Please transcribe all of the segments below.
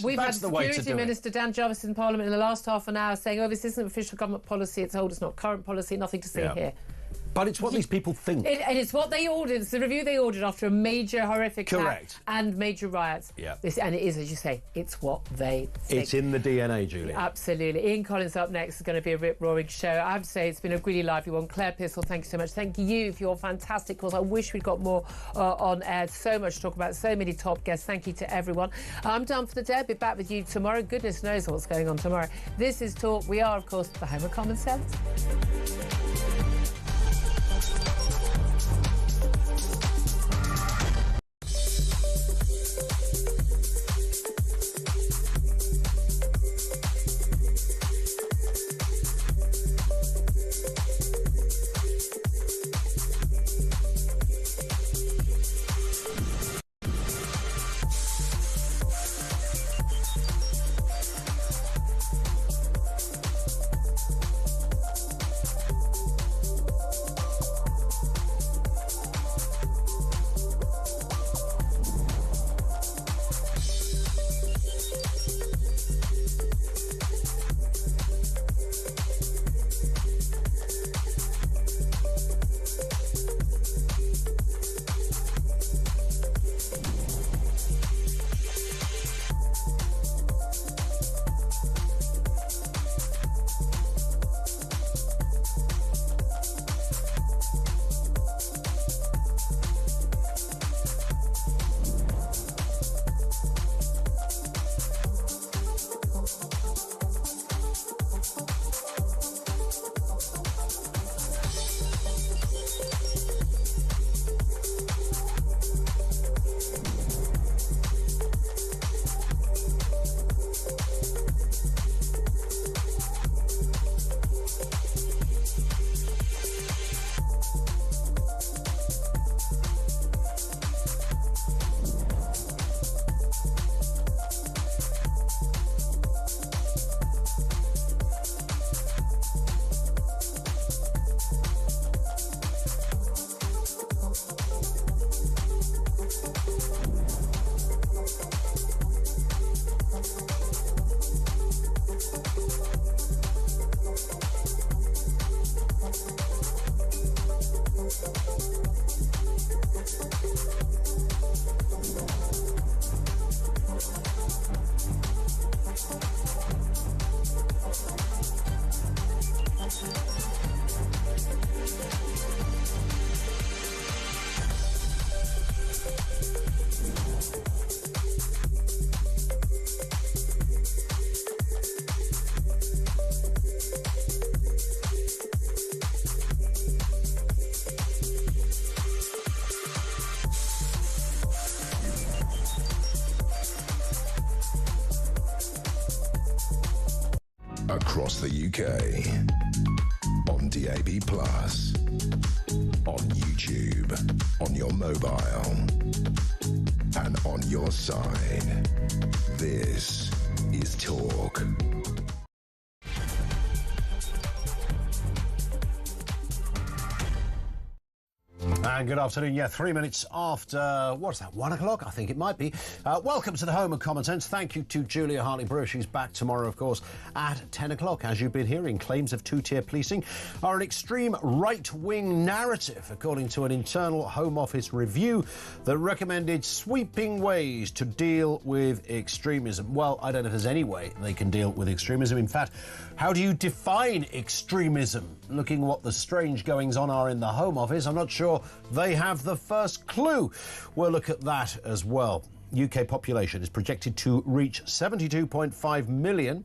We've had the way to Security do Minister Dan Jarvis in Parliament in the last half an hour saying, oh, this isn't official government policy, it's old, it's not current policy, nothing to say here. But it's what these people think. And it's what they ordered. It's the review they ordered after a major horrific attack and major riots. Yeah. And it is, as you say, it's what they think. It's in the DNA, Julie. Absolutely. Ian Collins up next. Is going to be a rip-roaring show. I have to say, it's been a really lively one. Claire Pistol, thank you so much. Thank you for your fantastic calls. I wish we'd got more on air. So much to talk about. So many top guests. Thank you to everyone. I'm done for the day. I'll be back with you tomorrow. Goodness knows what's going on tomorrow. This is Talk. We are, of course, the home of common sense. Across the UK, on DAB+, on YouTube, on your mobile, and on your side. This is Talk. And good afternoon. 3 minutes after, what's that, 1 o'clock? I think it might be. Welcome to the home of common sense. Thank you to Julia Hartley-Brewer. She's back tomorrow, of course, at 10 o'clock. As you've been hearing, claims of two-tier policing are an extreme right-wing narrative, according to an internal Home Office review that recommended sweeping ways to deal with extremism. Well, I don't know if there's any way they can deal with extremism. In fact, how do you define extremism? Looking what the strange goings-on are in the Home Office, I'm not sure they have the first clue. We'll look at that as well. UK population is projected to reach 72.5 million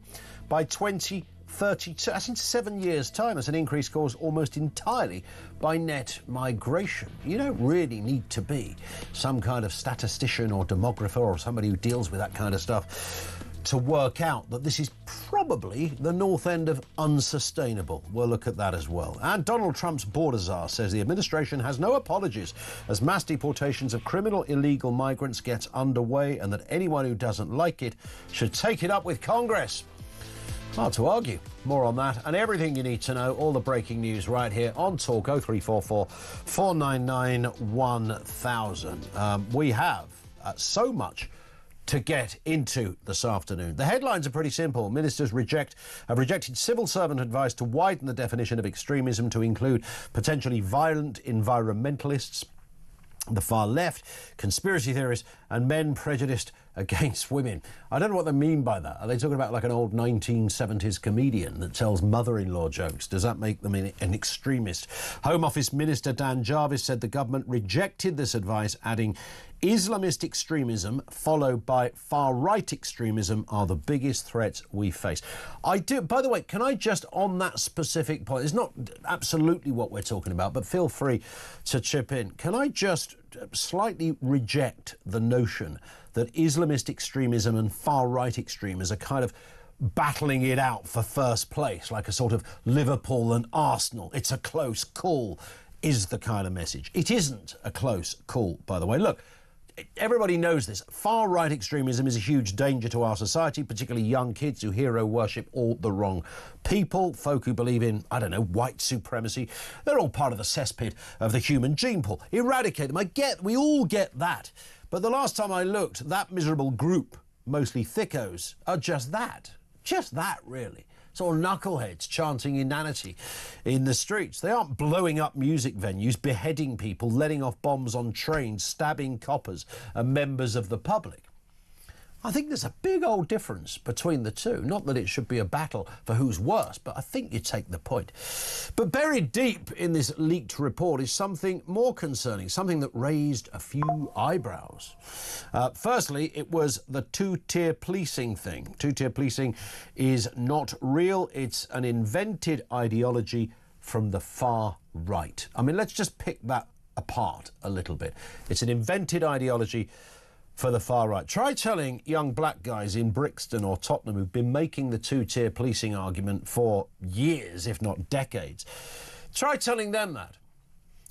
by 2032. That's in 7 years' time. That's an increase caused almost entirely by net migration. You don't really need to be some kind of statistician or demographer or somebody who deals with that kind of stuff to work out that this is probably the north end of unsustainable. We'll look at that as well. And Donald Trump's border czar says the administration has no apologies as mass deportations of criminal illegal migrants gets underway, and that anyone who doesn't like it should take it up with Congress. Hard to argue. More on that and everything you need to know, all the breaking news right here on Talk 0344 499 1000. We have so much to get into this afternoon. The headlines are pretty simple. Ministers have rejected civil servant advice to widen the definition of extremism to include potentially violent environmentalists, the far left, conspiracy theorists and men prejudiced against women. I don't know what they mean by that. Are they talking about like an old 1970s comedian that tells mother-in-law jokes? Does that make them an extremist? Home Office Minister Dan Jarvis said the government rejected this advice, adding, Islamist extremism followed by far-right extremism are the biggest threats we face. By the way, can I just, on that specific point, it's not absolutely what we're talking about, but feel free to chip in. Can I just slightly reject the notion that Islamist extremism and far-right extremism are kind of battling it out for first place, like a sort of Liverpool and Arsenal. It's a close call, is the kind of message. It isn't a close call, by the way. Look, everybody knows this. Far-right extremism is a huge danger to our society, particularly young kids who hero worship all the wrong people, folk who believe in, I don't know, white supremacy. They're all part of the cesspit of the human gene pool. Eradicate them. We all get that. But the last time I looked, that miserable group, mostly thickos, are just that. Just that, really. It's all knuckleheads chanting inanity in the streets. They aren't blowing up music venues, beheading people, letting off bombs on trains, stabbing coppers and members of the public. I think there's a big old difference between the two. Not that it should be a battle for who's worse, but I think you take the point. But buried deep in this leaked report is something more concerning, something that raised a few eyebrows. Firstly, it was the two-tier policing thing. Two-tier policing is not real. It's an invented ideology from the far right. I mean, let's just pick that apart a little bit. It's an invented ideology for the far right. Try telling young black guys in Brixton or Tottenham who've been making the two-tier policing argument for years, if not decades. Try telling them that.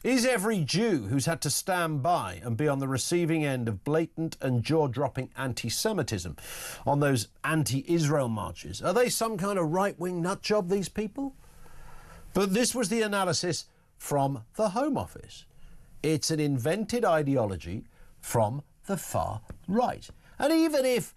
Is every Jew who's had to stand by and be on the receiving end of blatant and jaw-dropping anti-Semitism on those anti-Israel marches, are they some kind of right-wing nutjob, these people? But this was the analysis from the Home Office. It's an invented ideology from the far right. And even if,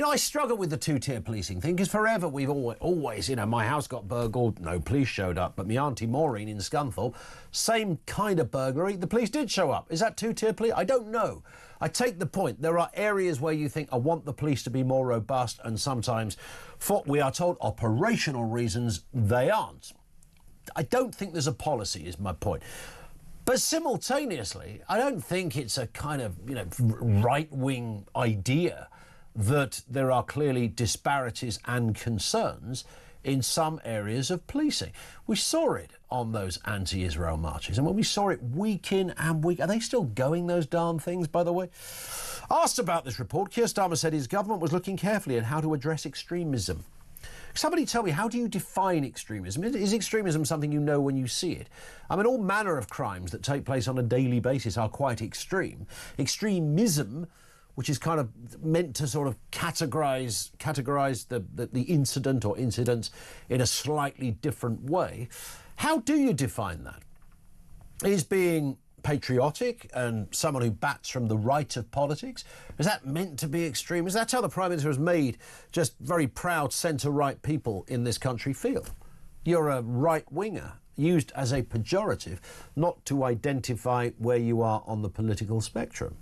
I struggle with the two-tier policing thing, because forever we've always, my house got burgled, no police showed up, but my Auntie Maureen in Scunthorpe, same kind of burglary, the police did show up. Is that two-tier police? I don't know. I take the point. There are areas where you think, I want the police to be more robust, and sometimes, for, we are told, operational reasons, they aren't. I don't think there's a policy, is my point. But simultaneously, I don't think it's a kind of, right-wing idea that there are clearly disparities and concerns in some areas of policing. We saw it on those anti-Israel marches, and when we saw it week in and week... Are they still going, those darn things, by the way? Asked about this report, Keir Starmer said his government was looking carefully at how to address extremism. Somebody tell me, how do you define extremism? Is extremism something you know when you see it? I mean, all manner of crimes that take place on a daily basis are quite extreme. Extremism, which is kind of meant to sort of categorise the incident or incidents in a slightly different way. How do you define that? Is being patriotic and someone who bats from the right of politics, is that meant to be extreme? Is that how the Prime Minister has made just very proud centre-right people in this country feel? You're a right-winger, used as a pejorative, not to identify where you are on the political spectrum.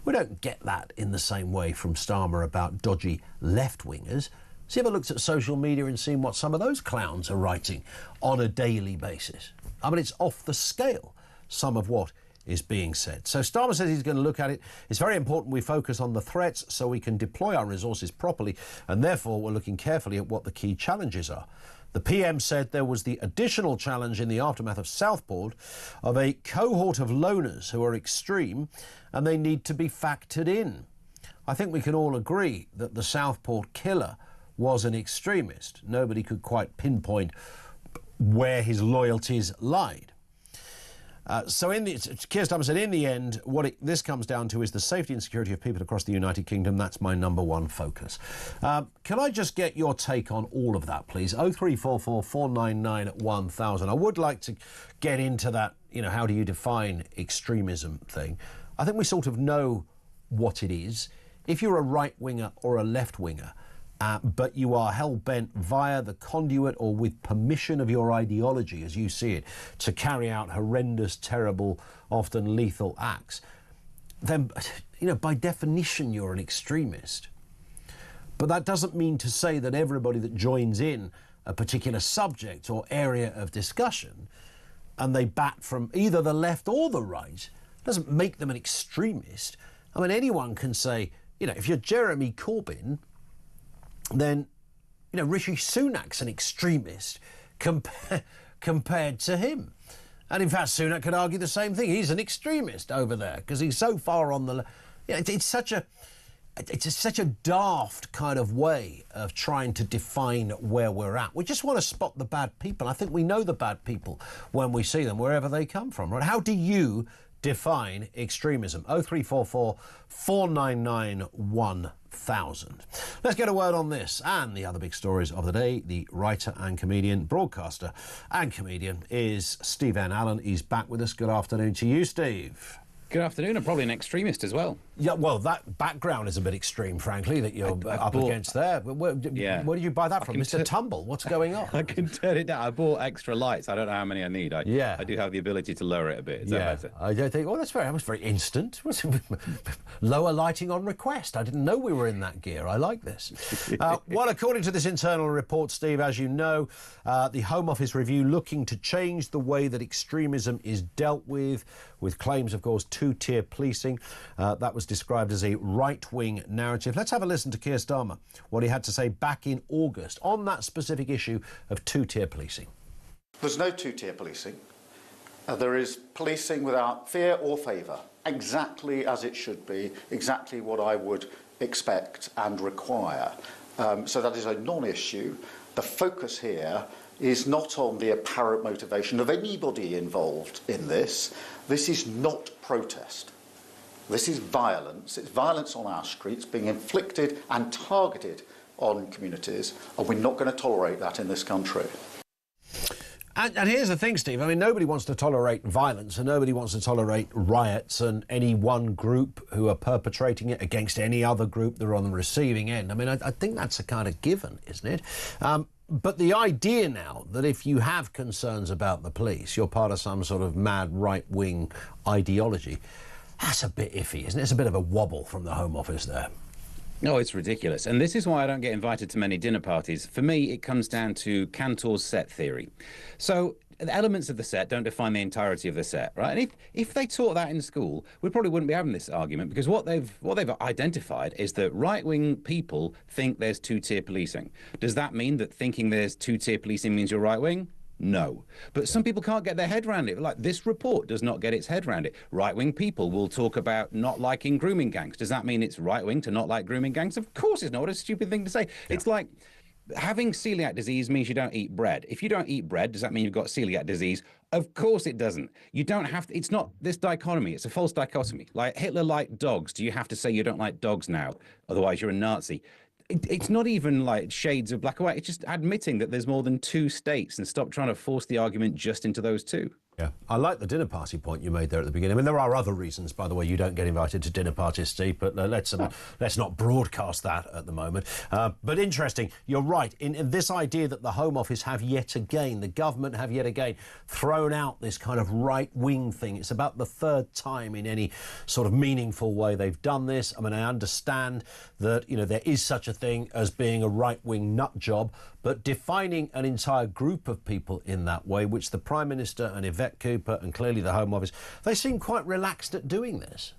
We don't get that in the same way from Starmer about dodgy left-wingers. Has he ever looked at social media and seen what some of those clowns are writing on a daily basis? I mean, it's off the scale, some of what is being said. So Starmer says he's going to look at it. It's very important we focus on the threats so we can deploy our resources properly, and therefore we're looking carefully at what the key challenges are. The PM said there was the additional challenge in the aftermath of Southport of a cohort of loners who are extreme and they need to be factored in. I think we can all agree that the Southport killer was an extremist. Nobody could quite pinpoint where his loyalties lied. So Keir Starmer said, in the end, this comes down to is the safety and security of people across the United Kingdom. That's my number one focus. Can I just get your take on all of that, please? 0344 499 1000. I would like to get into that, how do you define extremism thing. I think we sort of know what it is. if you're a right-winger or a left-winger, but you are hell-bent via the conduit or with permission of your ideology, as you see it, to carry out horrendous, terrible, often lethal acts, then, by definition, you're an extremist. But that doesn't mean to say that everybody that joins in a particular subject or area of discussion and they bat from either the left or the right doesn't make them an extremist. I mean, anyone can say, if you're Jeremy Corbyn, then, Rishi Sunak's an extremist compared to him. And in fact, Sunak could argue the same thing. He's an extremist over there because he's so far on the... It's such a daft kind of way of trying to define where we're at. We just want to spot the bad people. I think we know the bad people when we see them, wherever they come from. Right? How do you define extremism? 0344 499 1000. Let's get a word on this and the other big stories of the day. The writer and comedian, broadcaster and comedian is Steve N. Allen. He's back with us. Good afternoon to you, Steve. Good afternoon, and probably an extremist as well. Yeah, well, that background is a bit extreme, frankly, that you're up against there. Where did you buy that from? Mr. Tumble, what's going on? I can turn it down. I bought extra lights. I don't know how many I need. I do have the ability to lower it a bit. Is that better? I don't think, that was very instant. Lower lighting on request. I didn't know we were in that gear. I like this. Well, according to this internal report, Steve, as you know, the Home Office review looking to change the way that extremism is dealt with claims, of course, two-tier policing. That was described as a right-wing narrative. Let's have a listen to Keir Starmer, what he had to say back in August on that specific issue of two-tier policing. There's no two-tier policing. There is policing without fear or favour, exactly as it should be, exactly what I would expect and require. So that is a non-issue. The focus here is not on the apparent motivation of anybody involved in this. This is not protest. This is violence. It's violence on our streets being inflicted and targeted on communities, and we're not going to tolerate that in this country. And here's the thing, Steve. I mean, nobody wants to tolerate violence and nobody wants to tolerate riots and any one group who are perpetrating it against any other group that are on the receiving end. I mean, I think that's a kind of given, isn't it? But the idea now that if you have concerns about the police, you're part of some sort of mad right-wing ideology, that's a bit iffy, isn't it? It's a bit of a wobble from the Home Office there. No, it's ridiculous. And this is why I don't get invited to many dinner parties. For me, it comes down to Cantor's set theory. So the elements of the set don't define the entirety of the set, right? And if they taught that in school, we probably wouldn't be having this argument, because what they've identified is that right-wing people think there's two-tier policing. Does that mean that thinking there's two-tier policing means you're right-wing? No. But some people can't get their head around it. Like, this report does not get its head around it. Right-wing people will talk about not liking grooming gangs. Does that mean it's right-wing to not like grooming gangs? Of course it's not. What a stupid thing to say. Yeah. It's like having celiac disease means you don't eat bread. If you don't eat bread, does that mean you've got celiac disease? Of course it doesn't. You don't have to. It's not this dichotomy. It's a false dichotomy. Like, Hitler liked dogs. Do you have to say you don't like dogs now? Otherwise you're a Nazi. It's not even like shades of black or white. It's just admitting that there's more than two states and stop trying to force the argument just into those two. Yeah, I like the dinner party point you made there at the beginning. I mean, there are other reasons, by the way, you don't get invited to dinner parties, Steve, but let's not broadcast that at the moment. But interesting, you're right, in this idea that the Home Office have yet again, the government have yet again thrown out this kind of right-wing thing. It's about the third time in any sort of meaningful way they've done this. I mean, I understand that, there is such a thing as being a right-wing nut job, but defining an entire group of people in that way, which the Prime Minister and Yvette Cooper and clearly the Home Office, they seem quite relaxed at doing this.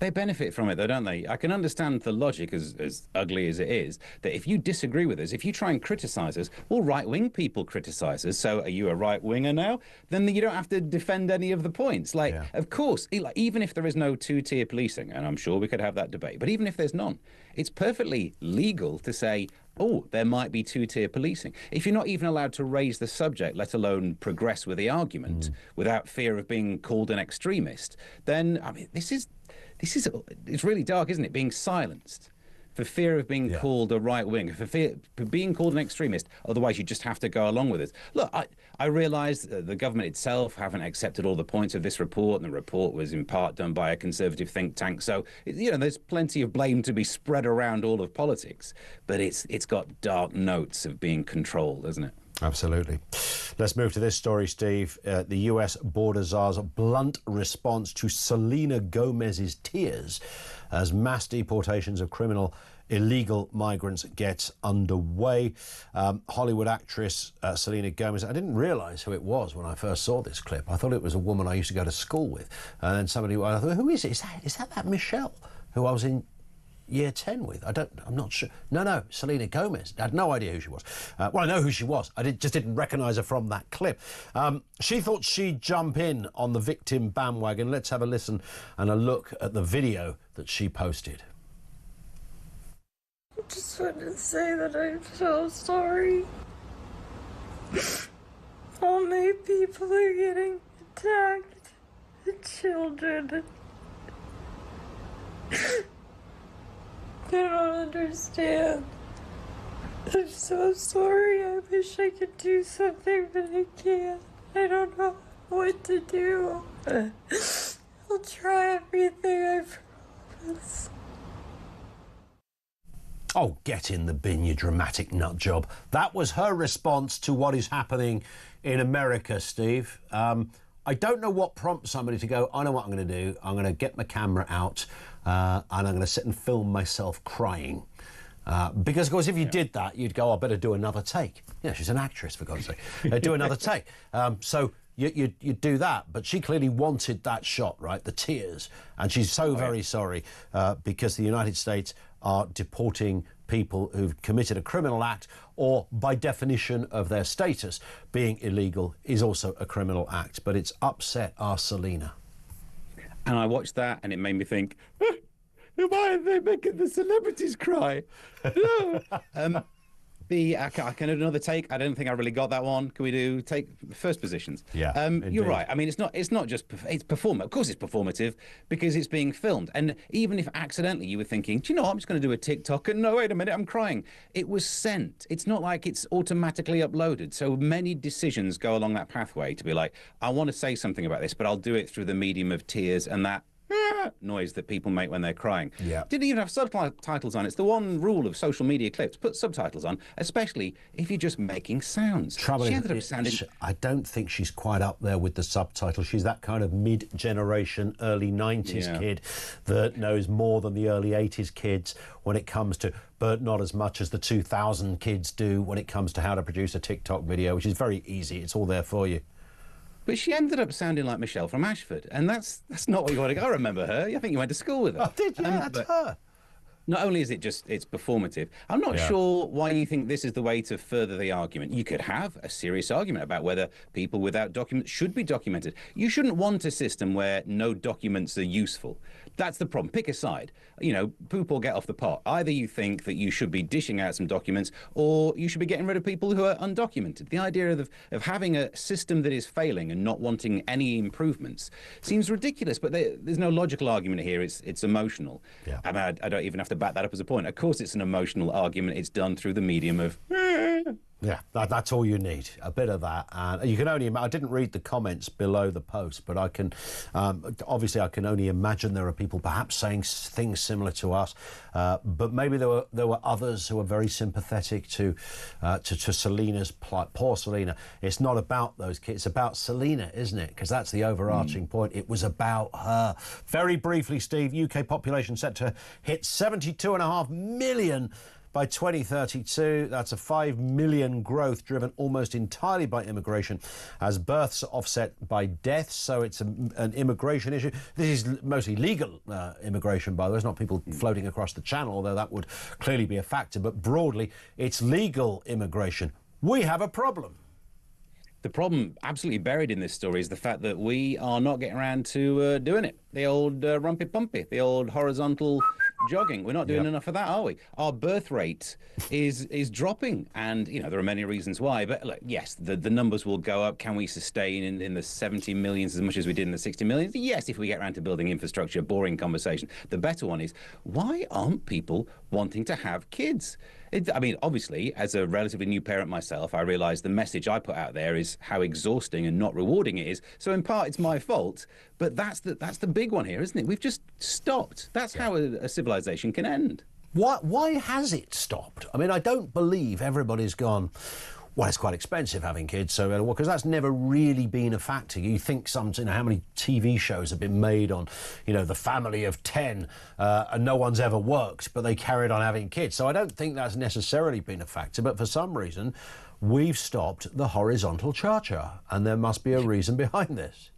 They benefit from it, though, don't they? I can understand the logic, as ugly as it is, that if you disagree with us, if you try and criticise us, well, right-wing people criticise us, so are you a right-winger now? Then you don't have to defend any of the points. Of course, even if there is no two-tier policing, and I'm sure we could have that debate, but even if there's none, it's perfectly legal to say, oh, there might be two-tier policing. If you're not even allowed to raise the subject, let alone progress with the argument, without fear of being called an extremist, then, I mean, it's really dark, isn't it, being silenced? for fear of being called a right wing, for being called an extremist. Otherwise, you just have to go along with it. Look, I realise the government itself haven't accepted all the points of this report, and the report was in part done by a conservative think tank. So, there's plenty of blame to be spread around all of politics. But it's got dark notes of being controlled, hasn't it? Absolutely. Let's move to this story, Steve. The US border czar's blunt response to Selena Gomez's tears as mass deportations of illegal migrants gets underway. Hollywood actress Selena Gomez, I didn't realise who it was when I first saw this clip. I thought it was a woman I used to go to school with. And then I thought, who is it? Is that Michelle, who I was in year 10 with? I'm not sure. No, Selena Gomez. I had no idea who she was. Well, I know who she was. I just didn't recognise her from that clip. She thought she'd jump in on the victim bandwagon. Let's have a listen and a look at the video that she posted. I just wanted to say that I'm so sorry. All my people are getting attacked. The children. They don't understand. I'm so sorry. I wish I could do something, but I can't. I don't know what to do. I'll try everything, I promise. Oh, get in the bin, you dramatic nut job. That was her response to what is happening in America, Steve. I don't know what prompts somebody to go, I know what I'm going to do. I'm going to get my camera out and I'm going to sit and film myself crying. Because, of course, if you did that, you'd go, I better do another take. Yeah, she's an actress, for God's sake. Do another take. So you'd do that. But she clearly wanted that shot, right? The tears. And she's so very sorry because the United States are deporting people who've committed a criminal act, or by definition of their status, being illegal is also a criminal act. But it's upset our Selena. And I watched that and it made me think, why are they making the celebrities cry? No. I can do another take. I don't think I really got that one. Can we take first positions? Yeah, you're right. I mean, it's not just it's performative. Of course, it's performative because it's being filmed. And even if accidentally you were thinking, do you know what? I'm just going to do a TikTok. And no, wait a minute, I'm crying. It was sent. It's not like it's automatically uploaded. So many decisions go along that pathway to be like, I want to say something about this, but I'll do it through the medium of tears and that noise that people make when they're crying. Yeah. Didn't even have subtitles on. It's the one rule of social media clips. Put subtitles on, especially if you're just making sounds. Trouble she ended up sounding... I don't think she's quite up there with the subtitles. She's that kind of mid-generation, early 90s kid that knows more than the early 80s kids when it comes to, but not as much as the 2000 kids do when it comes to how to produce a TikTok video, which is very easy. It's all there for you. But she ended up sounding like Michelle from Ashford, and that's not what you want to go. I remember her. I think you went to school with her. Oh, did you? That's her. Not only is it's performative, I'm not sure why you think this is the way to further the argument. You could have a serious argument about whether people without documents should be documented. You shouldn't want a system where no documents are useful. That's the problem. Pick a side. Poop or get off the pot. Either you think that you should be dishing out some documents, or you should be getting rid of people who are undocumented. The idea of having a system that is failing and not wanting any improvements seems ridiculous, but there's no logical argument here. It's emotional. Yeah. I don't even have to back that up as a point. Of course it's an emotional argument. It's done through the medium of... Yeah, that's all you need, a bit of that. And you can only I didn't read the comments below the post, but I can obviously I can only imagine there are people perhaps saying things similar to us, but maybe there were others who were very sympathetic to Selena's plight. Poor Selena. It's not about those kids, it's about Selena, isn't it? Because that's the overarching point. It was about her. Very briefly, Steve, UK population set to hit 72.5 million by 2032. That's a 5 million growth driven almost entirely by immigration, as births are offset by deaths. So it's an immigration issue. This is mostly legal immigration, by the way. It's not people floating across the channel, although that would clearly be a factor. But broadly, it's legal immigration. We have a problem. The problem absolutely buried in this story is the fact that we are not getting around to doing it. the old rumpy pumpy, the old horizontal jogging. We're not doing enough of that, are we? Our birth rate is dropping, and there are many reasons why. But look, yes, the numbers will go up. Can we sustain in the 70 millions as much as we did in the 60 millions? Yes, if we get around to building infrastructure. Boring conversation. The better one is, why aren't people wanting to have kids? I mean, obviously, as a relatively new parent myself, I realise the message I put out there is how exhausting and not rewarding it is. So in part, it's my fault. But that's the big one here, isn't it? We've just stopped. That's how a civilization can end. Why has it stopped? I mean, I don't believe everybody's gone, well, it's quite expensive having kids, so because that's never really been a factor. You think how many TV shows have been made on, the family of 10, and no one's ever worked, but they carried on having kids. So I don't think that's necessarily been a factor, but for some reason, we've stopped the horizontal cha-cha, and there must be a reason behind this.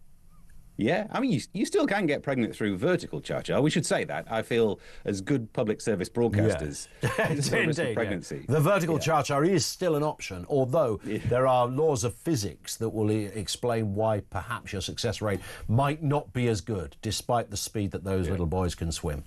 Yeah, I mean, you still can get pregnant through vertical cha-cha. We should say that. I feel as good public service broadcasters. It's a risk of pregnancy. The vertical cha-cha is still an option, although there are laws of physics that will explain why perhaps your success rate might not be as good, despite the speed that those little boys can swim.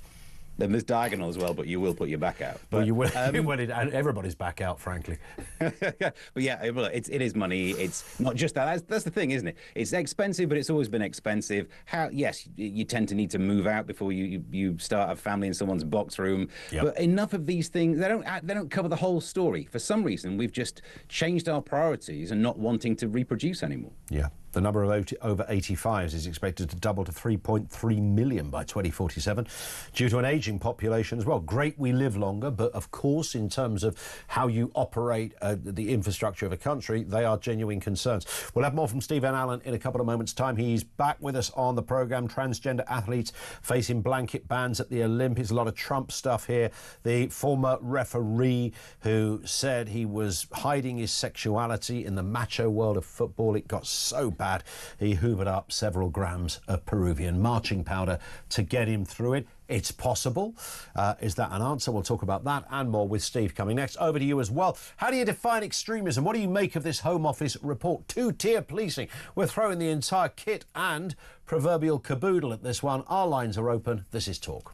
Then there's diagonal as well, but you will put your back out. But you will, and everybody's back out, frankly. But yeah, it is money. It's not just that. That's the thing, isn't it? It's expensive, but it's always been expensive. Yes, you tend to need to move out before you start a family in someone's box room. Yep. But enough of these things, they don't cover the whole story. For some reason, we've just changed our priorities and not wanting to reproduce anymore. Yeah. The number of over 85s is expected to double to 3.3 million by 2047 due to an ageing population as well. Great we live longer, but of course, in terms of how you operate the infrastructure of a country, they are genuine concerns. We'll have more from Stephen Allen in a couple of moments' time. He's back with us on the programme. Transgender athletes facing blanket bans at the Olympics. A lot of Trump stuff here. The former referee who said he was hiding his sexuality in the macho world of football. It got so bad, he hoovered up several grams of Peruvian marching powder to get him through it. It's possible. Is that an answer? We'll talk about that and more with Steve coming next. Over to you as well. How do you define extremism? What do you make of this Home Office report? Two-tier policing. We're throwing the entire kit and proverbial caboodle at this one. Our lines are open. This is Talk.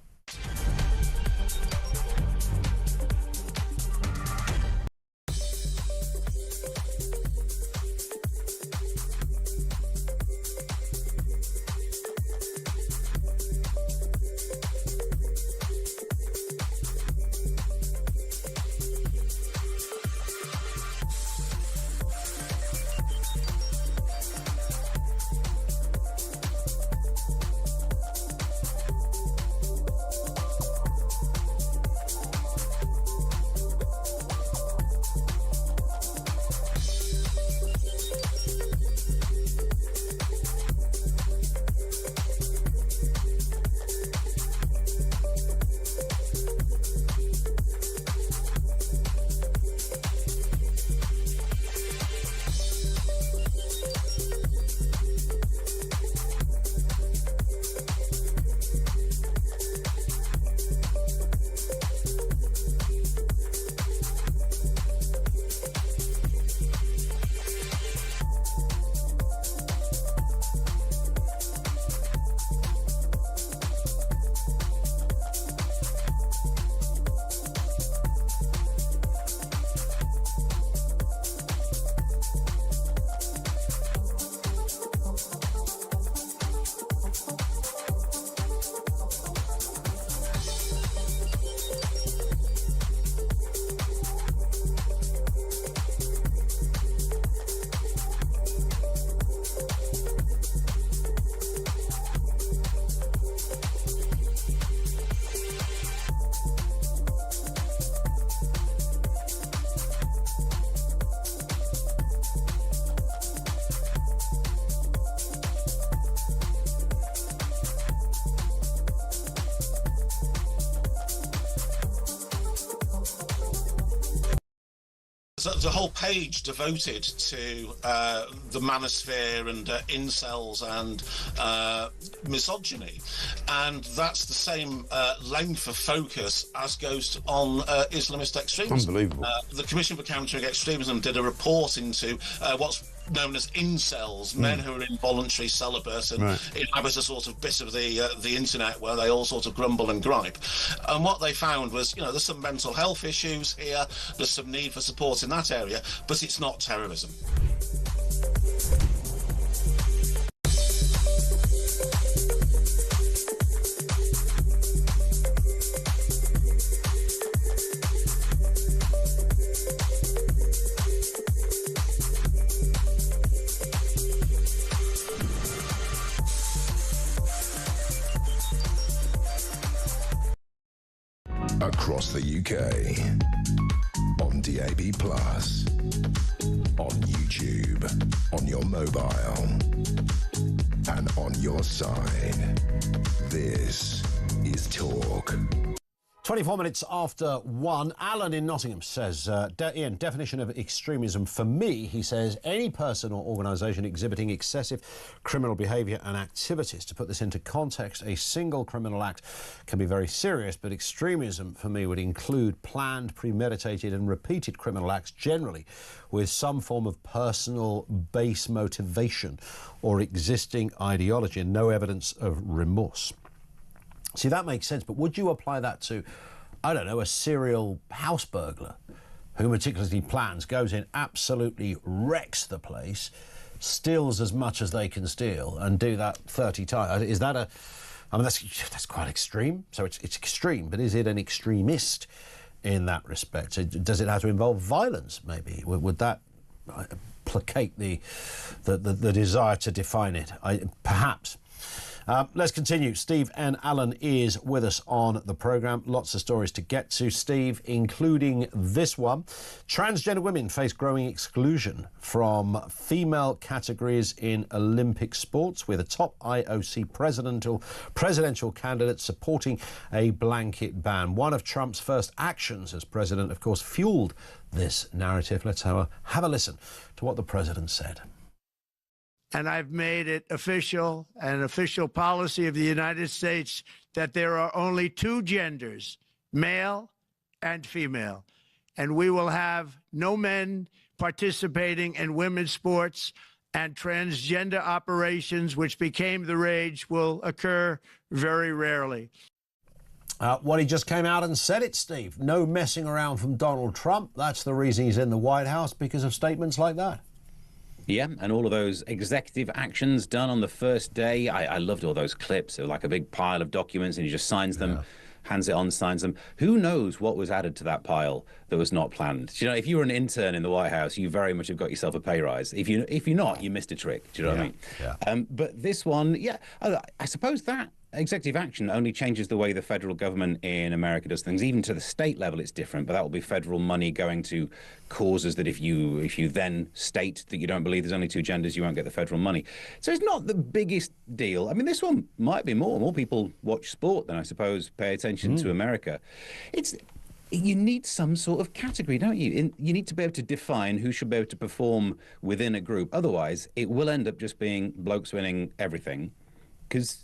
There's a whole page devoted to the manosphere and incels and misogyny, and that's the same length of focus as goes on Islamist extremism. Unbelievable. The Commission for Countering Extremism did a report into what's known as incels, men who are involuntary celibate and inhabit a sort of bit of the internet where they all sort of grumble and gripe. And what they found was, there's some mental health issues here, there's some need for support in that area, but it's not terrorism. Across the UK, on DAB+, on YouTube, on your mobile, and on your side. This is Talk. 24 minutes after 1, Alan in Nottingham says, Ian, definition of extremism for me, he says, any person or organisation exhibiting excessive criminal behaviour and activities. To put this into context, a single criminal act can be very serious, but extremism for me would include planned, premeditated and repeated criminal acts, generally with some form of personal base motivation or existing ideology and no evidence of remorse. See, that makes sense, but would you apply that to, I don't know, a serial house burglar who meticulously plans, goes in, absolutely wrecks the place, steals as much as they can steal, and do that 30 times? Is that that's quite extreme. So it's extreme, but is it an extremist in that respect? So does it have to involve violence, maybe? Would that placate the desire to define it? Perhaps. Let's continue. Steve and Alan is with us on the programme. Lots of stories to get to, Steve, including this one. Transgender women face growing exclusion from female categories in Olympic sports, with a top IOC presidential candidate supporting a blanket ban. One of Trump's first actions as president, of course, fuelled this narrative. Let's have a listen to what the president said. And I've made it official, an official policy of the United States, that there are only two genders, male and female. And we will have no men participating in women's sports, and transgender operations, which became the rage, will occur very rarely. Well, he just came out and said it, Steve. No messing around from Donald Trump. That's the reason he's in the White House, because of statements like that. Yeah, and all of those executive actions done on the first day. I loved all those clips. It was like a big pile of documents, and he just signs them, hands it on, signs them. Who knows what was added to that pile that was not planned? Do you know, if you were an intern in the White House, you very much have got yourself a pay rise. If you're not, you missed a trick. Do you know what I mean? Yeah. But this one, I suppose that executive action only changes the way the federal government in America does things. Even to the state level, it's different, but that will be federal money going to causes that if you then state that you don't believe there's only two genders, you won't get the federal money. So it's not the biggest deal. I mean, this one might be more. More people watch sport than, I suppose, pay attention to America. You need some sort of category, don't you? You need to be able to define who should be able to perform within a group. Otherwise, it will end up just being blokes winning everything, because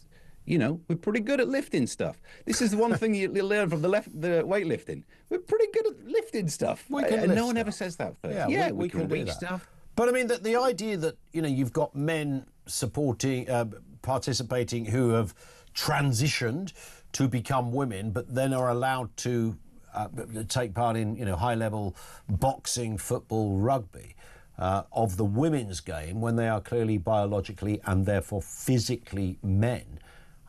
we're pretty good at lifting stuff. This is the one thing you learn from the weightlifting. We're pretty good at lifting stuff. And no one ever says that first. Yeah, we can reach stuff. But I mean, the idea that, you've got men supporting, participating who have transitioned to become women, but then are allowed to take part in, high-level boxing, football, rugby, of the women's game, when they are clearly biologically and therefore physically men.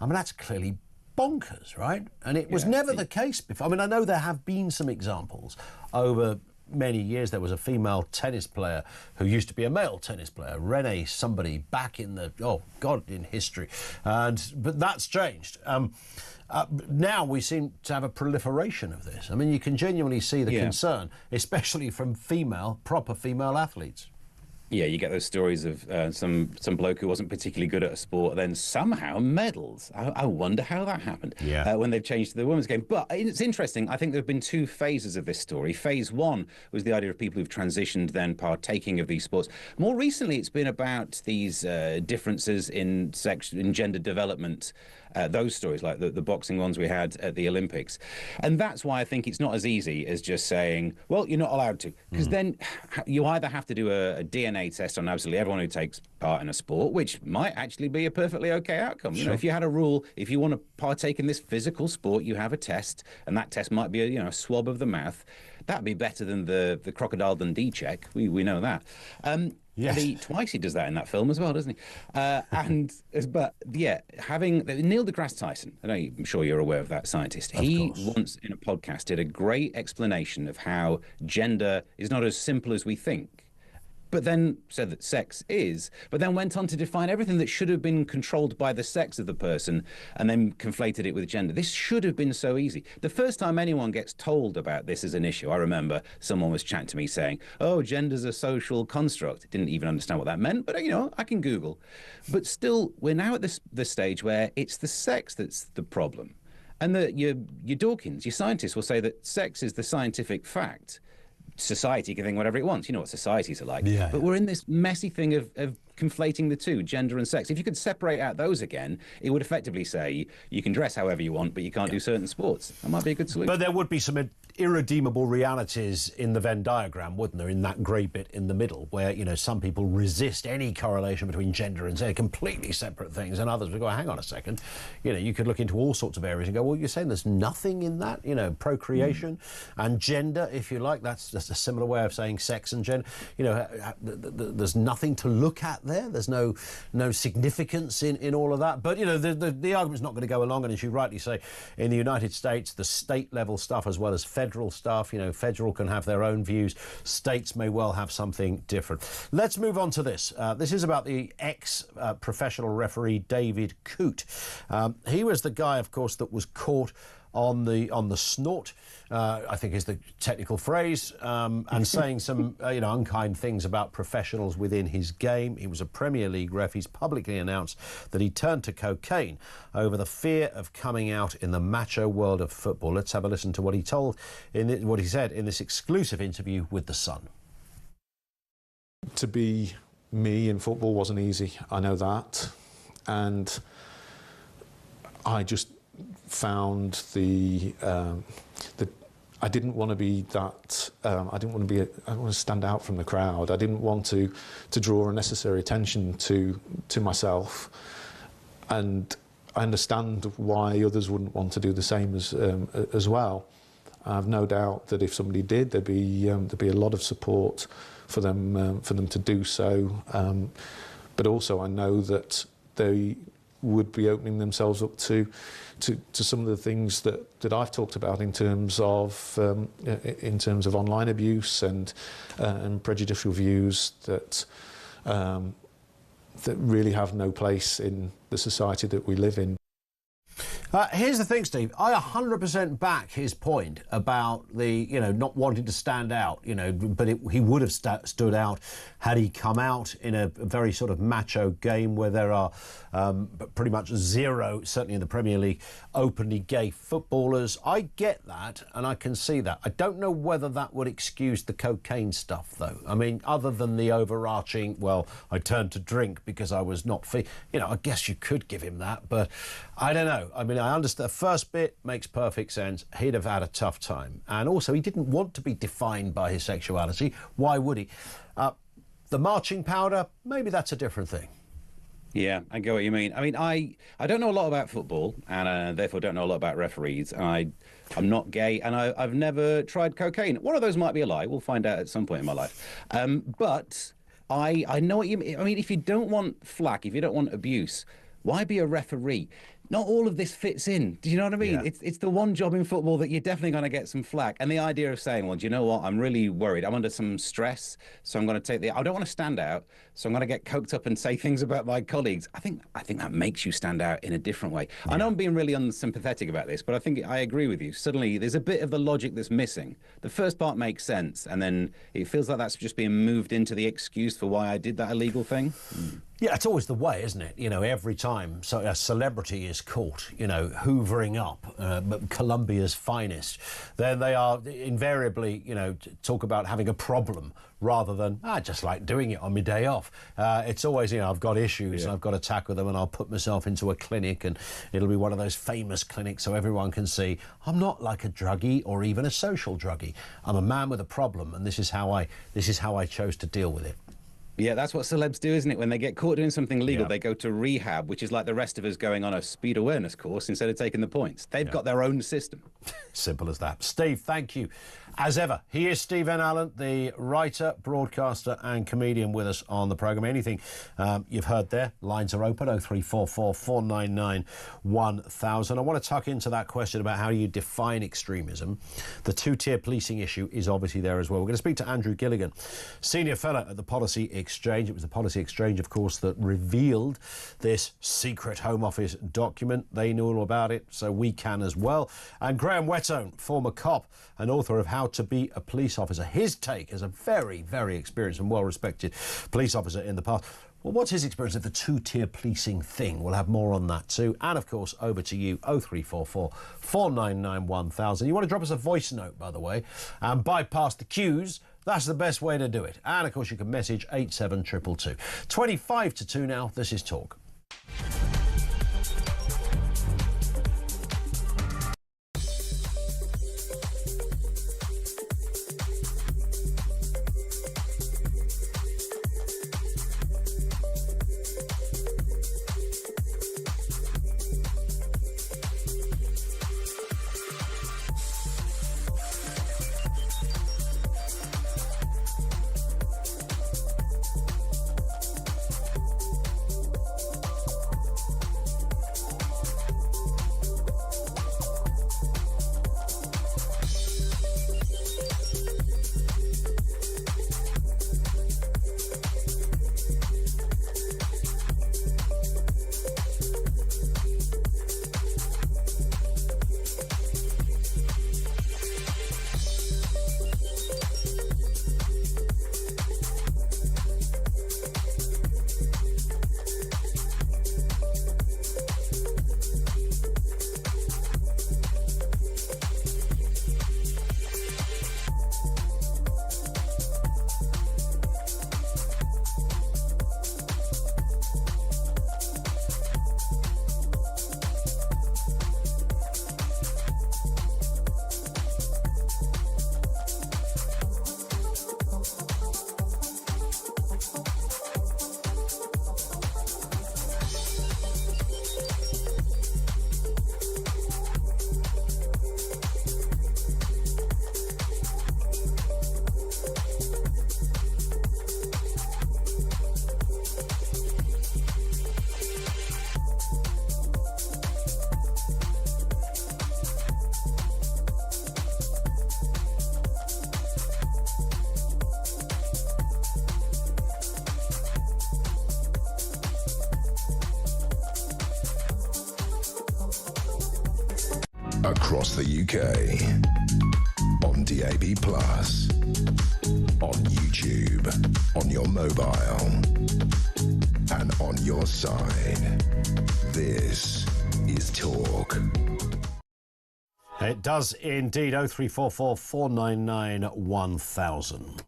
I mean, that's clearly bonkers, right? And it was never the case before. I mean, I know there have been some examples over many years. There was a female tennis player who used to be a male tennis player, Renee somebody, back in in history. But that's changed. Now we seem to have a proliferation of this. I mean, you can genuinely see the concern, especially from proper female athletes. Yeah, you get those stories of some bloke who wasn't particularly good at a sport, then somehow medals. I wonder how that happened when they've changed to the women's game. But it's interesting. I think there have been two phases of this story. Phase one was the idea of people who've transitioned, then partaking of these sports. More recently, it's been about these differences in gender development those stories, like the boxing ones we had at the Olympics. And that's why I think it's not as easy as just saying, well, you're not allowed to. Because then you either have to do a DNA test on absolutely everyone who takes part in a sport, which might actually be a perfectly okay outcome. You know, if you had a rule, if you want to partake in this physical sport, you have a test, and that test might be a swab of the mouth. That'd be better than the Crocodile Dundee check. We know that. Yes. Twice he does that in that film as well, doesn't he? But yeah, having Neil deGrasse Tyson, I'm sure you're aware of that scientist. He once in a podcast did a great explanation of how gender is not as simple as we think. But then said that sex is, but then went on to define everything that should have been controlled by the sex of the person and then conflated it with gender. This should have been so easy. The first time anyone gets told about this as an issue, I remember someone was chatting to me saying, oh, gender's a social construct. Didn't even understand what that meant, but I can Google. But still, we're now at this stage where it's the sex that's the problem. And your Dawkins, your scientists will say that sex is the scientific fact. Society can think whatever it wants. You know what societies are like. But we're in this messy thing of conflating the two, gender and sex. If you could separate out those again, it would effectively say you can dress however you want, but you can't do certain sports. That might be a good solution. But there would be some irredeemable realities in the Venn diagram, wouldn't there, in that grey bit in the middle, where, some people resist any correlation between gender and sex, completely separate things, and others would go, hang on a second, you could look into all sorts of areas and go, well, you're saying there's nothing in that, procreation and gender, if you like. That's just a similar way of saying sex and gender. There's nothing to look at there. There's no significance in all of that. But, the argument's not going to go along, and as you rightly say, in the United States, the state-level stuff as well as federal stuff, federal can have their own views. States may well have something different. Let's move on to this. This is about the ex-professional referee David Coote. He was the guy, of course, that was caught on the snort, I think is the technical phrase, and saying some unkind things about professionals within his game. He was a Premier League ref. He's publicly announced that he turned to cocaine over the fear of coming out in the macho world of football. Let's have a listen to what he said in this exclusive interview with The Sun. To be me in football wasn't easy. I know that, and I just found I didn't want to be that. I didn't want to stand out from the crowd. I didn't want to draw unnecessary attention to myself, and I understand why others wouldn't want to do the same as well. I've no doubt that if somebody did, there'd be a lot of support for them to do so. But also, I know that they would be opening themselves up to some of the things that I've talked about in terms of online abuse and prejudicial views that really have no place in the society that we live in. Here's the thing, Steve. I 100% back his point about the, not wanting to stand out, but he would have stood out had he come out in a very sort of macho game where there are pretty much zero, certainly in the Premier League, openly gay footballers. I get that, and I can see that. I don't know whether that would excuse the cocaine stuff, though. I mean, other than the overarching, well, I turned to drink because I was not I guess you could give him that, but I don't know. I mean, I understand the first bit makes perfect sense. He'd have had a tough time. And also, he didn't want to be defined by his sexuality. Why would he? The marching powder, maybe that's a different thing. Yeah, I get what you mean. I mean, I don't know a lot about football, and therefore don't know a lot about referees. I'm not gay, and I've never tried cocaine. One of those might be a lie. We'll find out at some point in my life. But I know what you mean. I mean, if you don't want flack, if you don't want abuse, why be a referee? Not all of this fits in. Do you know what I mean? Yeah. It's the one job in football that you're definitely going to get some flack. And the idea of saying, well, do you know what? I'm really worried. I'm under some stress, so I'm going to I don't want to stand out, so I'm going to get coked up and say things about my colleagues. I think that makes you stand out in a different way. Yeah. I know I'm being really unsympathetic about this, but I think I agree with you. Suddenly, there's a bit of the logic that's missing. The first part makes sense, and then it feels like that's just being moved into the excuse for why I did that illegal thing. Yeah, it's always the way, isn't it? You know, every time a celebrity is caught, you know, hoovering up Colombia's finest, then they are invariably, you know, talk about having a problem rather than, I just like doing it on my day off. It's always, you know, I've got issues and I've got to tackle them, and I'll put myself into a clinic, and it'll be one of those famous clinics so everyone can see I'm not like a druggie or even a social druggie. I'm a man with a problem, and this is how I chose to deal with it. Yeah, that's what celebs do, isn't it? When they get caught doing something illegal, they go to rehab, which is like the rest of us going on a speed awareness course instead of taking the points. They've got their own system. Simple as that. Steve, thank you. As ever, he is Steve N. Allen, the writer, broadcaster and comedian with us on the programme. Anything you've heard there, lines are open, 0344 499 1000. I want to tuck into that question about how you define extremism. The two-tier policing issue is obviously there as well. We're going to speak to Andrew Gilligan, senior fellow at the Policy Exchange. It was the Policy Exchange, of course, that revealed this secret Home Office document. They knew all about it, so we can as well. And Graham Whettone, former cop and author of How to Be a Police Officer. His take as a very, very experienced and well-respected police officer in the past. Well, what's his experience of the two-tier policing thing? We'll have more on that too. And, of course, over to you, 0344 499 1000. You want to drop us a voice note, by the way, and bypass the queues. That's the best way to do it. And, of course, you can message 87222. 25 to 2 now. This is Talk. Across the UK, on DAB+, on YouTube, on your mobile, and on your side. This is Talk. It does indeed. 0344 499 1000.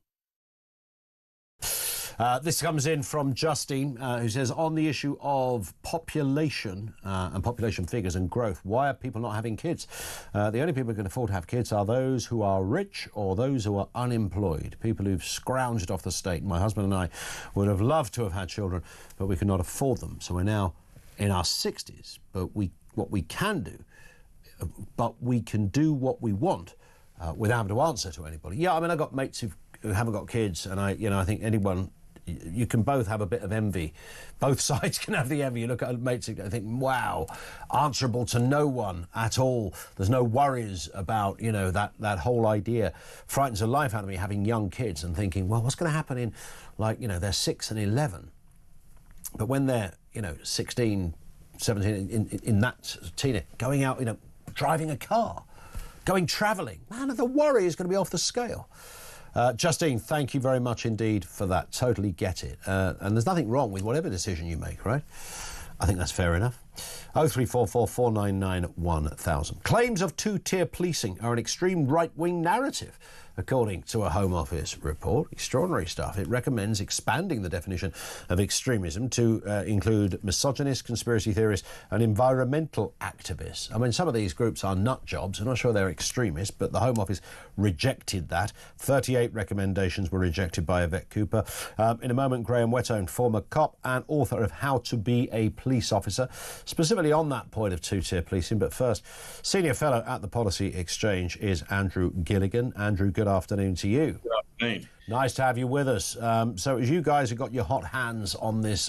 This comes in from Justine, who says, on the issue of population and population figures and growth, why are people not having kids? The only people who can afford to have kids are those who are rich or those who are unemployed, people who've scrounged off the state. My husband and I would have loved to have had children, but we could not afford them. So we're now in our 60s, but what we can do what we want without having to answer to anybody. Yeah, I mean, I've got mates who haven't got kids, and I think anyone, you can both have a bit of envy. Both sides can have the envy. You look at mates and think, wow, answerable to no one at all. There's no worries about, that whole idea. Frightens the life out of me having young kids and thinking, well, what's going to happen in, they're 6 and 11. But when they're, 16, 17, in that teenage, going out, driving a car, going travelling, man, the worry is going to be off the scale. Justine, thank you very much indeed for that. Totally get it. And there's nothing wrong with whatever decision you make, right? I think that's fair enough. 0344 499 1000. Claims of two-tier policing are an extreme right-wing narrative, according to a Home Office report. Extraordinary stuff. It recommends expanding the definition of extremism to include misogynists, conspiracy theorists and environmental activists. I mean, some of these groups are nut jobs. I'm not sure they're extremists, but the Home Office rejected that. 38 recommendations were rejected by Yvette Cooper. In a moment, Graham Whettone, former cop and author of How to Be a Police Officer, specifically on that point of two-tier policing. But first, senior fellow at the Policy Exchange is Andrew Gilligan. Andrew, good afternoon to you. Good afternoon. Nice to have you with us. So as you guys have got your hot hands on this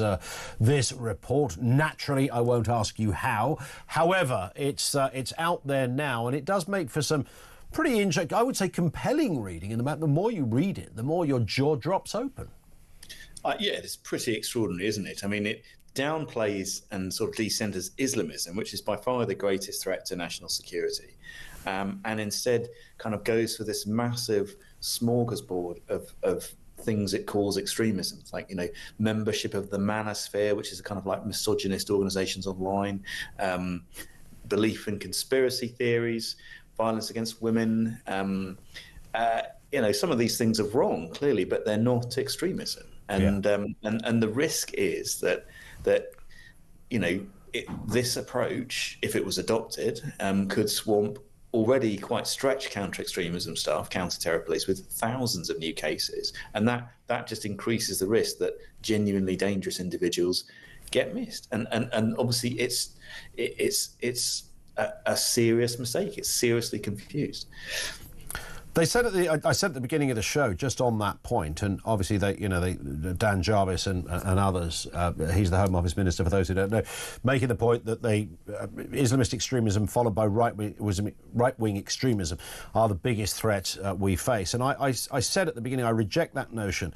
this report, naturally I won't ask you how. However, it's out there now, and it does make for some pretty interesting, I would say compelling reading. And the more you read it, the more your jaw drops open. Yeah, it's pretty extraordinary, isn't it? I mean, it downplays and sort of decenters Islamism, which is by far the greatest threat to national security, and instead kind of goes for this massive smorgasbord of things it calls extremism, like, you know, membership of the manosphere, which is a kind of like misogynist organizations online, belief in conspiracy theories, violence against women. You know, some of these things are wrong, clearly, but they're not extremism. And and the risk is that you know, this approach, if it was adopted, could swamp already quite stretched counter-extremism staff, counter-terror police, with thousands of new cases, and that just increases the risk that genuinely dangerous individuals get missed. And obviously, it's a serious mistake. It's seriously confused. They said I said at the beginning of the show, just on that point, and obviously Dan Jarvis and others, he's the Home Office Minister for those who don't know, making the point that Islamist extremism followed by right-wing extremism are the biggest threat we face. And I said at the beginning, I reject that notion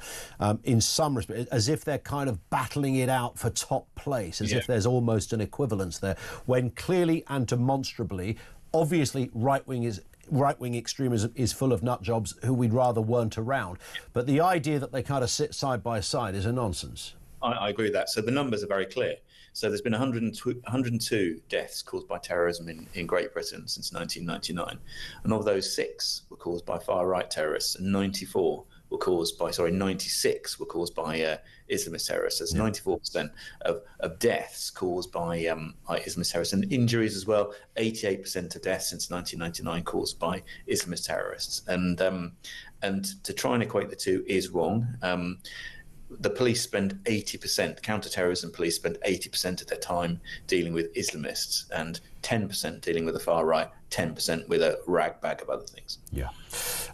in some respect, as if they're kind of battling it out for top place, as if there's almost an equivalence there, when clearly and demonstrably, obviously, right-wing extremism is full of nut jobs who we'd rather weren't around. But the idea that they kind of sit side by side is a nonsense. I agree with that. So the numbers are very clear. So there's been 102 deaths caused by terrorism in Great Britain since 1999. And of those, 6 were caused by far-right terrorists, and 96 were caused by Islamist terrorists. There's 94% of deaths caused by Islamist terrorists, and injuries as well. 88% of deaths since 1999 caused by Islamist terrorists. And to try and equate the two is wrong. The police spend 80%, counter-terrorism police spend 80% of their time dealing with Islamists and 10% dealing with the far right, 10% with a rag bag of other things. Yeah.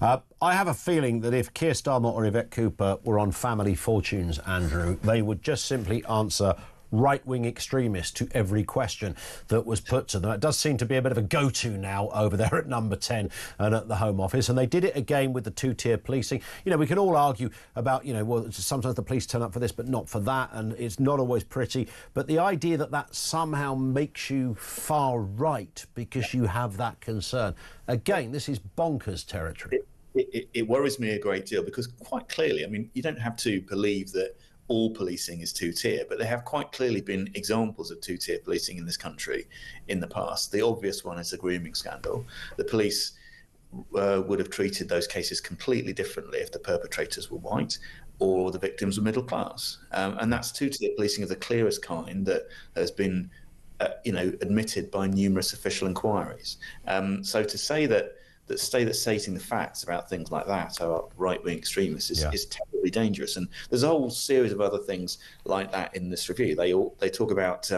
I have a feeling that if Keir Starmer or Yvette Cooper were on Family Fortunes, Andrew, they would just simply answer right-wing extremists to every question that was put to them. It does seem to be a bit of a go-to now over there at number 10 and at the Home Office. And they did it again with the two-tier policing. You know, we can all argue about, you know, well, sometimes the police turn up for this but not for that, and it's not always pretty. But the idea that somehow makes you far right because you have that concern, again, this is bonkers territory. It worries me a great deal because quite clearly, I mean, you don't have to believe that all policing is two-tier, but there have quite clearly been examples of two-tier policing in this country in the past. The obvious one is the grooming scandal. The police would have treated those cases completely differently if the perpetrators were white or the victims were middle class. And that's two-tier policing of the clearest kind that has been admitted by numerous official inquiries. So to say that stating the facts about things like that are right-wing extremists is terribly dangerous. And there's a whole series of other things like that in this review. They talk about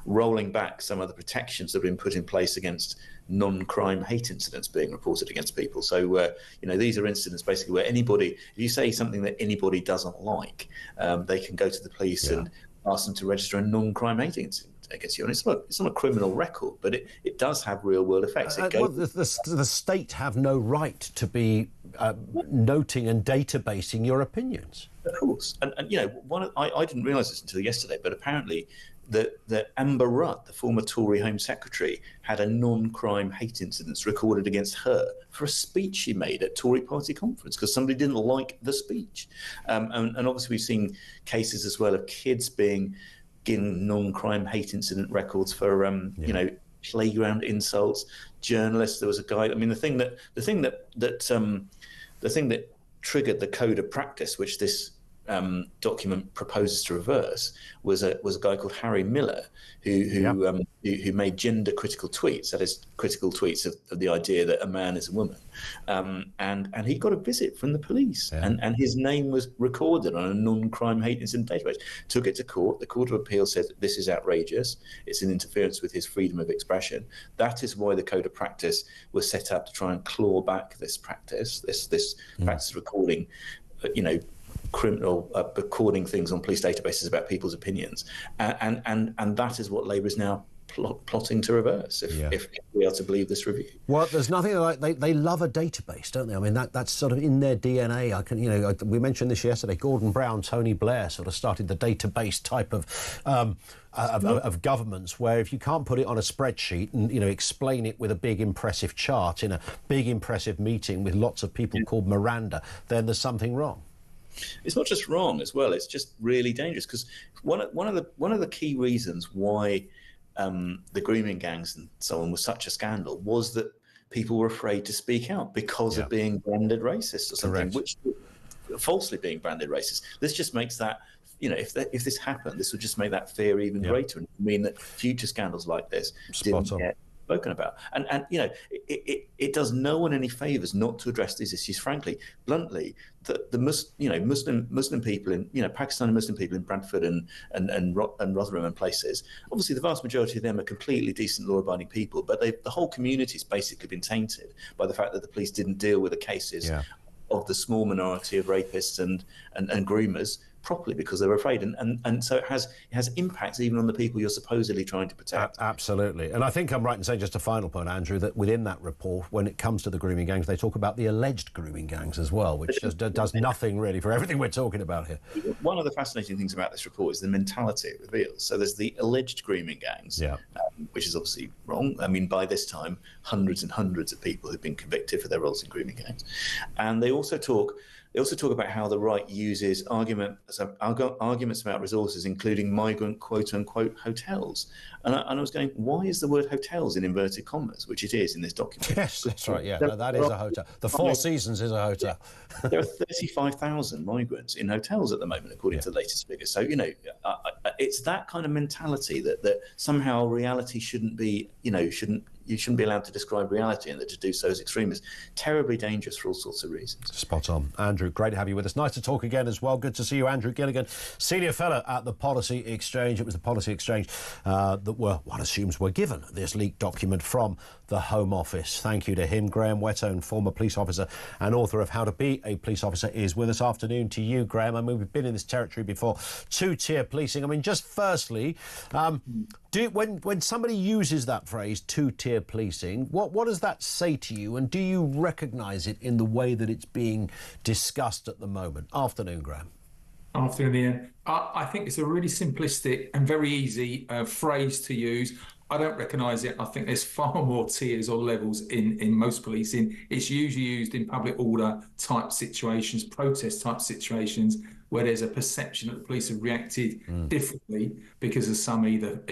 rolling back some of the protections that have been put in place against non-crime hate incidents being reported against people. So, these are incidents basically where if you say something that anybody doesn't like, they can go to the police and ask them to register a non-crime hate incident against you. And it's not a criminal record, but it does have real-world effects. The state have no right to be noting and databasing your opinions. Of course. And I didn't realise this until yesterday, but apparently that Amber Rudd, the former Tory Home Secretary, had a non-crime hate incidents recorded against her for a speech she made at Tory party conference because somebody didn't like the speech. And obviously we've seen cases as well of kids being given non-crime hate incident records for, playground insults, journalists. There was a guy. I mean, the thing that triggered the code of practice, which this document proposes to reverse, was a guy called Harry Miller, who made gender critical tweets, that is, critical tweets of the idea that a man is a woman, and he got a visit from the police, and his name was recorded on a non-crime hate incident database. Took it to court. The Court of Appeal said this is outrageous. It's an interference with his freedom of expression. That is why the code of practice was set up to try and claw back this practice, this practice of recording, criminal recording things on police databases about people's opinions, and that is what Labour is now plotting to reverse if we are to believe this review. Well, there's nothing like they love a database, don't they? I mean, that's sort of in their DNA. We mentioned this yesterday. Gordon Brown, Tony Blair sort of started the database type of governments, where if you can't put it on a spreadsheet and explain it with a big impressive chart in a big impressive meeting with lots of people called Miranda, then there's something wrong. It's not just wrong as well. It's just really dangerous because one of the key reasons why the grooming gangs and so on was such a scandal was that people were afraid to speak out because of being branded racist or something, which falsely being branded racist. This just makes that, if this happened, this would just make that fear even greater and mean that future scandals like this didn't get spoken about. And it does no one any favours not to address these issues, frankly, bluntly. The Muslim people in Pakistani Muslim people in Bradford and Rotherham and places, obviously the vast majority of them are completely decent, law-abiding people, but the whole community's basically been tainted by the fact that the police didn't deal with the cases of the small minority of rapists and groomers properly because they were afraid, and so it has impacts even on the people you're supposedly trying to protect. Absolutely. And I think I'm right in saying, just a final point, Andrew, that within that report, when it comes to the grooming gangs, they talk about the alleged grooming gangs as well, which just does nothing really for everything we're talking about here. One of the fascinating things about this report is the mentality it reveals. So there's the alleged grooming gangs, which is obviously wrong. I mean, by this time, hundreds and hundreds of people have been convicted for their roles in grooming gangs. And they also talk about how the right uses arguments about resources, including migrant quote-unquote hotels. And I was going, why is the word hotels in inverted commas, which it is in this document? Yes, that's right, that is a hotel. The Four Seasons is a hotel. There are 35,000 migrants in hotels at the moment, according to the latest figures. So, it's that kind of mentality that somehow reality shouldn't be, you shouldn't be allowed to describe reality, and that to do so is extreme is terribly dangerous for all sorts of reasons. Spot on. Andrew, great to have you with us. Nice to talk again as well. Good to see you, Andrew Gilligan, Senior Fellow at the Policy Exchange. It was the Policy Exchange that one assumes were given this leaked document from the Home Office. Thank you to him. Graham Whettone, former police officer and author of How to Be a Police Officer, is with us. Afternoon to you, Graham. I mean, we've been in this territory before. Two-tier policing. I mean, just firstly, when somebody uses that phrase, two-tier policing, what does that say to you, and do you recognise it in the way that it's being discussed at the moment? Afternoon, Graham. Afternoon, Ian. I think it's a really simplistic and very easy phrase to use. I don't recognise it. I think there's far more tiers or levels in most policing. It's usually used in public order type situations, protest type situations, where there's a perception that the police have reacted differently because of some either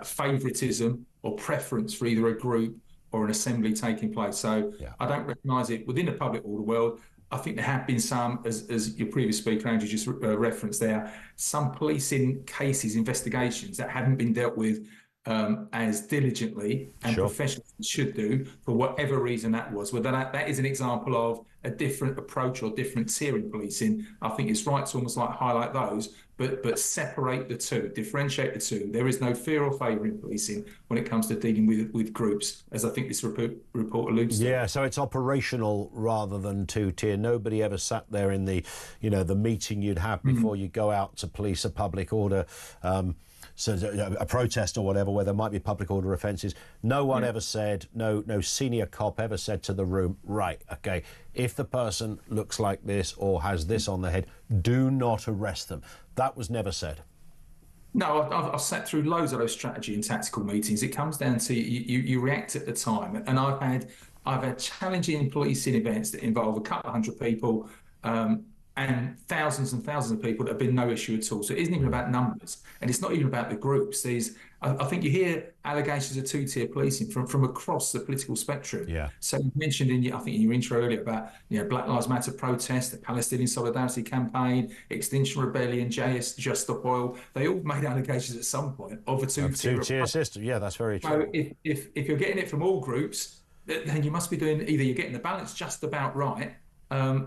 favouritism or preference for either a group or an assembly taking place. So I don't recognise it within the public order world. I think there have been some, as your previous speaker, Andrew, just referenced there, some policing cases, investigations that haven't been dealt with as diligently and professionally should do, for whatever reason that was. Whether that is an example of a different approach or different tiering policing, I think it's right to almost like highlight those, but separate the two, differentiate the two. There is no fear or favour in policing when it comes to dealing with groups, as I think this report alludes to. Yeah, so it's operational rather than two-tier. Nobody ever sat there in the meeting you'd have before you go out to police a public order so a protest or whatever, where there might be public order offences. No one ever said, no senior cop ever said to the room, right, OK, if the person looks like this or has this on their head, do not arrest them. That was never said. No, I've sat through loads of those strategy and tactical meetings. It comes down to you react at the time, and I've had challenging policing events that involve a couple of hundred people, and thousands of people that have been no issue at all. So it isn't even about numbers, and it's not even about the groups. I think you hear allegations of two-tier policing from across the political spectrum. Yeah. So you mentioned in your intro earlier about Black Lives Matter protests, the Palestinian Solidarity Campaign, Extinction Rebellion, JS Just Stop Oil. They all made allegations at some point of a two-tier system. Yeah, that's very true. So if you're getting it from all groups, then you must be doing either you're getting the balance just about right.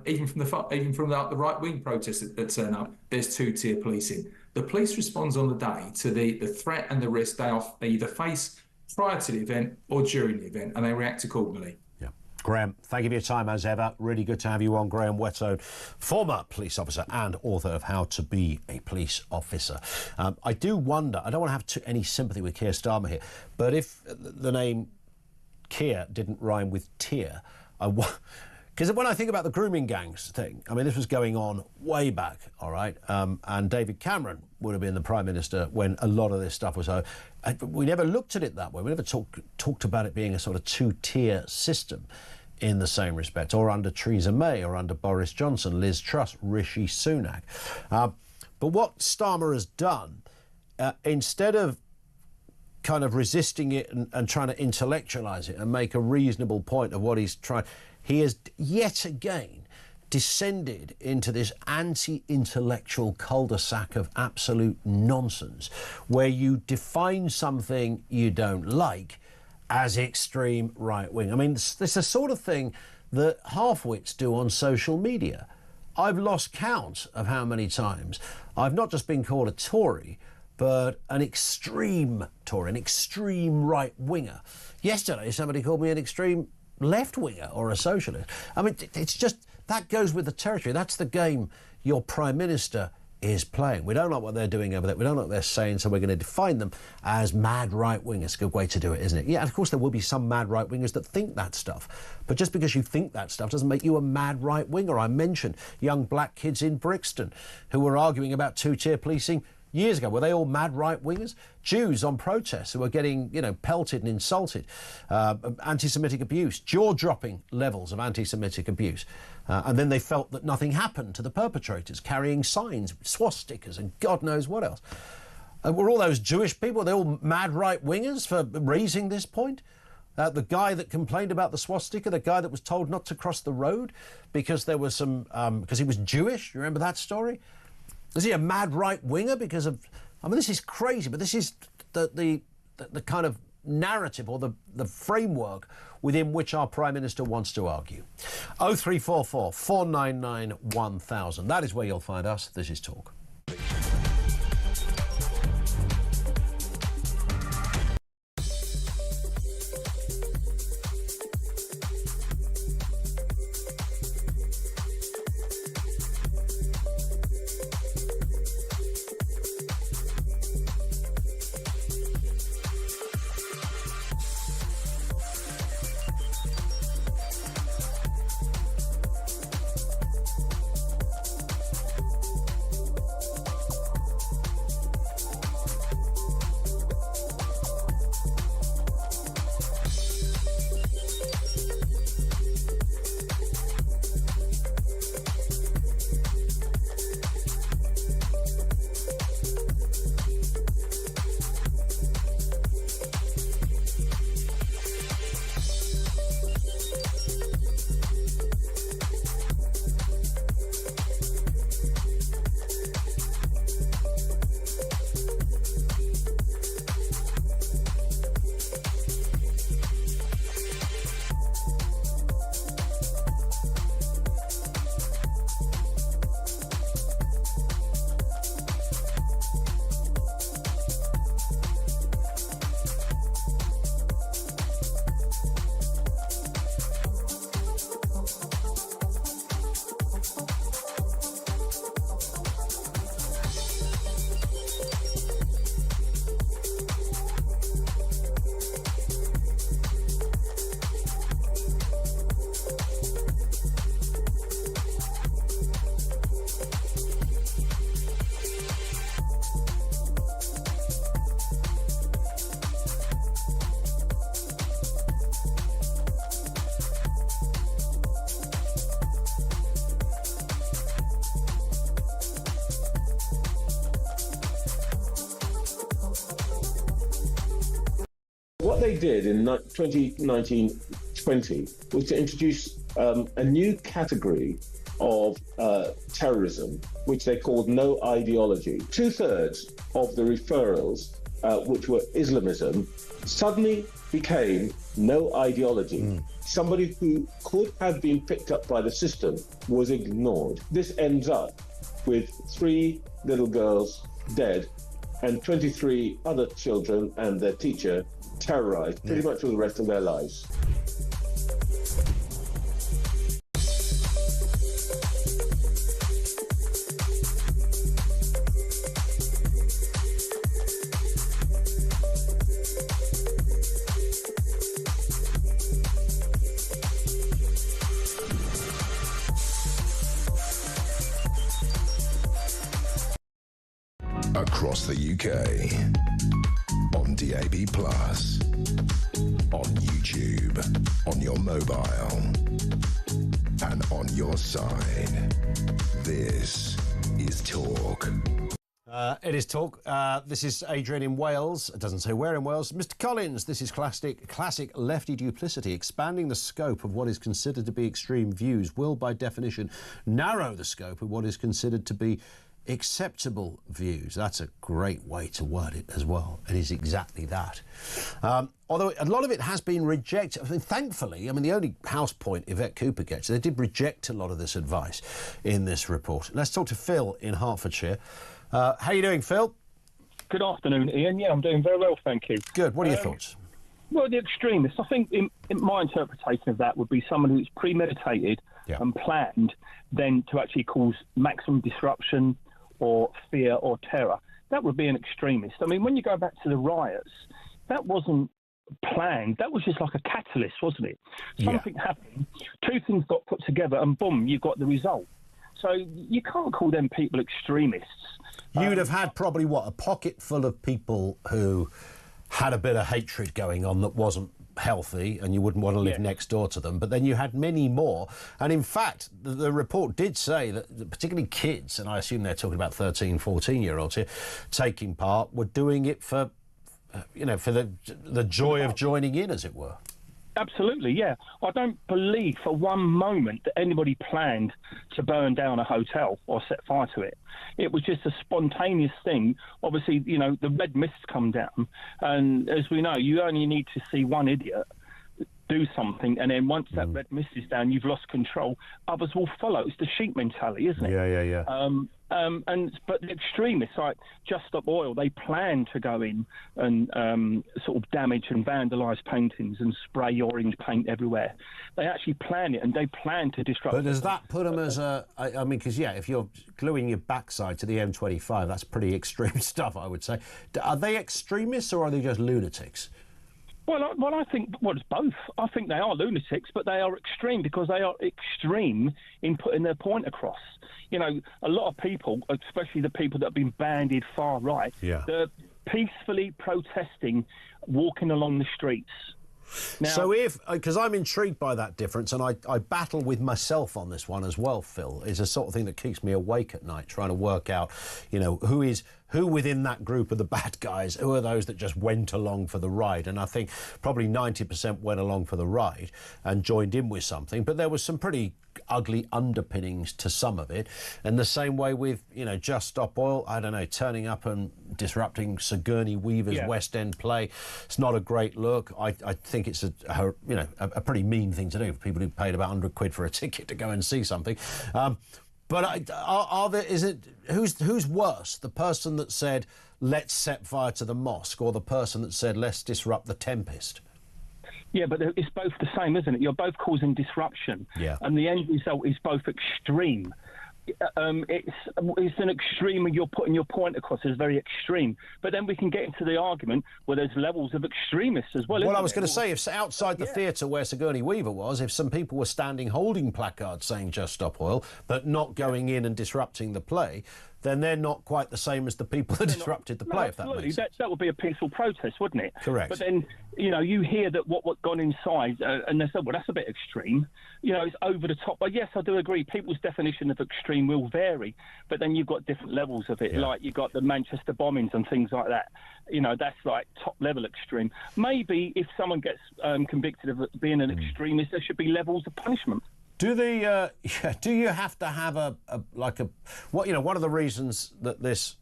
Even from the right wing protests that turn up, there's two-tier policing. The police responds on the day to the threat and the risk they either face prior to the event or during the event, and they react accordingly. Yeah. Graham, thank you for your time as ever. Really good to have you on. Graham Whetstone, former police officer and author of How to Be a Police Officer. I do wonder, I don't want to have any sympathy with Keir Starmer here, but if the name Keir didn't rhyme with tear, because when I think about the grooming gangs thing, I mean, this was going on way back, all right? And David Cameron would have been the Prime Minister when a lot of this stuff was over. We never looked at it that way. We never talked about it being a sort of two-tier system in the same respect, or under Theresa May, or under Boris Johnson, Liz Truss, Rishi Sunak. But what Starmer has done, instead of kind of resisting it and trying to intellectualise it and make a reasonable point of what he's trying, he has yet again descended into this anti-intellectual cul-de-sac of absolute nonsense, where you define something you don't like as extreme right-wing. I mean, it's the sort of thing that half-wits do on social media. I've lost count of how many times I've not just been called a Tory, but an extreme Tory, an extreme right-winger. Yesterday, somebody called me an extreme left-winger or a socialist. I mean, it's just, that goes with the territory. That's the game your Prime Minister is playing. We don't like what they're doing over there. We don't like what they're saying, so we're going to define them as mad right-wingers. Good way to do it, isn't it? Yeah, and of course there will be some mad right-wingers that think that stuff. But just because you think that stuff doesn't make you a mad right-winger. I mentioned young black kids in Brixton who were arguing about two-tier policing years ago. Were they all mad right-wingers? Jews on protests who were getting, pelted and insulted. Anti-Semitic abuse, jaw-dropping levels of anti-Semitic abuse. And then they felt that nothing happened to the perpetrators, carrying signs, swastikas and God knows what else. Were all those Jewish people, were they all mad right-wingers for raising this point? The guy that complained about the swastika, the guy that was told not to cross the road because there was some, because he was Jewish, you remember that story? Is he a mad right-winger because of... I mean, this is crazy, but this is the kind of narrative or the framework within which our Prime Minister wants to argue. 0344 499 1000. That is where you'll find us. This is Talk. what they did in 2019-20 was to introduce a new category of terrorism, which they called no ideology. 2/3 of the referrals, which were Islamism, suddenly became no ideology. Somebody who could have been picked up by the system was ignored. This ends up with 3 little girls dead and 23 other children and their teacher terrorized pretty much for the rest of their lives. Across the UK, on DAB+, on YouTube, on your mobile, and on your side. This is Talk. It is Talk. This is Adrian in Wales. It doesn't say where in Wales. Mr. Collins, this is classic lefty duplicity. Expanding the scope of what is considered to be extreme views will, by definition, narrow the scope of what is considered to be acceptable views. That's a great way to word it as well. It is exactly that. Although a lot of it has been rejected. I mean, thankfully, the only house point Yvette Cooper gets, they did reject a lot of this advice in this report. Let's talk to Phil in Hertfordshire. How are you doing, Phil? Good afternoon, Ian. Yeah, I'm doing very well, thank you. Good. What are your thoughts? Well, the extremists, I think in my interpretation of that would be someone who's premeditated and planned then to actually cause maximum disruption or fear or terror. That would be an extremist. I mean, when you go back to the riots, that wasn't planned. That was just like a catalyst, wasn't it? Something happened, 2 things got put together, and boom, you got the result. So you can't call them people extremists. You'd have had probably, a pocket full of people who had a bit of hatred going on that wasn't healthy, and you wouldn't want to live next door to them. But then you had many more. And in fact, the report did say that particularly kids, and I assume they're talking about 13, 14-year-olds here, taking part, were doing it for, for the joy of joining in, as it were. Absolutely, yeah. I don't believe for one moment that anybody planned to burn down a hotel or set fire to it. It was just a spontaneous thing. Obviously, the red mists come down, and as we know, you only need to see one idiot do something, and then once that red mist is down, you've lost control. Others will follow. It's the sheep mentality, isn't it? Yeah. But the extremists, like Just Stop Oil, they plan to go in and sort of damage and vandalise paintings and spray orange paint everywhere. They actually plan it, and they plan to disrupt. But does that put them as because if you're gluing your backside to the M25, that's pretty extreme stuff, I would say. Are they extremists or are they just lunatics? Well, I think it's both. I think they are lunatics, but they are extreme because they are extreme in putting their point across. A lot of people, especially the people that have been banded far right, they're peacefully protesting, walking along the streets. Now, so because I'm intrigued by that difference, and I battle with myself on this one as well, Phil, is a sort of thing that keeps me awake at night, trying to work out, who within that group are the bad guys, who are those that just went along for the ride. And I think probably 90% went along for the ride and joined in with something, but there was some pretty ugly underpinnings to some of it. And the same way with, Just Stop Oil, I don't know, turning up and disrupting Sigourney Weaver's West End play. It's not a great look. I think it's a pretty mean thing to do for people who paid about 100 quid for a ticket to go and see something. But who's worse? The person that said, let's set fire to the mosque, or the person that said, let's disrupt the Tempest? Yeah, but it's both the same, isn't it? You're both causing disruption. Yeah. And the end result is both extreme. It's an extreme where you're putting your point across is very extreme. But then we can get into the argument where there's levels of extremists as well. Well, I was going to say, if outside the theatre where Sigourney Weaver was, if some people were standing holding placards saying Just Stop Oil, but not going in and disrupting the play, then they're not quite the same as the people that disrupted the play, if that makes sense. That would be a peaceful protest, wouldn't it? Correct. But then, you hear that what gone inside, and they said, well, that's a bit extreme. It's over the top. But yes, I do agree. People's definition of extreme extreme will vary, but then you've got different levels of it. Like you've got the Manchester bombings and things like that. You know, that's like top level extreme. Maybe if someone gets convicted of being an extremist, there should be levels of punishment. Do the do you have to have one of the reasons that this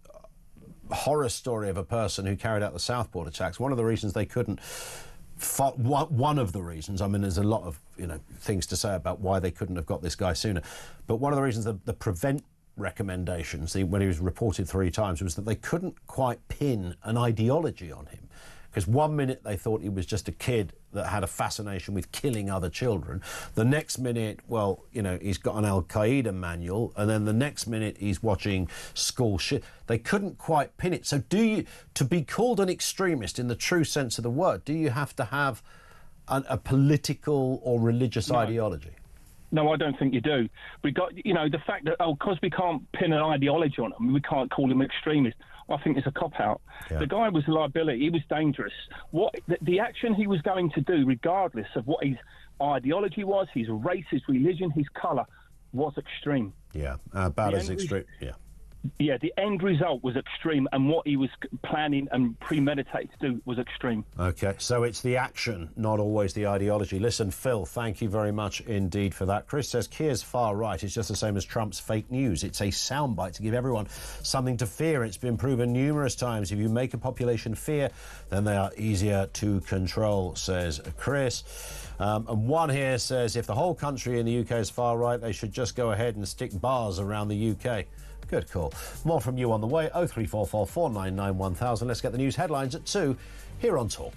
horror story of a person who carried out the Southport attacks, one of the reasons they couldn't, one of the reasons, I mean, there's a lot of things to say about why they couldn't have got this guy sooner, but one of the reasons the prevent recommendations, when he was reported 3 times, was that they couldn't quite pin an ideology on him. Because one minute they thought he was just a kid that had a fascination with killing other children. The next minute, well, he's got an Al-Qaeda manual. And then the next minute he's watching school shit. They couldn't quite pin it. So to be called an extremist in the true sense of the word, do you have to have a political or religious ideology? No, I don't think you do. We got, the fact that, because we can't pin an ideology on him, we can't call him extremist. I think it's a cop-out. Yeah. The guy was a liability. He was dangerous. The action he was going to do, regardless of what his ideology was, his race, his religion, his colour, was extreme. Yeah, about as extreme, yeah. Yeah, the end result was extreme, and what he was planning and premeditated to do was extreme. OK, so it's the action, not always the ideology. Listen, Phil, thank you very much indeed for that. Chris says Keir's far right is just the same as Trump's fake news. It's a soundbite to give everyone something to fear. It's been proven numerous times. If you make a population fear, then they are easier to control, says Chris. And one here says if the whole country in the UK is far right, they should just go ahead and stick bars around the UK. Good call. More from you on the way. 0344 499 1000. Let's get the news headlines at 2 here on Talk.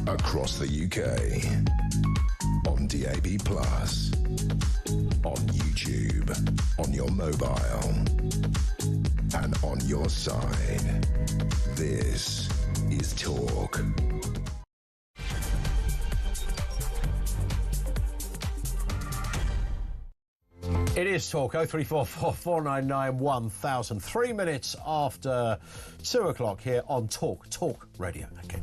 Across the UK, on DAB+, on YouTube, on your mobile, and on your side. This is Talk. It is Talk, 0344 499 1000. 3 minutes after 2 o'clock here on Talk Radio. Okay.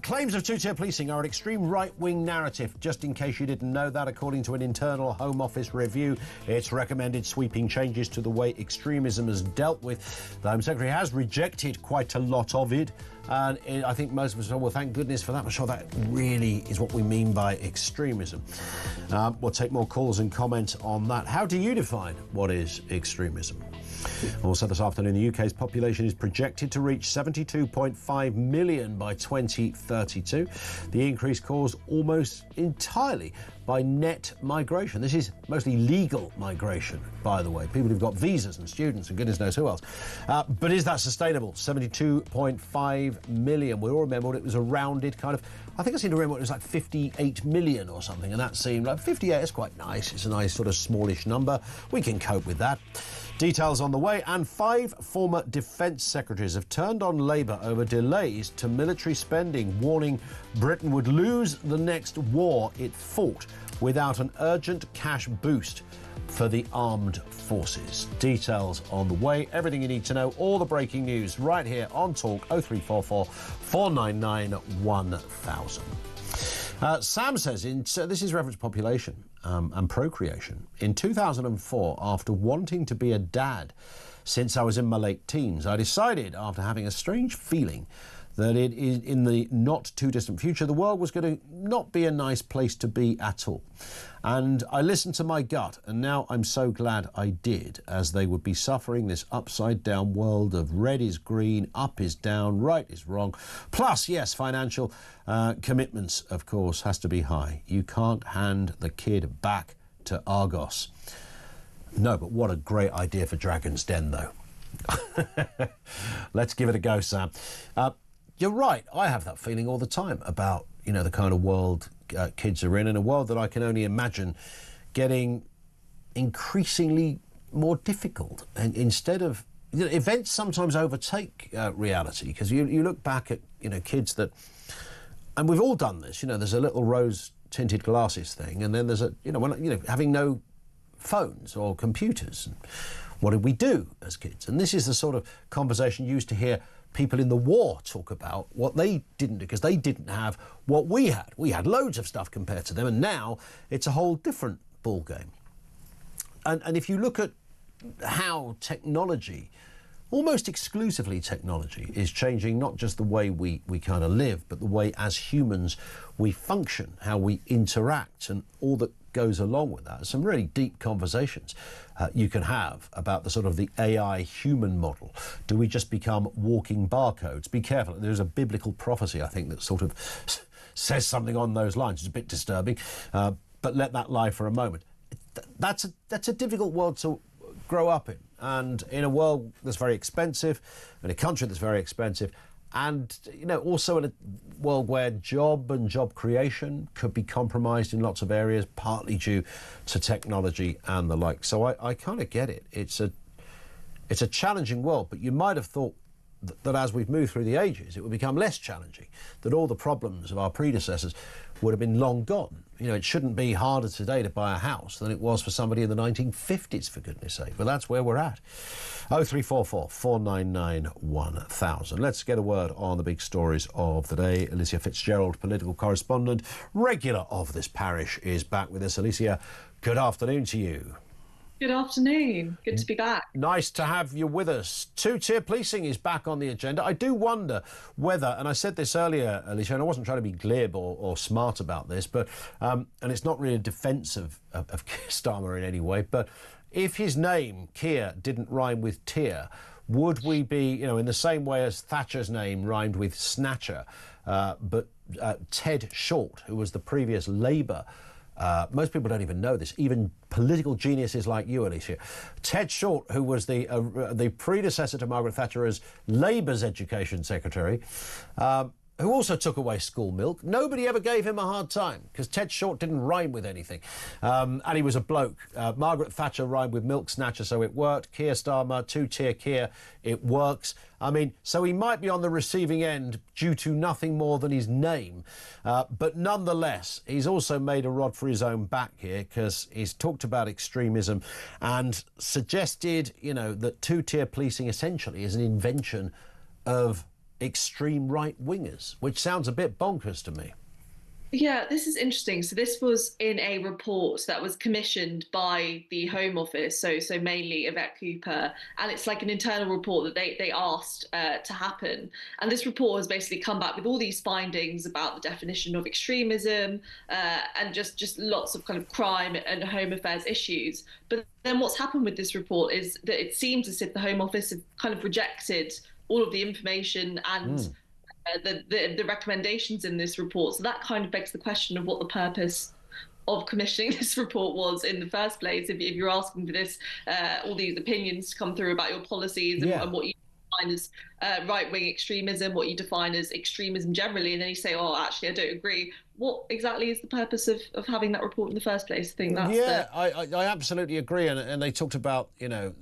Claims of two-tier policing are an extreme right-wing narrative. Just in case you didn't know that, according to an internal Home Office review, it's recommended sweeping changes to the way extremism is dealt with. The Home Secretary has rejected quite a lot of it. And I think most of us say, well, thank goodness for that. I'm sure that really is what we mean by extremism. We'll take more calls and comments on that. How do you define what is extremism? Also this afternoon, the UK's population is projected to reach 72.5 million by 2032. The increase caused almost entirely by net migration. This is mostly legal migration, by the way. People who've got visas and students and goodness knows who else. But is that sustainable? 72.5 million. We all remember it was a rounded kind of, I think I seem to remember it was like 58 million or something, and that seemed like 58 is quite nice. It's a nice sort of smallish number. We can cope with that. Details on the way, and 5 former defence secretaries have turned on Labour over delays to military spending, warning Britain would lose the next war it fought without an urgent cash boost for the armed forces. Details on the way, everything you need to know, all the breaking news right here on Talk 0344 499 1000. Sam says, this is reference population and procreation. In 2004, after wanting to be a dad since I was in my late teens, I decided, after having a strange feeling, that in the not too distant future, the world was going to not be a nice place to be at all. And I listened to my gut, and now I'm so glad I did, as they would be suffering this upside down world of red is green, up is down, right is wrong. Plus, yes, financial commitments, of course, has to be high. You can't hand the kid back to Argos. No, but what a great idea for Dragon's Den, though. Let's give it a go, Sam. You're right. I have that feeling all the time about, the kind of world kids are in a world that I can only imagine getting increasingly more difficult. And instead of, events sometimes overtake reality, because you look back at, kids that, and we've all done this, there's a little rose-tinted glasses thing, and then there's having no phones or computers. And what did we do as kids? And this is the sort of conversation you used to hear people in the war talk about what they didn't do, because they didn't have what we had. We had loads of stuff compared to them, and now it's a whole different ball game. And if you look at how technology, almost exclusively technology, is changing not just the way we kind of live, but the way as humans we function, how we interact, and all that goes along with that. Some really deep conversations you can have about the sort of the AI human model. Do we just become walking barcodes? Be careful. There's a biblical prophecy, I think, that sort of says something on those lines. It's a bit disturbing, but let that lie for a moment. That's a difficult world to grow up in, and in a world that's very expensive, in a country that's very expensive, and also in a world where job and job creation could be compromised in lots of areas, partly due to technology and the like. So I kind of get it. It's a challenging world, but you might have thought that as we've moved through the ages, it would become less challenging, that all the problems of our predecessors would have been long gone. It shouldn't be harder today to buy a house than it was for somebody in the 1950s, for goodness sake. But that's where we're at. 0344 499 1000. Let's get a word on the big stories of the day. Alicia Fitzgerald, political correspondent, regular of this parish, is back with us. Alicia, good afternoon to you. Good afternoon. Good to be back. Nice to have you with us. Two-tier policing is back on the agenda. I do wonder whether, and I said this earlier, Alicia, and I wasn't trying to be glib or smart about this, but and it's not really a defence of Keir Starmer in any way, but if his name, Keir, didn't rhyme with tear, would we be, in the same way as Thatcher's name rhymed with snatcher, but Ted Short, who was the previous Labour, most people don't even know this, even political geniuses like you, Alicia. Ted Short, who was the predecessor to Margaret Thatcher as Labour's education secretary, who also took away school milk. Nobody ever gave him a hard time because Ted Short didn't rhyme with anything. And he was a bloke. Margaret Thatcher rhymed with milk snatcher, so it worked. Keir Starmer, two-tier Keir, it works. I mean, so he might be on the receiving end due to nothing more than his name. But nonetheless, he's also made a rod for his own back here because he's talked about extremism and suggested, you know, that two-tier policing essentially is an invention of extreme right-wingers, which sounds a bit bonkers to me. Yeah, this is interesting. So this was in a report that was commissioned by the Home Office, so mainly Yvette Cooper, and it's like an internal report that they asked to happen. And this report has basically come back with all these findings about the definition of extremism and just lots of kind of crime and home affairs issues. But then what's happened with this report is that it seems as if the Home Office have kind of rejected all of the information and the recommendations in this report. So that kind of begs the question of what the purpose of commissioning this report was in the first place. If you're asking for this, all these opinions to come through about your policies and what you define as right-wing extremism, what you define as extremism generally, and then you say, oh, actually, I don't agree. What exactly is the purpose of having that report in the first place? I think that's I absolutely agree. And they talked about, you know,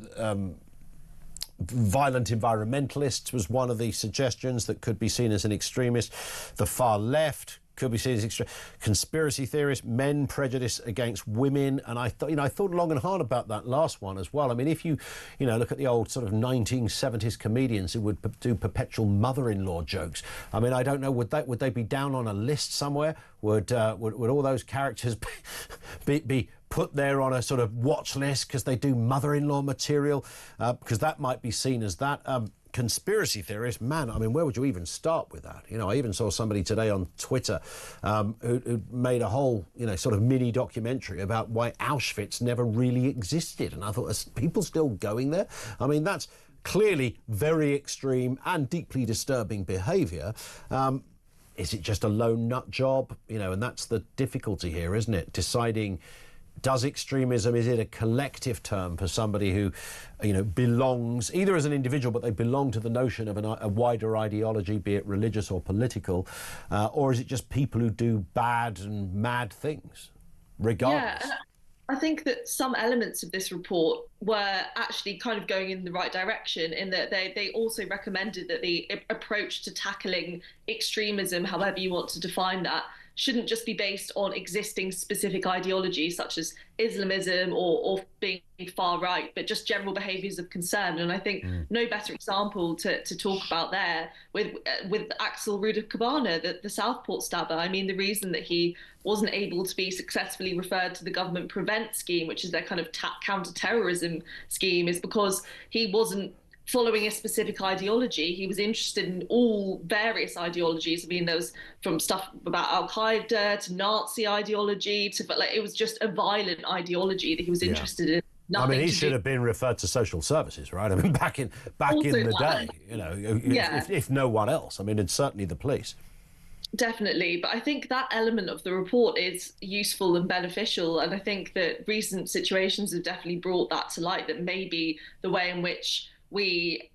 violent environmentalists was one of the suggestions that could be seen as an extremist. The far left could be seen as extreme. Conspiracy theorists, men prejudice against women, and I thought long and hard about that last one as well. I mean, if you look at the old sort of 1970s comedians who would do perpetual mother-in-law jokes. I mean, I don't know, would they be down on a list somewhere? Would all those characters be put there on a sort of watch list because they do mother-in-law material? Because that might be seen as that. Conspiracy theorists, man, I mean, where would you even start with that? You know, I even saw somebody today on Twitter who made a whole, sort of mini documentary about why Auschwitz never really existed. And I thought, are people still going there? I mean, that's clearly very extreme and deeply disturbing behaviour. Is it just a lone nut job? And that's the difficulty here, isn't it? Deciding, does extremism, is it a collective term for somebody who, belongs, either as an individual, but they belong to the notion of a wider ideology, be it religious or political, or is it just people who do bad and mad things, regardless? Yeah, I think that some elements of this report were actually kind of going in the right direction in that they also recommended that the approach to tackling extremism, however you want to define that, shouldn't just be based on existing specific ideologies such as Islamism or being far right, but just general behaviours of concern. And I think no better example to talk about there with Axel Rudolph, the Southport stabber. I mean, the reason that he wasn't able to be successfully referred to the government prevent scheme, which is their kind of counter-terrorism scheme, is because he wasn't following a specific ideology. He was interested in all various ideologies. I mean, there was from stuff about Al-Qaeda to Nazi ideology to, but it was just a violent ideology that he was interested in. I mean, he should have been referred to social services, right? I mean, back in the day, if no one else. I mean, it's certainly the police. Definitely. But I think that element of the report is useful and beneficial. And I think that recent situations have definitely brought that to light, that maybe the way in which we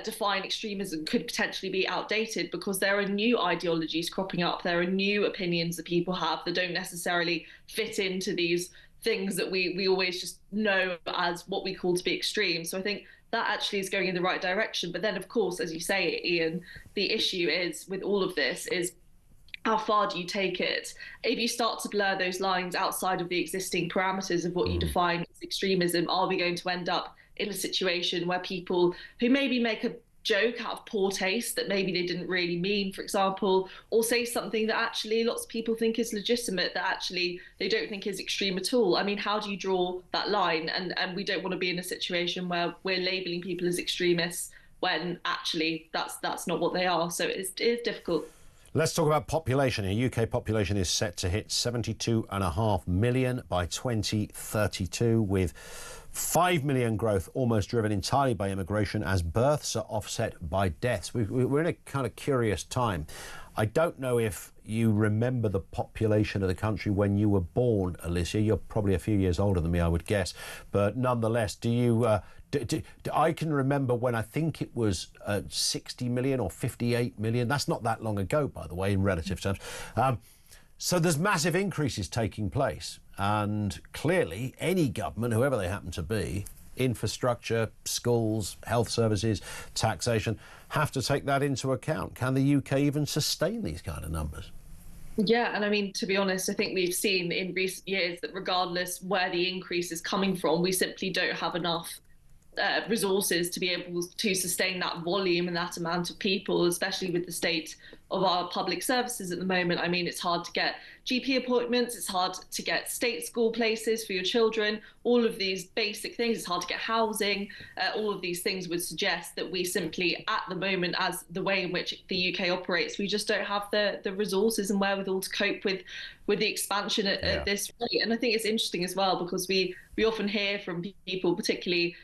define extremism could potentially be outdated because there are new ideologies cropping up. There are new opinions that people have that don't necessarily fit into these things that we always just know as what we call to be extreme. So I think that actually is going in the right direction. But then, of course, as you say, Ian, the issue is with all of this is how far do you take it? If you start to blur those lines outside of the existing parameters of what you define as extremism, are we going to end up in a situation where people who maybe make a joke out of poor taste that maybe they didn't really mean, for example, or say something that actually lots of people think is legitimate that actually they don't think is extreme at all? I mean, how do you draw that line? And we don't want to be in a situation where we're labelling people as extremists when actually that's not what they are. So it is difficult. Let's talk about population. The UK population is set to hit 72.5 million by 2032, with 5 million growth almost driven entirely by immigration as births are offset by deaths. We're in a kind of curious time. I don't know if you remember the population of the country when you were born, Alicia. You're probably a few years older than me, I would guess. But nonetheless, do you... I can remember when I think it was 60 million or 58 million. That's not that long ago, by the way, in relative terms. So there's massive increases taking place. And clearly, any government, whoever they happen to be, infrastructure, schools, health services, taxation, have to take that into account. Can the UK even sustain these kind of numbers? Yeah, and I mean, to be honest, I think we've seen in recent years that regardless where the increase is coming from, we simply don't have enough resources to be able to sustain that volume and that amount of people, especially with the state of our public services at the moment. I mean, it's hard to get GP appointments, it's hard to get state school places for your children, all of these basic things. It's hard to get housing. All of these things would suggest that we simply, at the moment, as the way in which the UK operates, we just don't have the resources and wherewithal to cope with the expansion at this rate. And I think it's interesting as well, because we often hear from people, particularly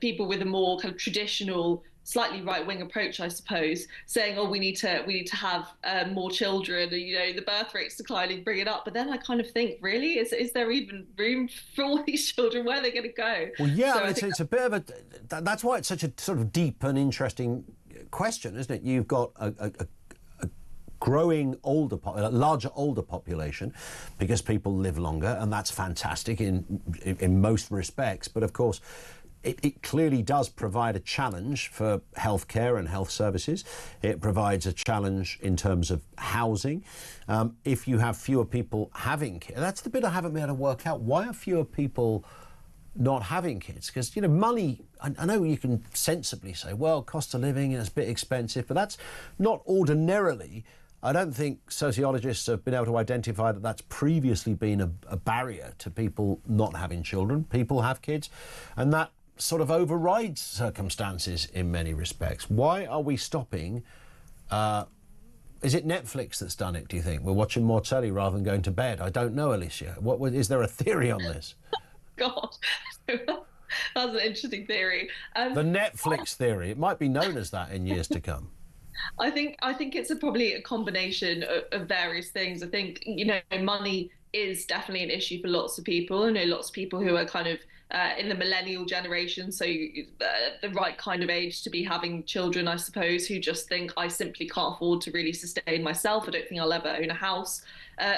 people with a more kind of traditional, slightly right-wing approach, I suppose, saying, "Oh, we need to have more children. You know, the birth rate's declining, bring it up." But then I kind of think, really, is there even room for all these children? Where are they going to go? Well, yeah, So I mean, it's a bit of a. That's why it's such a sort of deep and interesting question, isn't it? You've got a growing larger older population, because people live longer, and that's fantastic in most respects. But of course, it clearly does provide a challenge for healthcare and health services. It provides a challenge in terms of housing. If you have fewer people having kids, that's the bit I haven't been able to work out. Why are fewer people not having kids? Because, you know, money, I know you can sensibly say, well, cost of living is a bit expensive, but that's not ordinarily. I don't think sociologists have been able to identify that that's previously been a barrier to people not having children. People have kids, and that sort of overrides circumstances in many respects. Why are we stopping? Is it Netflix that's done it, do you think? We're watching more telly rather than going to bed. I don't know, Alicia. Is there a theory on this? God, that's an interesting theory. The Netflix theory. It might be known as that in years to come. I think it's probably a combination of various things. I think, you know, money is definitely an issue for lots of people. I know lots of people who are kind of in the millennial generation, so the right kind of age to be having children, I suppose, who just think, I simply can't afford to really sustain myself. I don't think I'll ever own a house.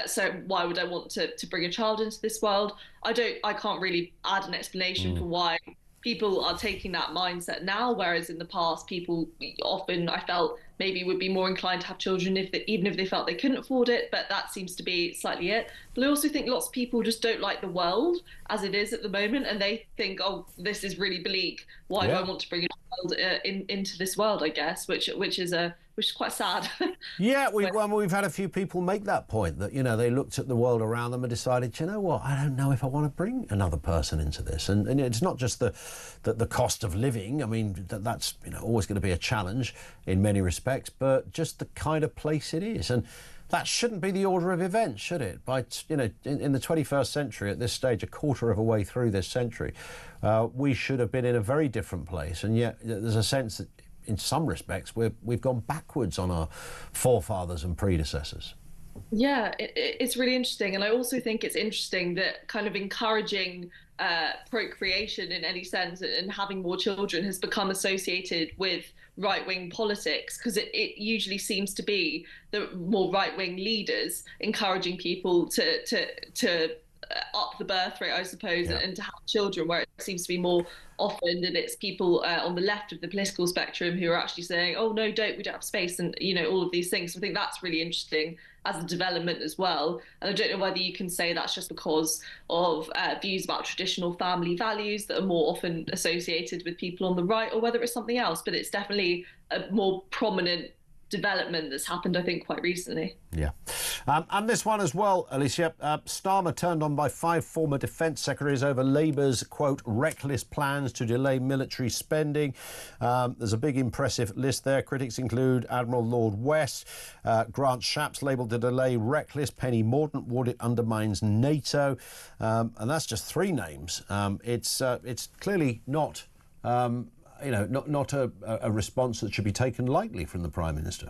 So why would I want to bring a child into this world? I can't really add an explanation for why people are taking that mindset now, whereas in the past, people often, I felt, maybe would be more inclined to have children even if they felt they couldn't afford it, but that seems to be slightly it. But I also think lots of people just don't like the world as it is at the moment, and they think, oh, this is really bleak. Why do I want to bring a child into this world, I guess, which is quite sad. Yeah, we've had a few people make that point, that, you know, they looked at the world around them and decided, you know what, I don't know if I want to bring another person into this. And it's not just the cost of living. I mean, that's, you know, always going to be a challenge in many respects, but just the kind of place it is. And that shouldn't be the order of events, should it? By, you know, in the 21st century, at this stage, a quarter of a way through this century, we should have been in a very different place. And yet there's a sense that in some respects we've gone backwards on our forefathers and predecessors. Yeah, it's really interesting. And I also think it's interesting that kind of encouraging procreation in any sense and having more children has become associated with right-wing politics, because it usually seems to be the more right-wing leaders encouraging people to up the birth rate, I suppose, and to have children, where it seems to be more often that it's people on the left of the political spectrum who are actually saying, oh, no, we don't have space, and, you know, all of these things. So I think that's really interesting as a development as well. And I don't know whether you can say that's just because of views about traditional family values that are more often associated with people on the right, or whether it's something else, but it's definitely a more prominent development that's happened, I think, quite recently. Yeah. And this one as well, Alicia. Starmer turned on by 5 former defence secretaries over Labour's, quote, reckless plans to delay military spending. There's a big, impressive list there. Critics include Admiral Lord West, Grant Shapps labelled the delay reckless, Penny Mordaunt warned it undermines NATO. And that's just 3 names. It's clearly not... not a response that should be taken lightly from the Prime Minister.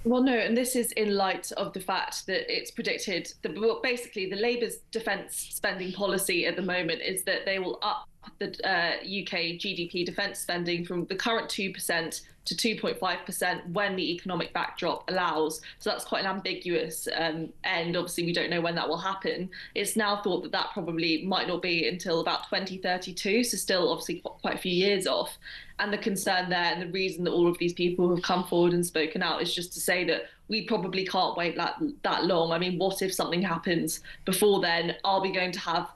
Well, no, and this is in light of the fact that it's predicted that, well, basically the Labour's defence spending policy at the moment is that they will up the UK GDP defence spending from the current 2% to 2.5% when the economic backdrop allows. So that's quite an ambiguous end. Obviously, we don't know when that will happen. It's now thought that that probably might not be until about 2032, so still obviously quite a few years off. And the concern there and the reason that all of these people have come forward and spoken out is just to say that we probably can't wait that long. I mean, what if something happens before then? Are we going to have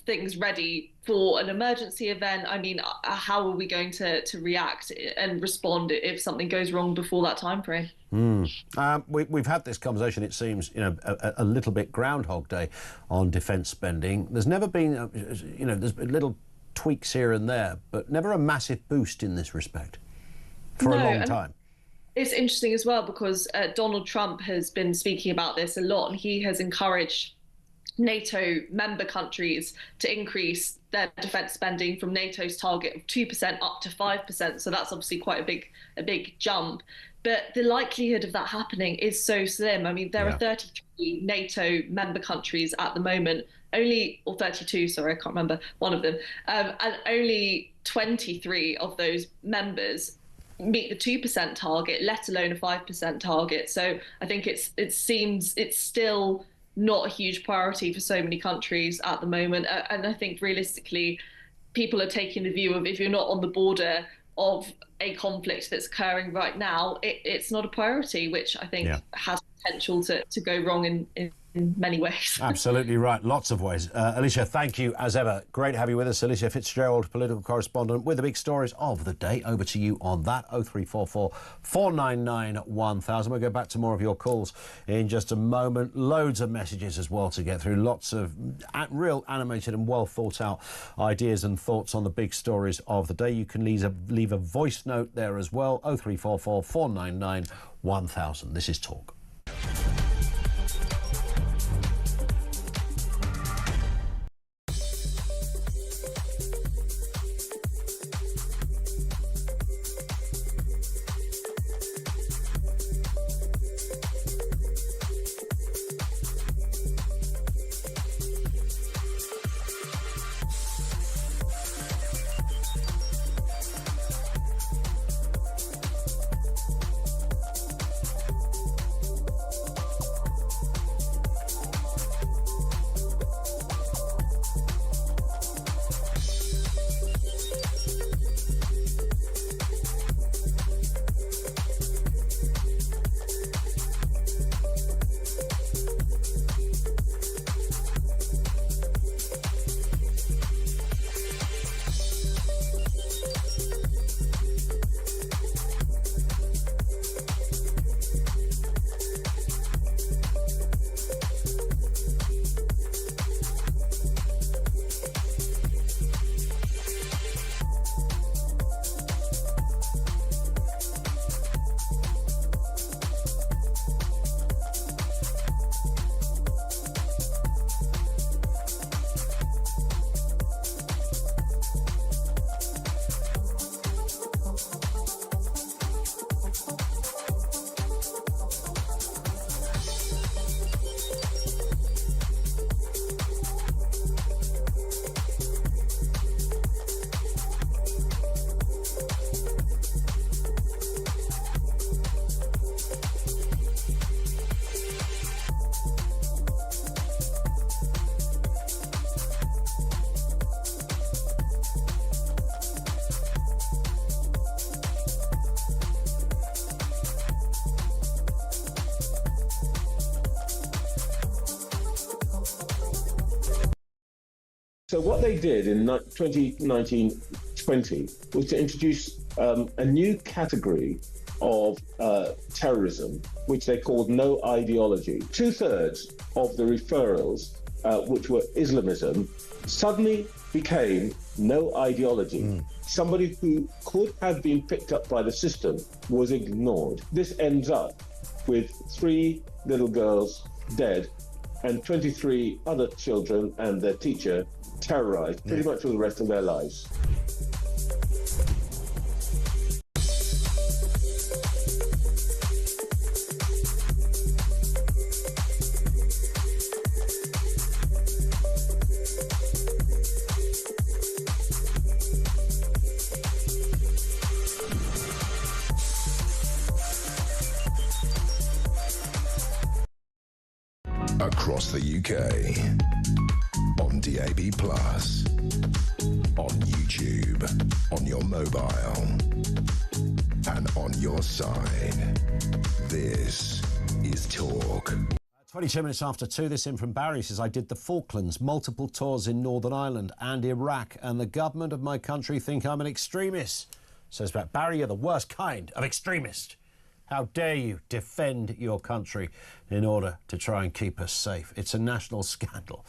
things ready for an emergency event? I mean, how are we going to react and respond if something goes wrong before that time frame? We've had this conversation, it seems, a little bit Groundhog Day on defence spending. There's never been, there's been little tweaks here and there, but never a massive boost in this respect for a long time. It's interesting as well because Donald Trump has been speaking about this a lot, and he has encouraged NATO member countries to increase their defence spending from NATO's target of 2% up to 5%. So that's obviously quite a big jump. But the likelihood of that happening is so slim. I mean, there are 33 NATO member countries at the moment, or 32, sorry, I can't remember one of them, and only 23 of those members meet the 2% target, let alone a 5% target. So I think it seems it's still not a huge priority for so many countries at the moment. And I think realistically, people are taking the view of if you're not on the border of a conflict that's occurring right now, it's not a priority, which I think has potential to go wrong in many ways. Absolutely right. Lots of ways. Alicia, thank you as ever. Great to have you with us. Alicia Fitzgerald, political correspondent with the big stories of the day. Over to you on that. 0344 499 1000. We'll go back to more of your calls in just a moment. Loads of messages as well to get through. Lots of real animated and well thought out ideas and thoughts on the big stories of the day. You can leave a voice note there as well. 0344 499 1000. This is Talk. So what they did in 2019-20 was to introduce a new category of terrorism, which they called no ideology. 2/3 of the referrals, which were Islamism, suddenly became no ideology. Somebody who could have been picked up by the system was ignored. This ends up with 3 little girls dead and 23 other children and their teacher terrorized pretty much for the rest of their lives. Across the UK. On DAB+. On YouTube. On your mobile. And on your side. This is Talk. 22 minutes after 2, this in from Barry says, I did the Falklands, multiple tours in Northern Ireland and Iraq, and the government of my country think I'm an extremist. Says back, Barry, you're the worst kind of extremist. How dare you defend your country in order to try and keep us safe? It's a national scandal.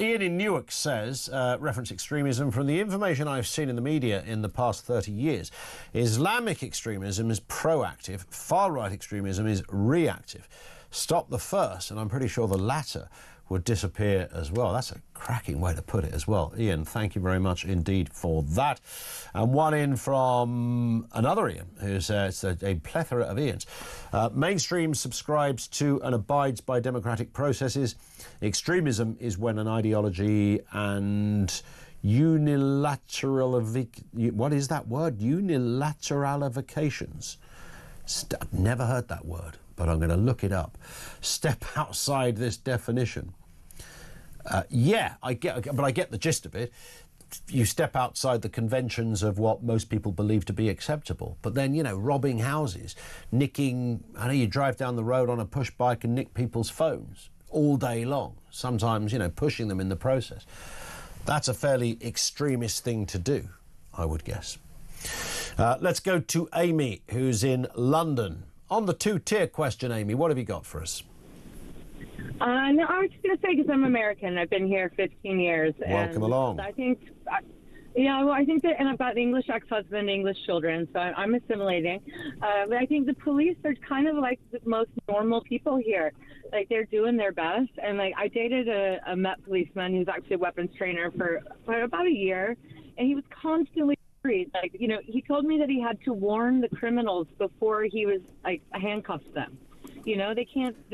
Ian in Newark says, reference extremism, from the information I've seen in the media in the past 30 years, Islamic extremism is proactive, far-right extremism is reactive. Stop the first, and I'm pretty sure the latter would disappear as well. That's a cracking way to put it as well. Ian, thank you very much indeed for that. And one in from another Ian, who's it's a plethora of Ians. Mainstream subscribes to and abides by democratic processes. Extremism is when an ideology and unilateral... What is that word? Unilateralifications. I've never heard that word, but I'm going to look it up. Step outside this definition. Yeah, I get the gist of it. You step outside the conventions of what most people believe to be acceptable. But then, you know, robbing houses, nicking... I know you drive down the road on a push bike and nick people's phones all day long, sometimes, you know, pushing them in the process. That's a fairly extremist thing to do, I would guess. Let's go to Amy, who's in London. On the two-tier question, Amy, what have you got for us? No, I was just going to say, because I'm American, I've been here 15 years. Welcome along. I think, I think that, and I've got an English ex-husband, English children, so I'm assimilating. But I think the police are kind of like the most normal people here. Like, they're doing their best. And, like, I dated a Met policeman who's actually a weapons trainer for about a year, and he was constantly worried. Like, you know, he told me that he had to warn the criminals before he was, like, handcuffs them. You know, the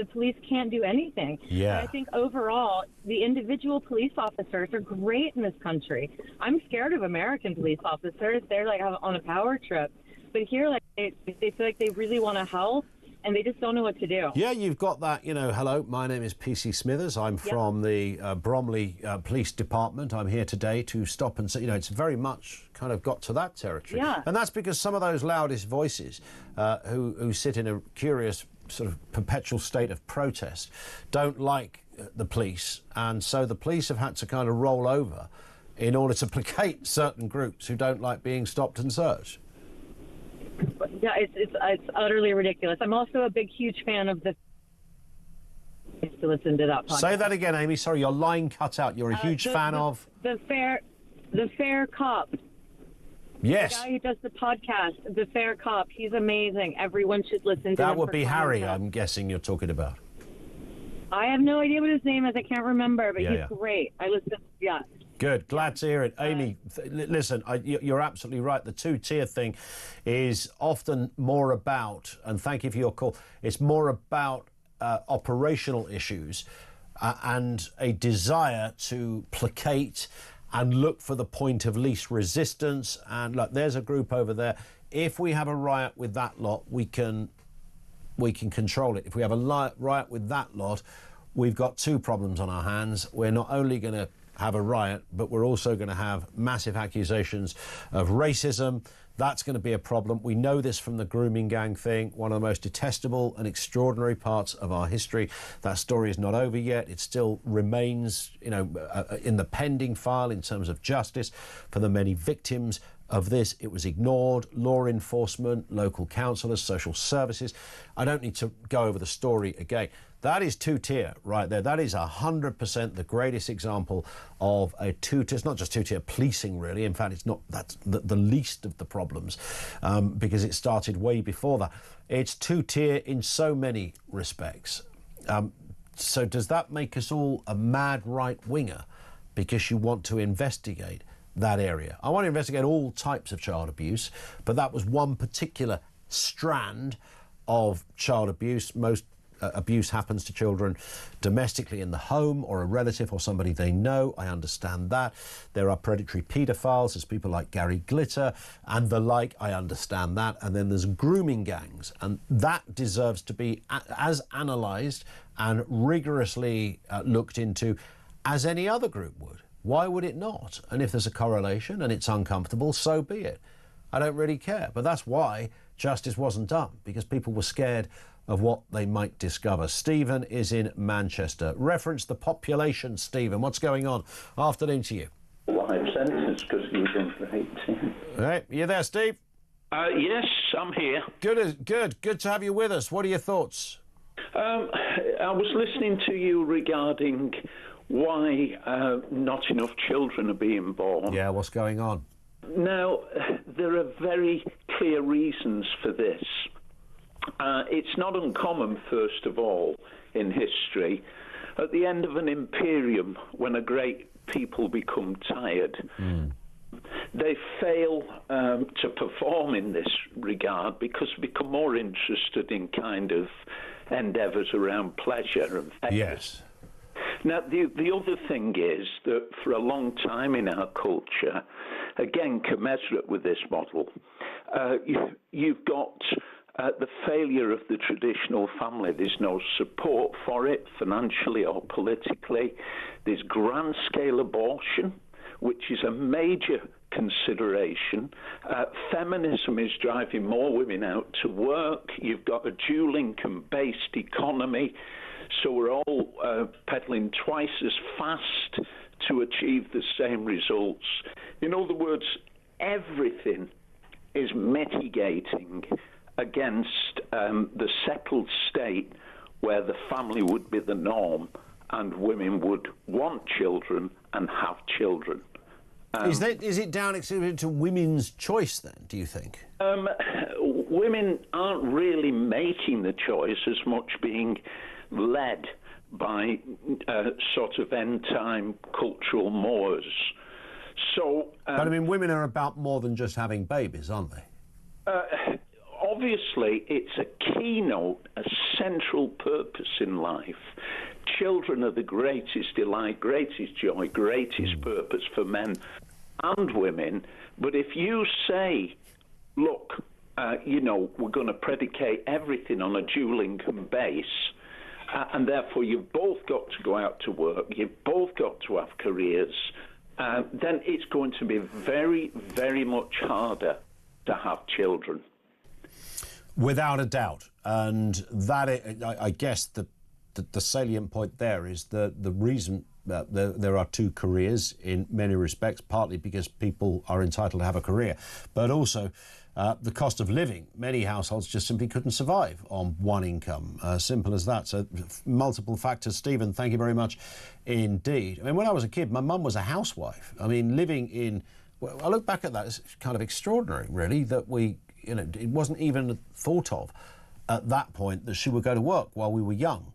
police can't do anything. Yeah. And I think overall, the individual police officers are great in this country. I'm scared of American police officers. They're like on a power trip. But here, like, they feel like they really want to help, and they just don't know what to do. Yeah, you've got that, you know, hello, my name is PC Smithers. I'm from the Bromley Police Department. I'm here today to stop and say, you know, it's very much kind of got to that territory. Yeah. And that's because some of those loudest voices who sit in a curious sort of perpetual state of protest don't like the police, and so the police have had to kind of roll over in order to placate certain groups who don't like being stopped and searched. Yeah, it's utterly ridiculous. I'm also a big, huge fan of the... to listen to that podcast. Say that again, Amy. Sorry, your line cut out. You're a huge fan of... The Fair Cop. Yes. The guy who does the podcast, The Fair Cop. He's amazing. Everyone should listen to him. That would be Harry, I'm guessing you're talking about. I have no idea what his name is. I can't remember, but he's great. I listen. Yeah. Good. Glad to hear it. Amy, listen, you're absolutely right. The two-tier thing is often more about, and thank you for your call, it's more about operational issues and a desire to placate and look for the point of least resistance. And look, there's a group over there. If we have a riot with that lot, we can control it. If we have a riot with that lot, we've got two problems on our hands. We're not only going to have a riot, but we're also going to have massive accusations of racism. That's going to be a problem. We know this from the grooming gang thing, one of the most detestable and extraordinary parts of our history. That story is not over yet. It still remains, you know, in the pending file in terms of justice for the many victims of this. It was ignored. Law enforcement, local councillors, social services. I don't need to go over the story again. That is two-tier right there. That is 100% the greatest example of a two-tier. It's not just two-tier policing, really. In fact, it's not. That's the least of the problems because it started way before that. It's two-tier in so many respects. So does that make us all a mad right-winger because you want to investigate that area? I want to investigate all types of child abuse, but that was one particular strand of child abuse. Most abuse happens to children domestically in the home or a relative or somebody they know. I understand that. There are predatory paedophiles. There's people like Gary Glitter and the like. I understand that. And then there's grooming gangs. And that deserves to be as analysed and rigorously looked into as any other group would. Why would it not? And if there's a correlation and it's uncomfortable, so be it. I don't really care. But that's why justice wasn't done, because people were scared of what they might discover. Stephen is in Manchester. Reference the population, Stephen. What's going on? Afternoon to you. Life sentence because he was in for 18. All right, you there, Steve? Yes, I'm here. Good to have you with us. What are your thoughts? I was listening to you regarding why not enough children are being born. Yeah, what's going on? Now, there are very clear reasons for this. It's not uncommon, first of all, in history. At the end of an imperium, when a great people become tired, they fail to perform in this regard because they become more interested in kind of endeavours around pleasure and fetish. Yes. Now, the other thing is that for a long time in our culture, again, commensurate with this model, you've got the failure of the traditional family. There's no support for it, financially or politically. There's grand-scale abortion, which is a major consideration. Feminism is driving more women out to work. You've got a dual-income-based economy. So we're all pedaling twice as fast to achieve the same results. In other words, everything is mitigating against the settled state where the family would be the norm and women would want children and have children. Is it down to women's choice then, do you think? Women aren't really making the choice as much being led by sort of end-time cultural mores. So, but I mean, women are about more than just having babies, aren't they? Obviously, it's a keynote, a central purpose in life. Children are the greatest delight, greatest joy, greatest purpose for men and women. But if you say, look, we're going to predicate everything on a dual income base, and therefore you've both got to go out to work, you've both got to have careers, then it's going to be very, very much harder to have children. Without a doubt. And that, I guess, the salient point there is the reason there are two careers in many respects, partly because people are entitled to have a career, but also the cost of living. Many households just simply couldn't survive on one income. Simple as that. So multiple factors. Stephen, thank you very much indeed. I mean, when I was a kid, my mum was a housewife. I mean, living in... Well, I look back at that, it's kind of extraordinary, really, that it wasn't even thought of at that point that she would go to work while we were young.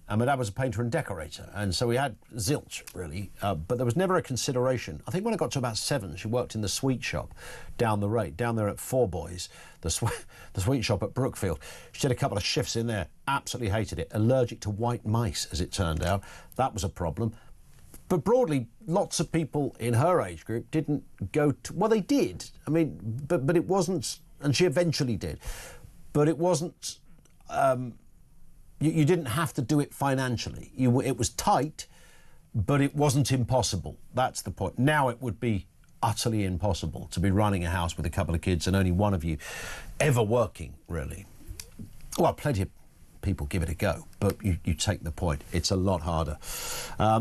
And my dad was a painter and decorator, and so we had zilch, really, but there was never a consideration. I think when I got to about 7, she worked in the sweet shop down there at Four Boys, the sweet shop at Brookfield. She did a couple of shifts in there, absolutely hated it, allergic to white mice, as it turned out. That was a problem. But broadly, lots of people in her age group didn't go to... Well, they did. I mean, but it wasn't... And she eventually did. But it wasn't... You didn't have to do it financially. It was tight, but it wasn't impossible. That's the point. Now it would be utterly impossible to be running a house with a couple of kids and only one of you ever working, really. Well, plenty of people give it a go, but you take the point. It's a lot harder.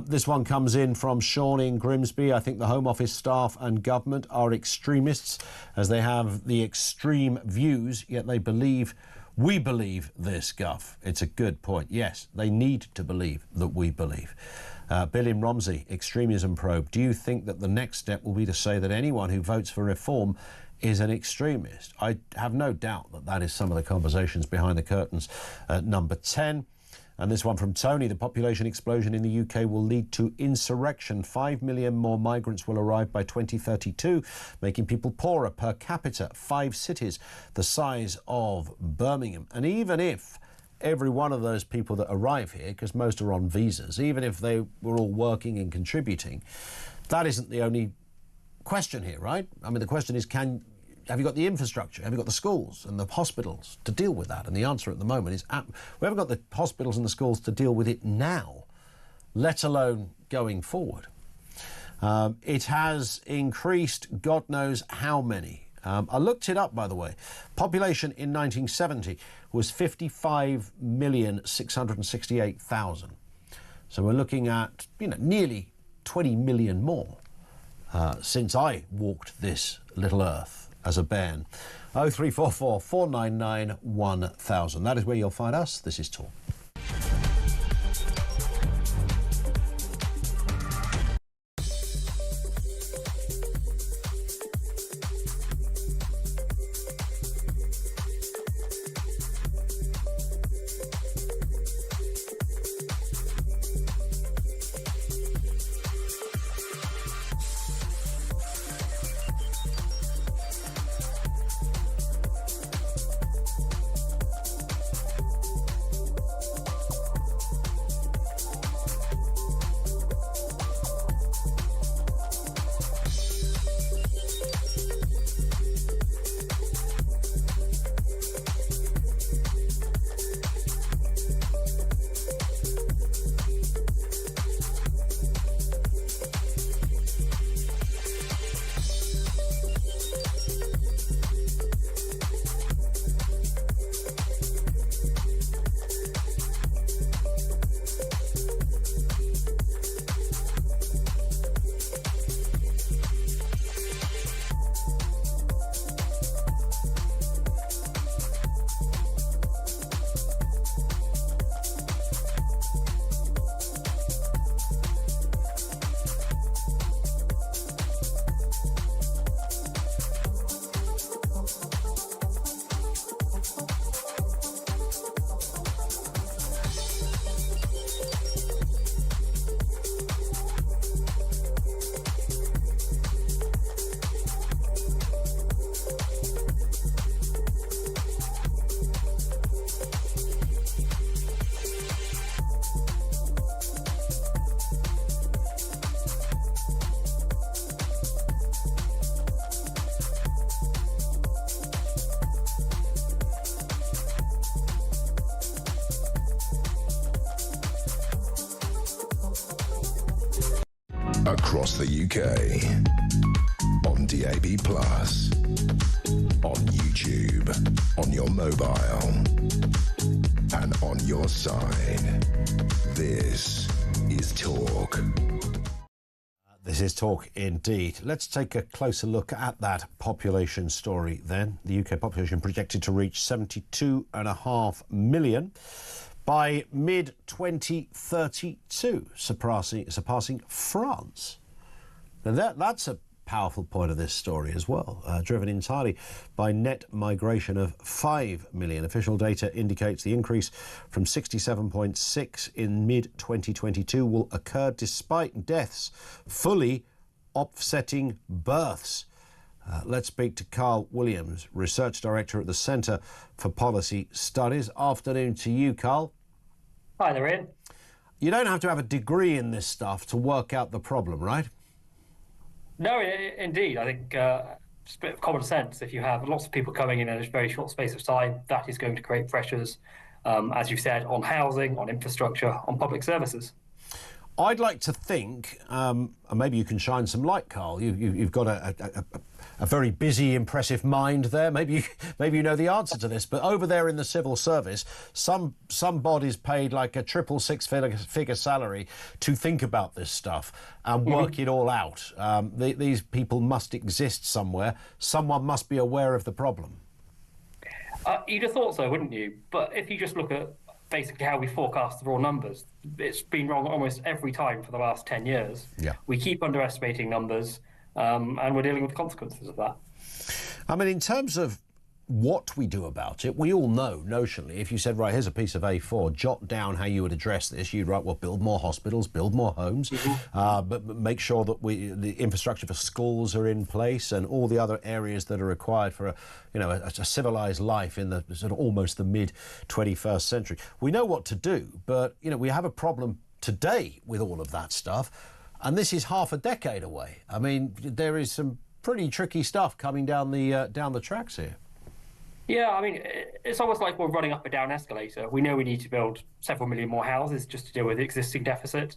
This one comes in from Sean in Grimsby. I think the Home Office staff and government are extremists as they have the extreme views, yet we believe this, Guff. It's a good point. Yes, they need to believe that we believe. Bill in Romsey, extremism probe. Do you think that the next step will be to say that anyone who votes for reform is an extremist? I have no doubt that that is some of the conversations behind the curtains. Number 10. And this one from Tony. The population explosion in the UK will lead to insurrection. 5 million more migrants will arrive by 2032, making people poorer per capita. 5 cities the size of Birmingham. And even if every one of those people that arrive here, because most are on visas, even if they were all working and contributing, that isn't the only question here, right? I mean, the question is, have you got the infrastructure? Have you got the schools and the hospitals to deal with that? And the answer at the moment is we haven't got the hospitals and the schools to deal with it now, let alone going forward. It has increased God knows how many. I looked it up, by the way. Population in 1970 was 55,668,000. So we're looking at, nearly 20 million more since I walked this little earth as a bairn. 0344 499 1000. That is where you'll find us. This is Talk. Across the UK, on DAB+, on YouTube, on your mobile, and on your side. This is Talk. This is Talk indeed. Let's take a closer look at that population story then. The UK population projected to reach 72.5 million by mid-2032, surpassing France. Now that's a powerful point of this story as well, driven entirely by net migration of 5 million. Official data indicates the increase from 67.6 in mid-2022 will occur despite deaths, fully offsetting births. Let's speak to Carl Williams, Research Director at the Centre for Policy Studies. Afternoon to you, Carl. Hi there, Ian. You don't have to have a degree in this stuff to work out the problem, right? No, indeed. I think it's a bit of common sense. If you have lots of people coming in a very short space of time, that is going to create pressures, as you said, on housing, on infrastructure, on public services. I'd like to think, and maybe you can shine some light, Carl. You've got a very busy, impressive mind there. Maybe you know the answer to this. But over there in the civil service, some bodies paid like a triple six-figure salary to think about this stuff and work it all out. These people must exist somewhere. Someone must be aware of the problem. You'd have thought so, wouldn't you? But if you just look at basically how we forecast the raw numbers, it's been wrong almost every time for the last 10 years. Yeah. We keep underestimating numbers, and we're dealing with the consequences of that. I mean, in terms of what we do about it, we all know, notionally, if you said, right, here's a piece of A4, jot down how you would address this, you'd write, well, build more hospitals, build more homes, but make sure that the infrastructure for schools are in place and all the other areas that are required for a civilised life in the sort of almost the mid-21st century. We know what to do, but, we have a problem today with all of that stuff, and this is half a decade away. I mean, there is some pretty tricky stuff coming down the tracks here. Yeah, I mean, it's almost like we're running up and down an escalator. We know we need to build several million more houses just to deal with the existing deficit.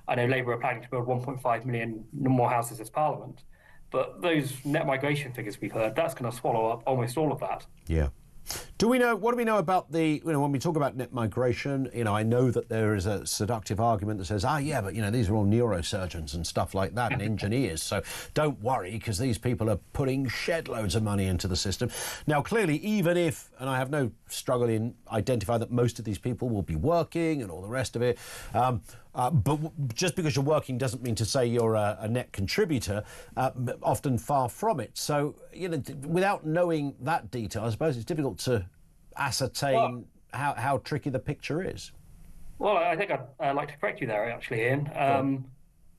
I know Labour are planning to build 1.5 million more houses as Parliament. But those net migration figures we've heard, that's going to swallow up almost all of that. Yeah. What do we know about when we talk about net migration, I know that there is a seductive argument that says, these are all neurosurgeons and stuff like that and engineers, so don't worry because these people are putting shed loads of money into the system. Now, clearly, even if, and I have no struggle in identifying that most of these people will be working and all the rest of it, but just because you're working doesn't mean to say you're a net contributor, often far from it. So, without knowing that detail, I suppose it's difficult to ascertain how tricky the picture is. Well, I think I'd like to correct you there, actually, Ian.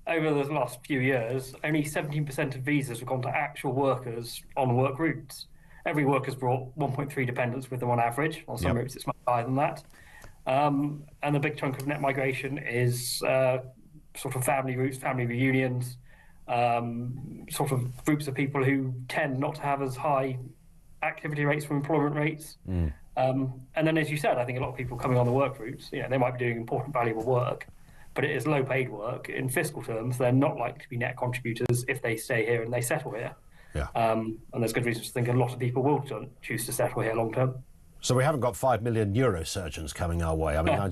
Over the last few years, only 17% of visas have gone to actual workers on work routes. Every worker's brought 1.3 dependents with them on average. On some routes, it's much higher than that. And the big chunk of net migration is sort of family routes, family reunions, sort of groups of people who tend not to have as high activity rates from employment rates. And then, as you said, I think a lot of people coming on the work routes, they might be doing important, valuable work, but it is low-paid work. In fiscal terms, they're not likely to be net contributors if they stay here and they settle here. Yeah. And there's good reasons to think a lot of people will choose to settle here long-term. So we haven't got 5 million neurosurgeons coming our way. I mean, No,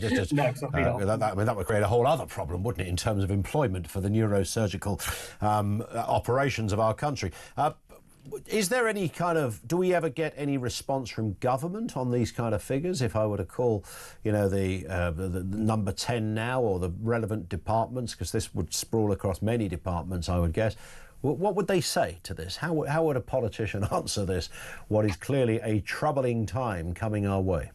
that would create a whole other problem, wouldn't it, in terms of employment for the neurosurgical operations of our country. Is there any do we ever get any response from government on these kind of figures? If I were to call, the number 10 now or the relevant departments, because this would sprawl across many departments, I would guess. What would they say to this? How would a politician answer this, what is clearly a troubling time coming our way?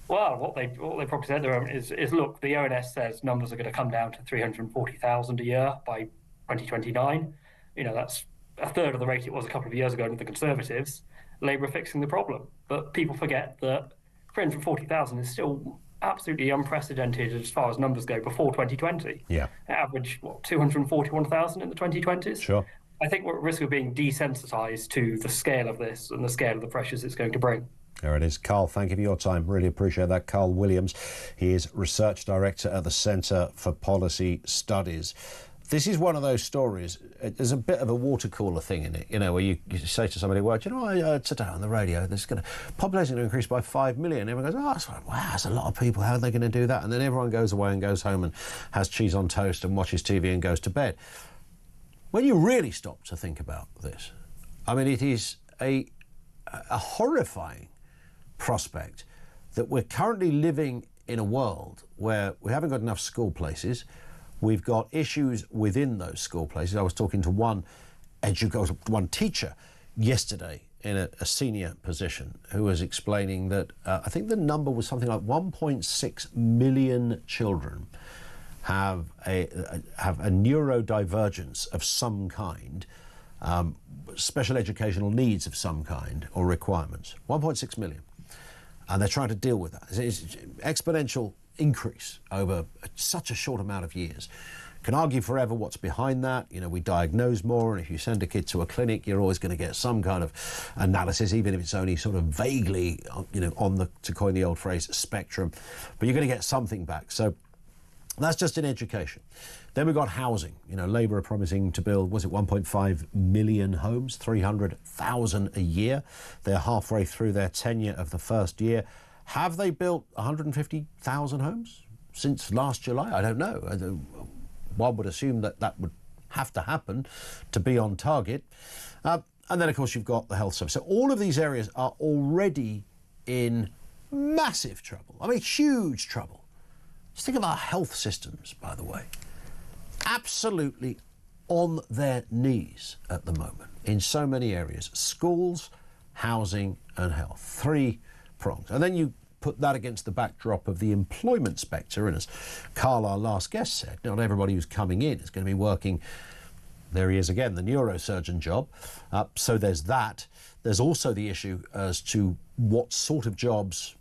Well, what they probably said there is look, the ONS says numbers are going to come down to 340,000 a year by 2029. That's a third of the rate it was a couple of years ago under the Conservatives. Labour are fixing the problem. But people forget that 340,000 is still absolutely unprecedented as far as numbers go before 2020. Yeah. It averaged, 241,000 in the 2020s? Sure. I think we're at risk of being desensitised to the scale of this and the scale of the pressures it's going to bring. There it is. Carl, thank you for your time. Really appreciate that. Carl Williams. He is Research Director at the Centre for Policy Studies. This is one of those stories, there's a bit of a water cooler thing in it, where you say to somebody, well, I heard today on the radio, population will increase by 5 million. Everyone goes, wow, that's a lot of people. How are they going to do that? And then everyone goes away and goes home and has cheese on toast and watches TV and goes to bed. When you really stop to think about this, I mean, it is a horrifying prospect that we're currently living in a world where we haven't got enough school places. We've got issues within those school places. I was talking to one teacher yesterday in a senior position who was explaining that I think the number was something like 1.6 million children have a neurodivergence of some kind, special educational needs of some kind or requirements. 1.6 million. And they're trying to deal with that. It's exponential increase over such a short amount of years. Can argue forever what's behind that. We diagnose more, and if you send a kid to a clinic, you're always going to get some kind of analysis, even if it's only sort of vaguely, on the, to coin the old phrase, spectrum. But you're going to get something back. So that's just in education. Then we've got housing. Labour are promising to build, 1.5 million homes, 300,000 a year. They're halfway through their tenure of the first year. Have they built 150,000 homes since last July? I don't know. One would assume that would have to happen to be on target. And then, of course, you've got the health service. So all of these areas are already in massive trouble. I mean, huge trouble. Just think of our health systems, by the way. Absolutely on their knees at the moment in so many areas. Schools, housing and health. 3 prongs. And then you put that against the backdrop of the employment spectre, and as Carl, our last guest, said, not everybody who's coming in is going to be working, there he is again, the neurosurgeon job. So there's that. There's also the issue as to what sort of jobs,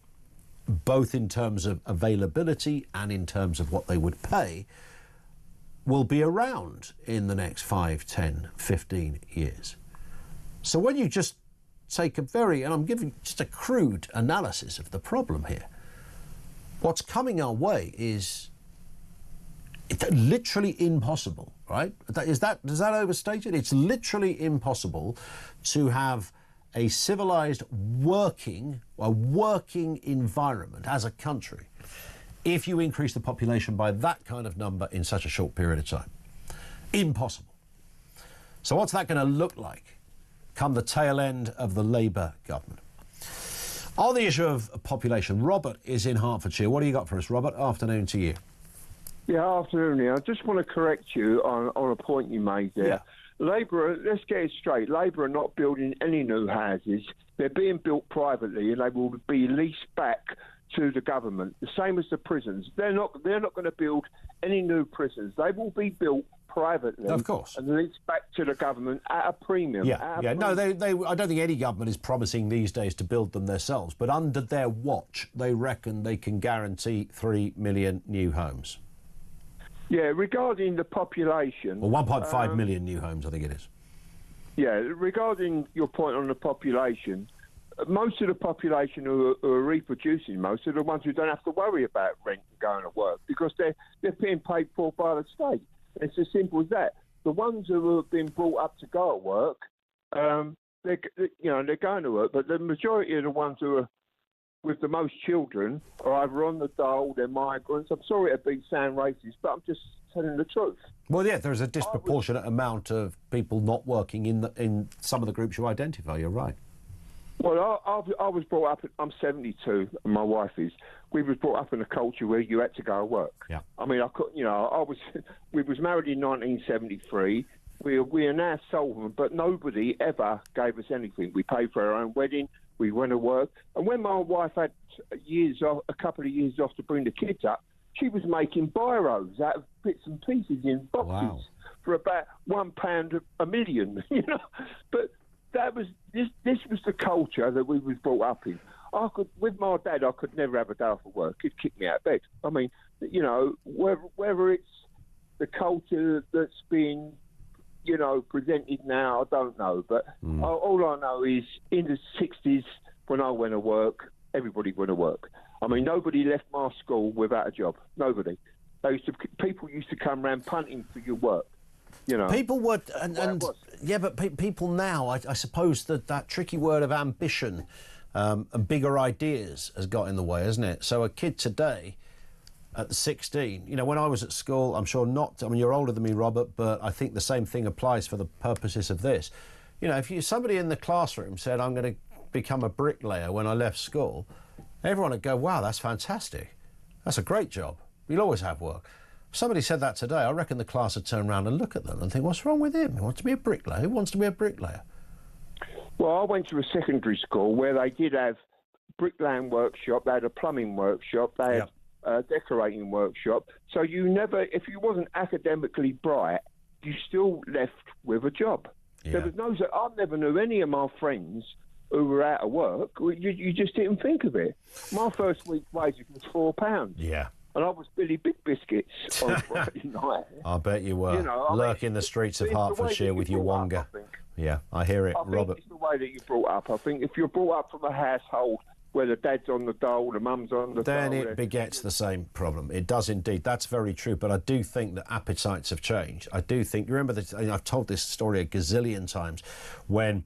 both in terms of availability and in terms of what they would pay, will be around in the next 5, 10, 15 years. So when you just take a very, and I'm giving just a crude analysis of the problem here, what's coming our way is literally impossible, right? Does that overstate it? It's literally impossible to have a civilized working environment as a country if you increase the population by that kind of number in such a short period of time. Impossible. So what's that going to look like come the tail end of the Labour government? On the issue of population, Robert is in Hertfordshire. What do you got for us, Robert? Afternoon to you. Yeah, afternoon. I just want to correct you on a point you made there. Yeah. Labour, let's get it straight. Labour are not building any new houses. They're being built privately, and they will be leased back to the government. The same as the prisons. They're not going to build any new prisons. They will be built privately, of course, and leased back to the government at a premium. Yeah. No, they. I don't think any government is promising these days to build them themselves. But under their watch, they reckon they can guarantee 3 million new homes. Yeah, regarding the population... Well, 1.5 million new homes, I think it is. Yeah, regarding your point on the population, most of the population who are reproducing most are the ones who don't have to worry about rent and going to work because they're being paid for by the state. It's as simple as that. The ones who have been brought up to go to work, they're going to work, but the majority of the ones who are with the most children are either on the dole, they're migrants. I'm sorry to sound racist, but I'm just telling the truth. Well, yeah, there's a disproportionate amount of people not working in some of the groups you identify. You're right. Well, I was brought up. I'm 72, and my wife is. We was brought up in a culture where you had to go to work. Yeah. I mean, we was married in 1973. We are now solvent, but nobody ever gave us anything. We paid for our own wedding. We went to work. And when my wife had a couple of years off to bring the kids up, she was making biros out of bits and pieces in boxes for about £1 a million, you know. But that was this was the culture that we was brought up in. With my dad, I could never have a day off of work. He'd kick me out of bed. I mean, you know, whether it's the culture that's been, you know, presented now, I don't know. But all I know is in the 60s, when I went to work, everybody went to work. I mean, nobody left my school without a job. Nobody. People used to come round punting for your work. You know, people would, but people now, I suppose that tricky word of ambition and bigger ideas has got in the way, hasn't it? So a kid today at 16, you know, when I was at school, I'm sure not, I mean, you're older than me, Robert, but I think the same thing applies for the purposes of this. You know, if somebody in the classroom said, I'm going to become a bricklayer when I left school, everyone would go, wow, that's fantastic. That's a great job. You'll always have work. If somebody said that today, I reckon the class would turn around and look at them and think, what's wrong with him? He wants to be a bricklayer. Who wants to be a bricklayer? Well, I went to a secondary school where they did have bricklaying workshop, they had a plumbing workshop, they had a decorating workshop. So you never, if you wasn't academically bright, you still left with a job. Yeah. There was no, I never knew any of my friends who were out of work. You just didn't think of it. My first week's wages was £4. Yeah. And I was Billy Big Biscuits on Friday night. I bet you were. You know, lurking the streets of Hertfordshire with your wonga. Yeah, I hear it, Robert. It's the way that you're brought up. I think if you're brought up from a household where the dad's on the dole, the mum's on the dole... Then it begets the same problem. It does indeed. That's very true. But I do think that appetites have changed. I do think... You remember, I've told this story a gazillion times, when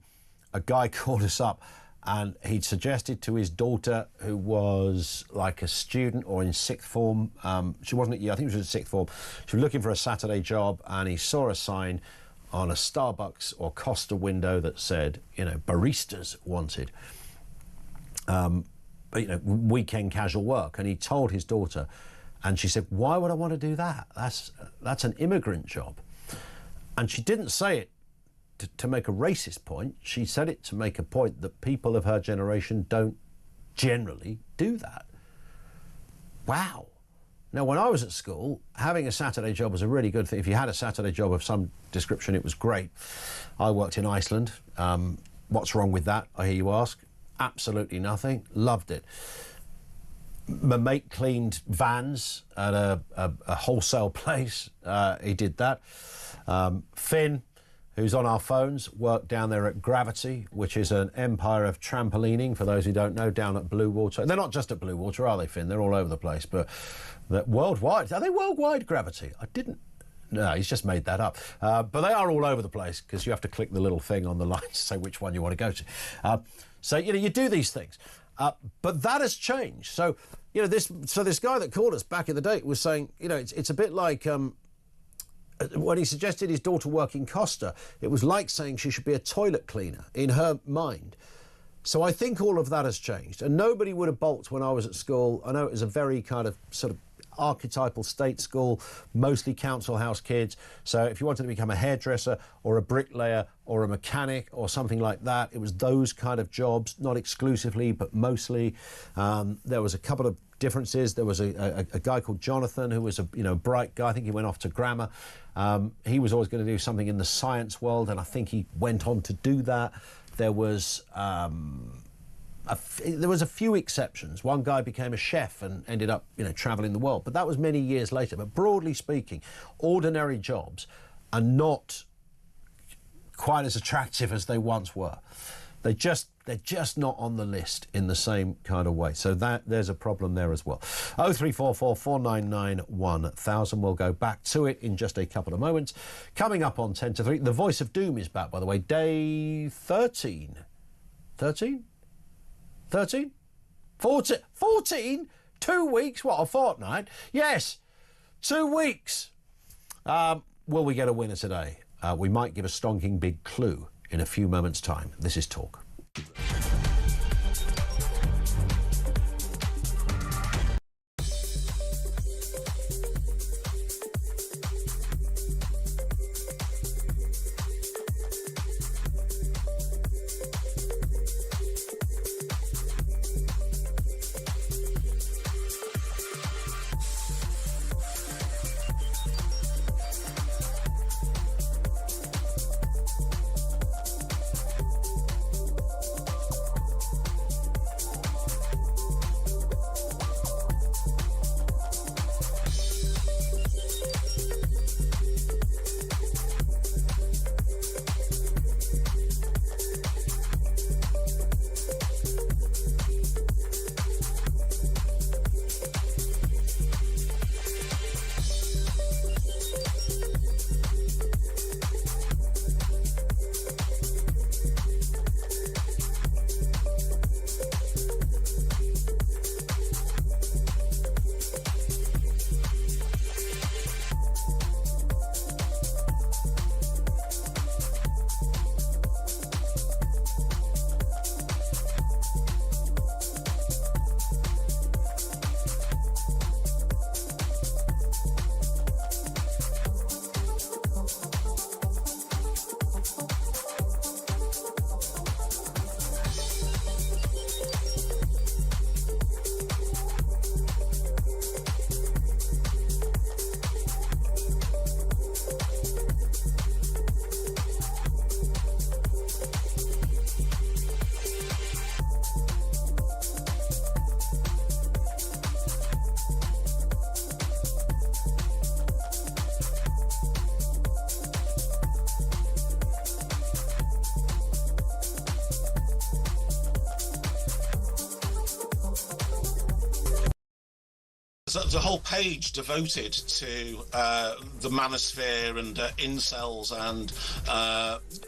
a guy called us up and he'd suggested to his daughter, who was like a student or in sixth form, she wasn't, I think she was in sixth form, she was looking for a Saturday job, and he saw a sign on a Starbucks or Costa window that said, you know, baristas wanted, you know, weekend casual work. And he told his daughter, and she said, why would I want to do that? That's an immigrant job. And she didn't say it to make a racist point. She said it to make a point that people of her generation don't generally do that. Wow. Now, when I was at school, having a Saturday job was a really good thing. If you had a Saturday job of some description, it was great. I worked in Iceland. What's wrong with that, I hear you ask? Absolutely nothing. Loved it. My mate cleaned vans at a wholesale place. He did that. Finn, who's on our phones, worked down there at Gravity, which is an empire of trampolining, for those who don't know, down at Blue Water. They're not just at Blue Water, are they, Finn? They're all over the place, but worldwide. Are they worldwide, Gravity? I didn't. No, he's just made that up. But they are all over the place, because you have to click the little thing on the line to say which one you want to go to. So, you know, you do these things. But that has changed. So, you know, this guy that called us back in the day was saying, you know, it's a bit like when he suggested his daughter work in Costa, it was like saying she should be a toilet cleaner in her mind. So I think all of that has changed. And nobody would have balked when I was at school. I know it was a very kind of sort of archetypal state school, mostly council house kids. So if you wanted to become a hairdresser or a bricklayer or a mechanic or something like that, it was those kind of jobs, not exclusively, but mostly. There was a couple of differences. There was a guy called Jonathan who was a bright guy. I think he went off to grammar. He was always going to do something in the science world, and I think he went on to do that. There was a few exceptions. One guy became a chef and ended up, travelling the world, but that was many years later. But broadly speaking, ordinary jobs are not quite as attractive as they once were. They're just not on the list in the same kind of way. So there's a problem there as well. 0344 499 1000. We'll go back to it in just a couple of moments. Coming up on 10 to 3, the Voice of Doom is back, by the way. Day 13. 13? 13? 14? 14? 2 weeks? What, a fortnight? Yes, 2 weeks. Will we get a winner today? We might give a stonking big clue in a few moments' time. This is Talk. There's a whole page devoted to the manosphere and incels and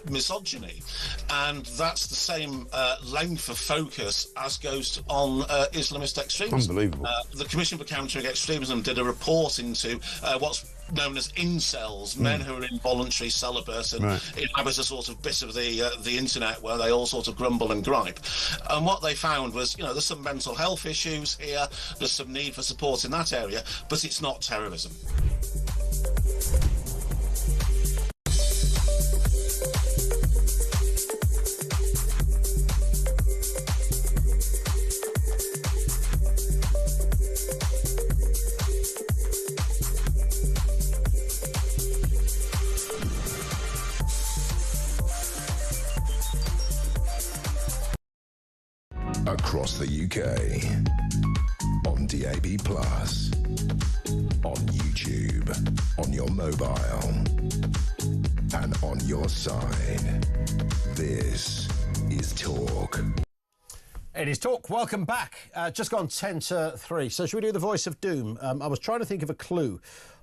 misogyny, and that's the same length of focus as goes on Islamist extremism. Unbelievable. The Commission for Countering Extremism did a report into what's known as incels, men who are involuntary celibate and inhabit a sort of bit of the internet where they all sort of grumble and gripe. And what they found was, there's some mental health issues here, there's some need for support in that area, but it's not terrorism. Across the UK. On DAB+. On YouTube. On your mobile. And on your side. This is Talk. It is Talk. Welcome back. Just gone 10 to 3. So should we do the voice of doom? I was trying to think of a clue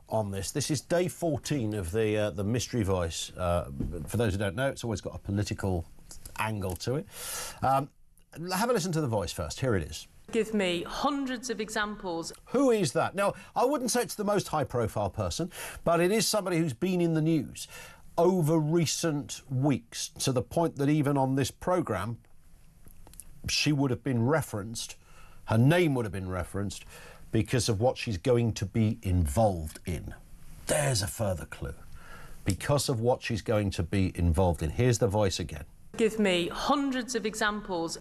on this. This is day 14 of the mystery voice. For those who don't know, it's always got a political angle to it. Have a listen to the voice first. Here it is. Give me hundreds of examples. Who is that? Now, I wouldn't say it's the most high-profile person, but it is somebody who's been in the news over recent weeks, to the point that even on this programme, she would have been referenced, her name would have been referenced, because of what she's going to be involved in. There's a further clue. Because of what she's going to be involved in. Here's the voice again. Give me hundreds of examples.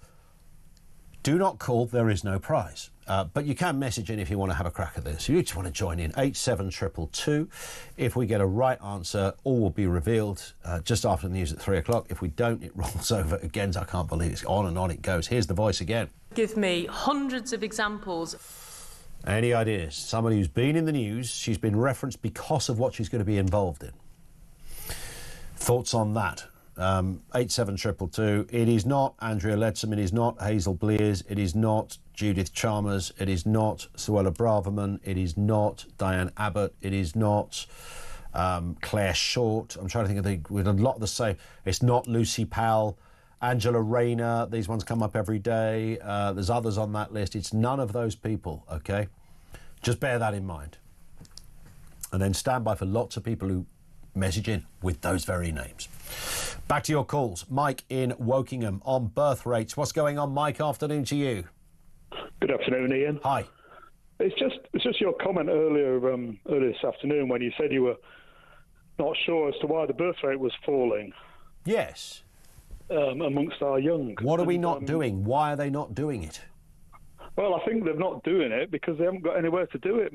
Do not call, there is no prize. But you can message in if you want to have a crack at this. You just want to join in, 87222. If we get a right answer, all will be revealed just after the news at 3 o'clock. If we don't, it rolls over again. I can't believe it's on and on it goes. Here's the voice again. Give me hundreds of examples. Any ideas? Somebody who's been in the news, she's been referenced because of what she's going to be involved in. Thoughts on that? 87222. It is not Andrea Leadsom, it is not Hazel Blears, it is not Judith Chalmers, it is not Suella Braverman, it is not Diane Abbott, it is not Claire Short. I'm trying to think of with a lot of the same. It's not Lucy Powell, Angela Rayner. These ones come up every day. There's others on that list. It's none of those people, okay? Just bear that in mind. And then stand by for lots of people who message in with those very names. Back to your calls. Mike in Wokingham on birth rates. What's going on, Mike? Afternoon to you. Good afternoon, Ian. Hi. It's just your comment earlier this afternoon when you said you were not sure as to why the birth rate was falling. Yes. Amongst our young. What are we not doing? Why are they not doing it? Well, I think they're not doing it because they haven't got anywhere to do it.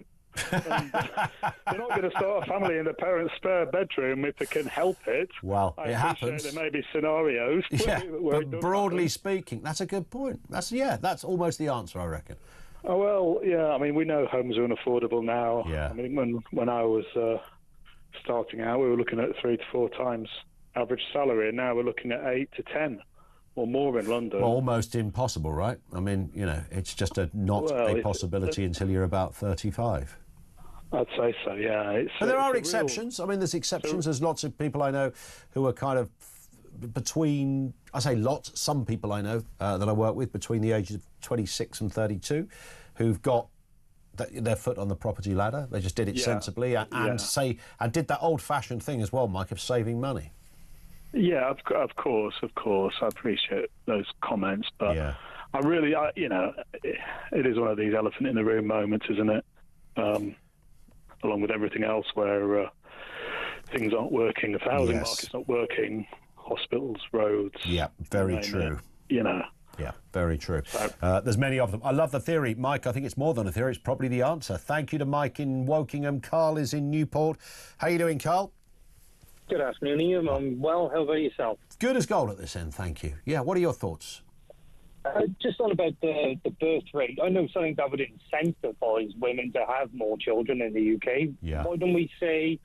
And they're not going to start a family in their parents' spare bedroom if they can help it. Well, it happens. There may be scenarios. Yeah, where but broadly speaking, that's a good point. That's almost the answer, I reckon. Oh, well, yeah, I mean, we know homes are unaffordable now. Yeah. I mean, when I was starting out, we were looking at 3 to 4 times average salary, and now we're looking at 8 to 10 or more in London. Well, almost impossible, right? I mean, it's just a possibility until you're about 35. I'd say so, yeah. But there are exceptions. I mean, there's exceptions. There's lots of people I know who are kind of between, I say lots, some people I know that I work with between the ages of 26 and 32 who've got their foot on the property ladder. They just did it sensibly and did that old-fashioned thing as well, Mike, of saving money. Yeah, of course. I appreciate those comments, but I really, it is one of these elephant in the room moments, isn't it? Along with everything else where things aren't working, if the housing market's not working, hospitals, roads. Yeah, very true. Yeah, very true. There's many of them. I love the theory. Mike, I think it's more than a theory, it's probably the answer. Thank you to Mike in Wokingham. Carl is in Newport. How you doing, Carl? Good afternoon, Ian. I'm well. How about yourself? Good as gold at this end, thank you. Yeah, what are your thoughts? Just on about the birth rate, I know something that would incentivise women to have more children in the UK. Yeah. Why don't we say,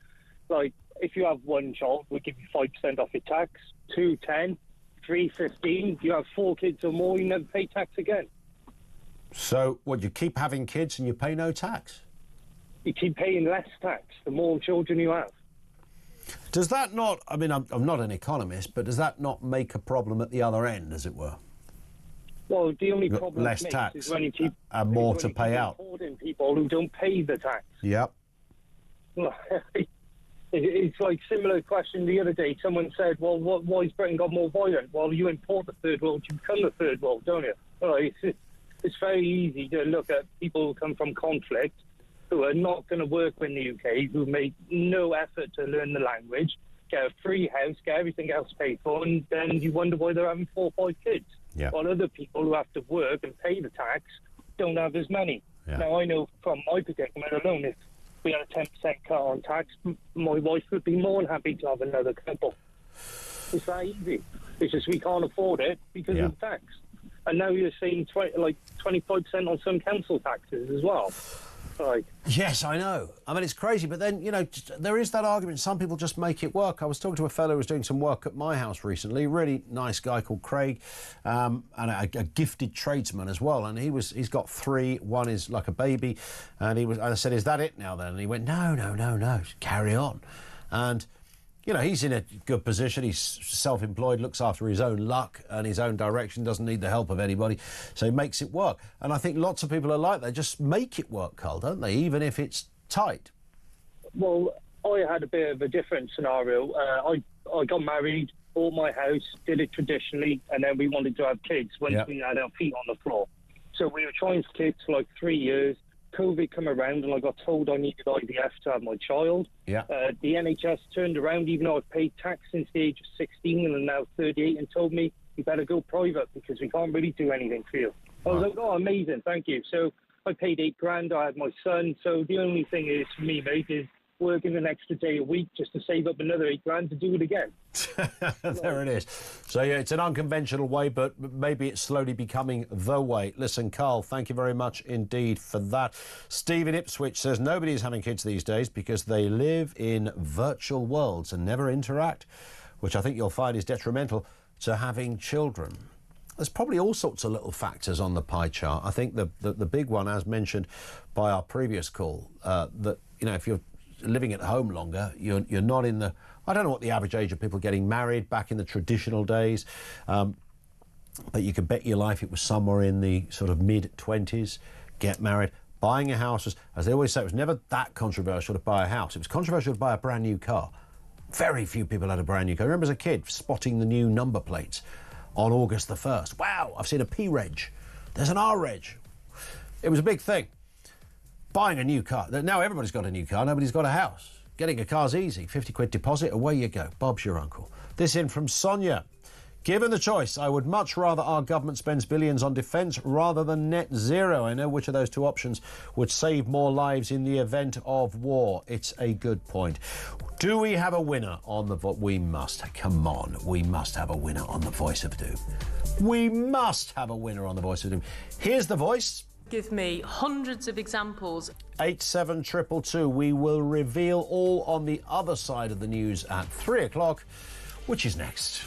like, if you have one child, we give you 5% off your tax, 2, 10, 3, 15. If you have 4 kids or more, you never pay tax again. So, you keep having kids and you pay no tax? You keep paying less tax the more children you have. Does that not, I mean, I'm not an economist, but does that not make a problem at the other end, as it were? Well, the only problem less it makes tax is when you keep and more to pay out. Importing people who don't pay the tax. Yep. It's like similar question the other day. Someone said, "Well, why has Britain got more violent?" Well, you import the third world, you become the third world, don't you? Well, it's very easy to look at people who come from conflict, who are not going to work in the UK, who make no effort to learn the language, get a free house, get everything else paid for, and then you wonder why they're having 4 or 5 kids. Yeah. While other people who have to work and pay the tax don't have as many. Yeah. Now, I know from my predicament alone, if we had a 10% cut on tax, my wife would be more than happy to have another couple. It's that easy. It's just we can't afford it because of the tax. and now you're saying 25% on some council taxes as well. Like, yes, I know. I mean, it's crazy, but then, you know, there is that argument. Some people just make it work. I was talking to a fellow who was doing some work at my house recently, really nice guy called Craig, and a gifted tradesman as well. And he's got 3. One is like a baby, and I said, "Is that it now then?" And he went, No, carry on. And you know, he's in a good position. He's self-employed, looks after his own luck and his own direction, doesn't need the help of anybody, so he makes it work. And I think lots of people are like that, just make it work, Carl, don't they, even if it's tight? Well, I had a bit of a different scenario. I got married, bought my house, did it traditionally, and then we wanted to have kids once we had our feet on the floor. So we were trying for kids for like 3 years. COVID come around and I got told I needed IVF to have my child. Yeah. The NHS turned around, even though I've paid tax since the age of 16 and I'm now 38, and told me, you better go private because we can't really do anything for you. I was like, oh, amazing, thank you. So I paid $8,000, I had my son. So the only thing is for me, mate, is working an extra day a week just to save up another $8,000 to do it again. There it is. So, yeah, it's an unconventional way, but maybe it's slowly becoming the way. Listen, Carl, thank you very much indeed for that. Steve in Ipswich says nobody's having kids these days because they live in virtual worlds and never interact, which I think you'll find is detrimental to having children. There's probably all sorts of little factors on the pie chart. I think the big one, as mentioned by our previous call, that, you know, if you're living at home longer, you're not in the... I don't know what the average age of people getting married back in the traditional days, but you could bet your life it was somewhere in the sort of mid-20s, get married. Buying a house, as they always say, it was never that controversial to buy a house. It was controversial to buy a brand new car. Very few people had a brand new car. I remember as a kid spotting the new number plates on August the 1st. Wow, I've seen a P-Reg. There's an R-Reg. It was a big thing. Buying a new car. Now everybody's got a new car, nobody's got a house. Getting a car's easy. 50 quid deposit, away you go. Bob's your uncle. This in from Sonia. Given the choice, I would much rather our government spends billions on defence rather than net zero. I know which of those two options would save more lives in the event of war. It's a good point. Do we have a winner on the... We must. Come on. We must have a winner on the Voice of Doom. We must have a winner on the Voice of Doom. Here's the voice. Give me hundreds of examples. 87222. We will reveal all on the other side of the news at 3 o'clock, which is next.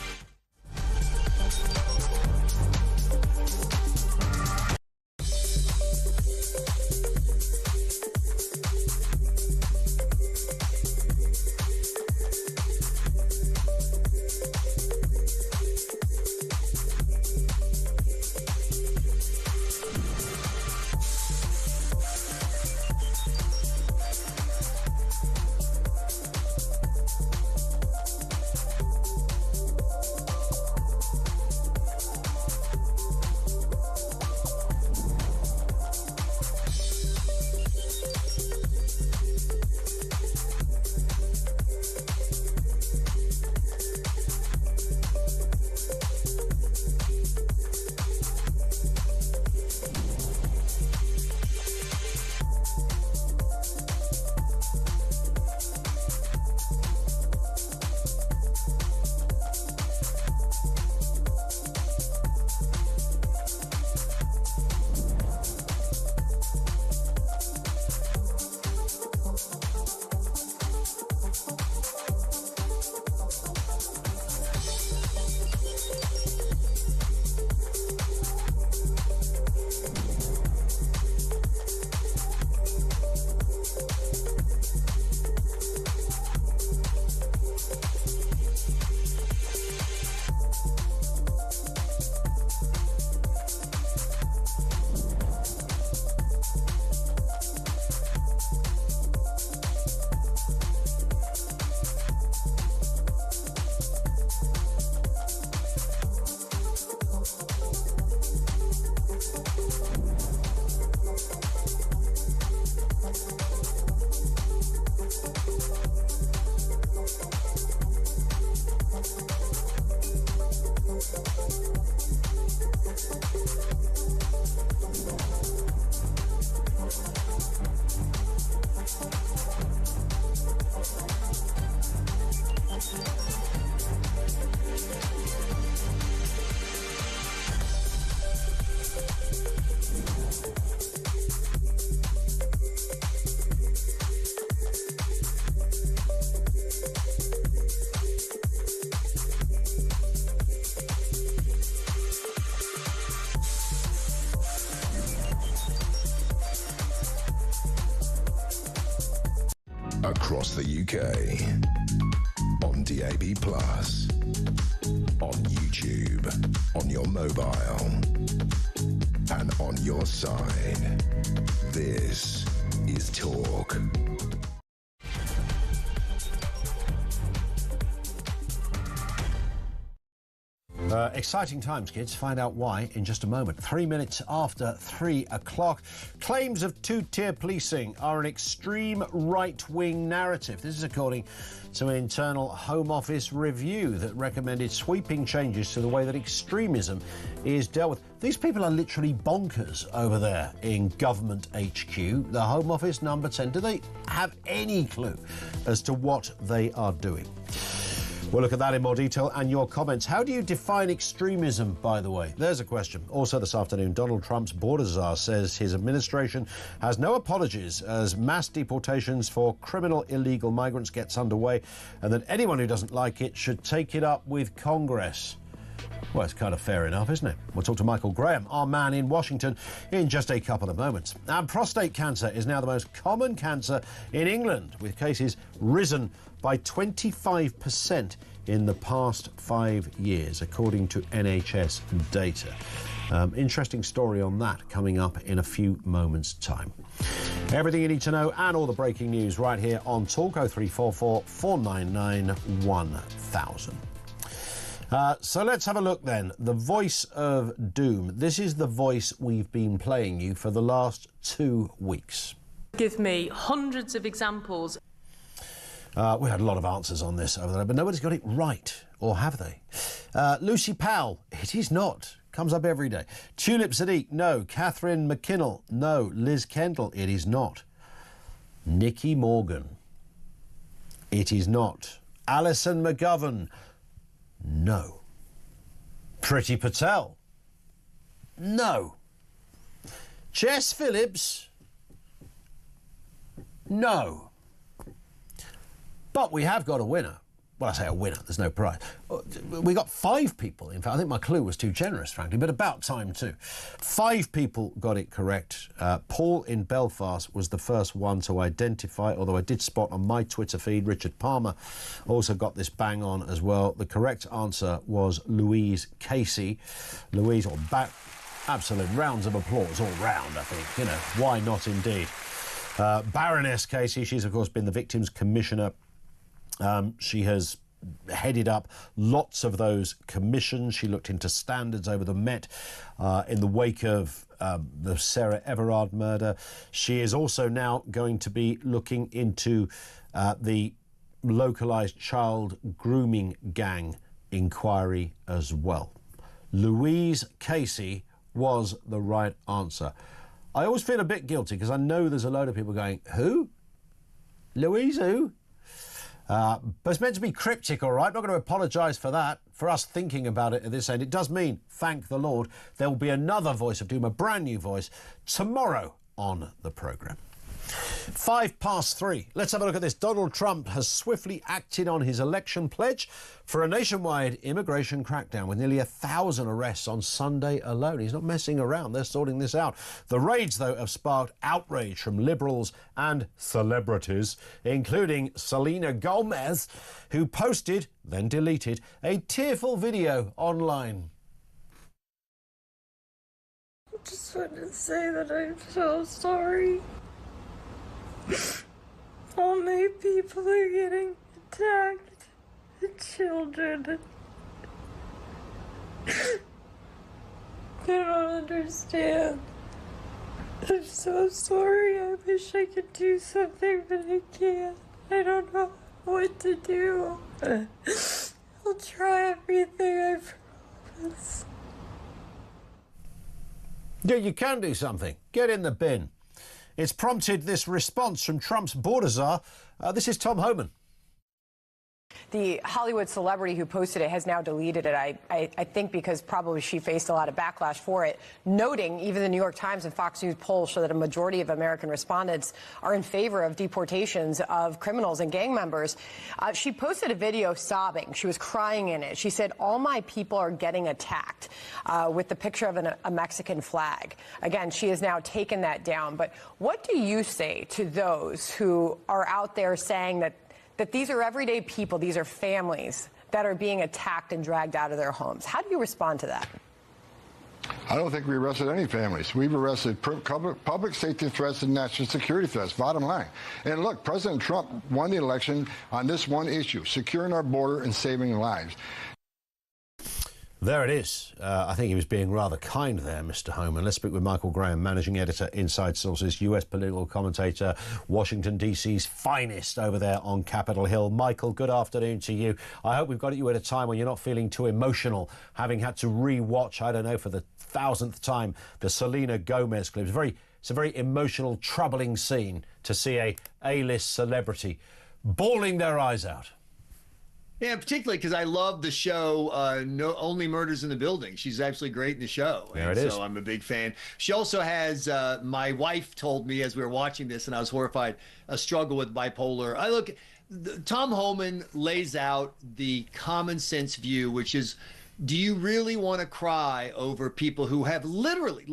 across the UK. On DAB+, on YouTube, on your mobile, and on your side. This is Talk. Exciting times, kids. Find out why in just a moment. 3 minutes after 3 o'clock. Claims of two-tier policing are an extreme right-wing narrative. This is according to an internal Home Office review that recommended sweeping changes to the way that extremism is dealt with. These people are literally bonkers over there in Government HQ, the Home Office number 10. Do they have any clue as to what they are doing? We'll look at that in more detail and your comments. How do you define extremism, by the way? There's a question. Also this afternoon, Donald Trump's border czar says his administration has no apologies as mass deportations for criminal illegal migrants gets underway, and that anyone who doesn't like it should take it up with Congress. Well, it's kind of fair enough, isn't it? We'll talk to Michael Graham, our man in Washington, in just a couple of moments. And prostate cancer is now the most common cancer in England, with cases risen by 25% in the past 5 years, according to NHS data. Interesting story on that coming up in a few moments' time. Everything you need to know and all the breaking news right here on Talk 0344 499 1000. So let's have a look then. The voice of doom. This is the voice we've been playing you for the last 2 weeks. Give me hundreds of examples. We had a lot of answers on this over there, but nobody's got it right, or have they? Lucy Powell, it is not. Comes up every day. Tulip Sadiq, no. Catherine McKinnell, no. Liz Kendall, it is not. Nikki Morgan, it is not. Alison McGovern, no. Priti Patel, no. Jess Phillips, no. But we have got a winner. Well, I say a winner, there's no prize. We got 5 people. In fact, I think my clue was too generous, frankly, but about time too. 5 people got it correct. Paul in Belfast was the first one to identify, although I did spot on my Twitter feed, Richard Palmer also got this bang on as well. The correct answer was Louise Casey. Louise, or back, absolute rounds of applause all round, I think. You know, why not indeed? Baroness Casey, she's of course been the Victims Commissioner. She has headed up lots of those commissions. She looked into standards over the Met in the wake of the Sarah Everard murder. She is also now going to be looking into the localised child grooming gang inquiry as well. Louise Casey was the right answer. I always feel a bit guilty because I know there's a load of people going, who? Louise who? But it's meant to be cryptic, all right? I'm not going to apologise for that, for us thinking about it at this end. It does mean, thank the Lord, there will be another voice of doom, a brand new voice, tomorrow on the programme. 3:05. Let's have a look at this. Donald Trump has swiftly acted on his election pledge for a nationwide immigration crackdown with nearly 1,000 arrests on Sunday alone. He's not messing around. They're sorting this out. The raids, though, have sparked outrage from liberals and celebrities, including Selena Gomez, who posted, then deleted, a tearful video online. I just want to say that I'm so sorry. All my people are getting attacked. The children. I don't understand. I'm so sorry. I wish I could do something, but I can't. I don't know what to do. I'll try everything, I promise. Yeah, you can do something. Get in the bin. It's prompted this response from Trump's border czar. This is Tom Homan. The Hollywood celebrity who posted it has now deleted it, I think because probably she faced a lot of backlash for it, noting even the New York Times and Fox News polls show that a majority of American respondents are in favor of deportations of criminals and gang members. She posted a video sobbing. She was crying in it. She said, "All my people are getting attacked," with the picture of a Mexican flag. Again, she has now taken that down. But what do you say to those who are out there saying that these are everyday people, these are families that are being attacked and dragged out of their homes? How do you respond to that? I don't think we arrested any families. We've arrested public safety threats and national security threats, bottom line. And look, President Trump won the election on this one issue, securing our border and saving lives. There it is. I think he was being rather kind there, Mr. Homan. Let's speak with Michael Graham, Managing Editor, Inside Sources, US political commentator, Washington, D.C.'s finest over there on Capitol Hill. Michael, good afternoon to you. I hope we've got you at a time when you're not feeling too emotional, having had to re-watch, I don't know, for the 1000th time, the Selena Gomez clip. It's a very emotional, troubling scene to see a A-list celebrity bawling their eyes out. Yeah, particularly because I love the show No Only Murders in the Building. She's absolutely great in the show. There it is. So I'm a big fan. She also has, my wife told me as we were watching this, and I was horrified, a struggle with bipolar. Tom Homan lays out the common sense view, which is, do you really want to cry over people who have literally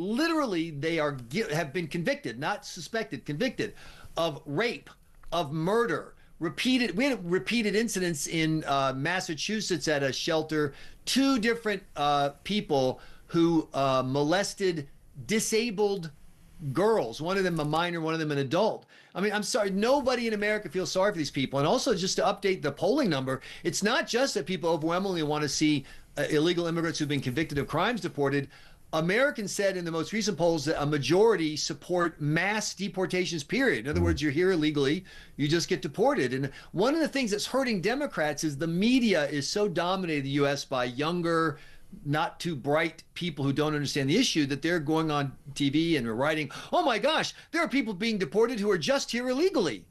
have been convicted, not suspected, convicted of rape, of murder, we had repeated incidents in Massachusetts at a shelter, 2 different people who molested disabled girls, one of them a minor, one of them an adult. I mean, I'm sorry, nobody in America feels sorry for these people. And also, just to update the polling number, it's not just that people overwhelmingly want to see illegal immigrants who've been convicted of crimes deported. Americans said in the most recent polls that a majority support mass deportations, period. In other words, you're here illegally, you just get deported. And one of the things that's hurting Democrats is the media is so dominated in the U.S. by younger, not too bright people who don't understand the issue, that they're going on TV and writing, "Oh my gosh, there are people being deported who are just here illegally."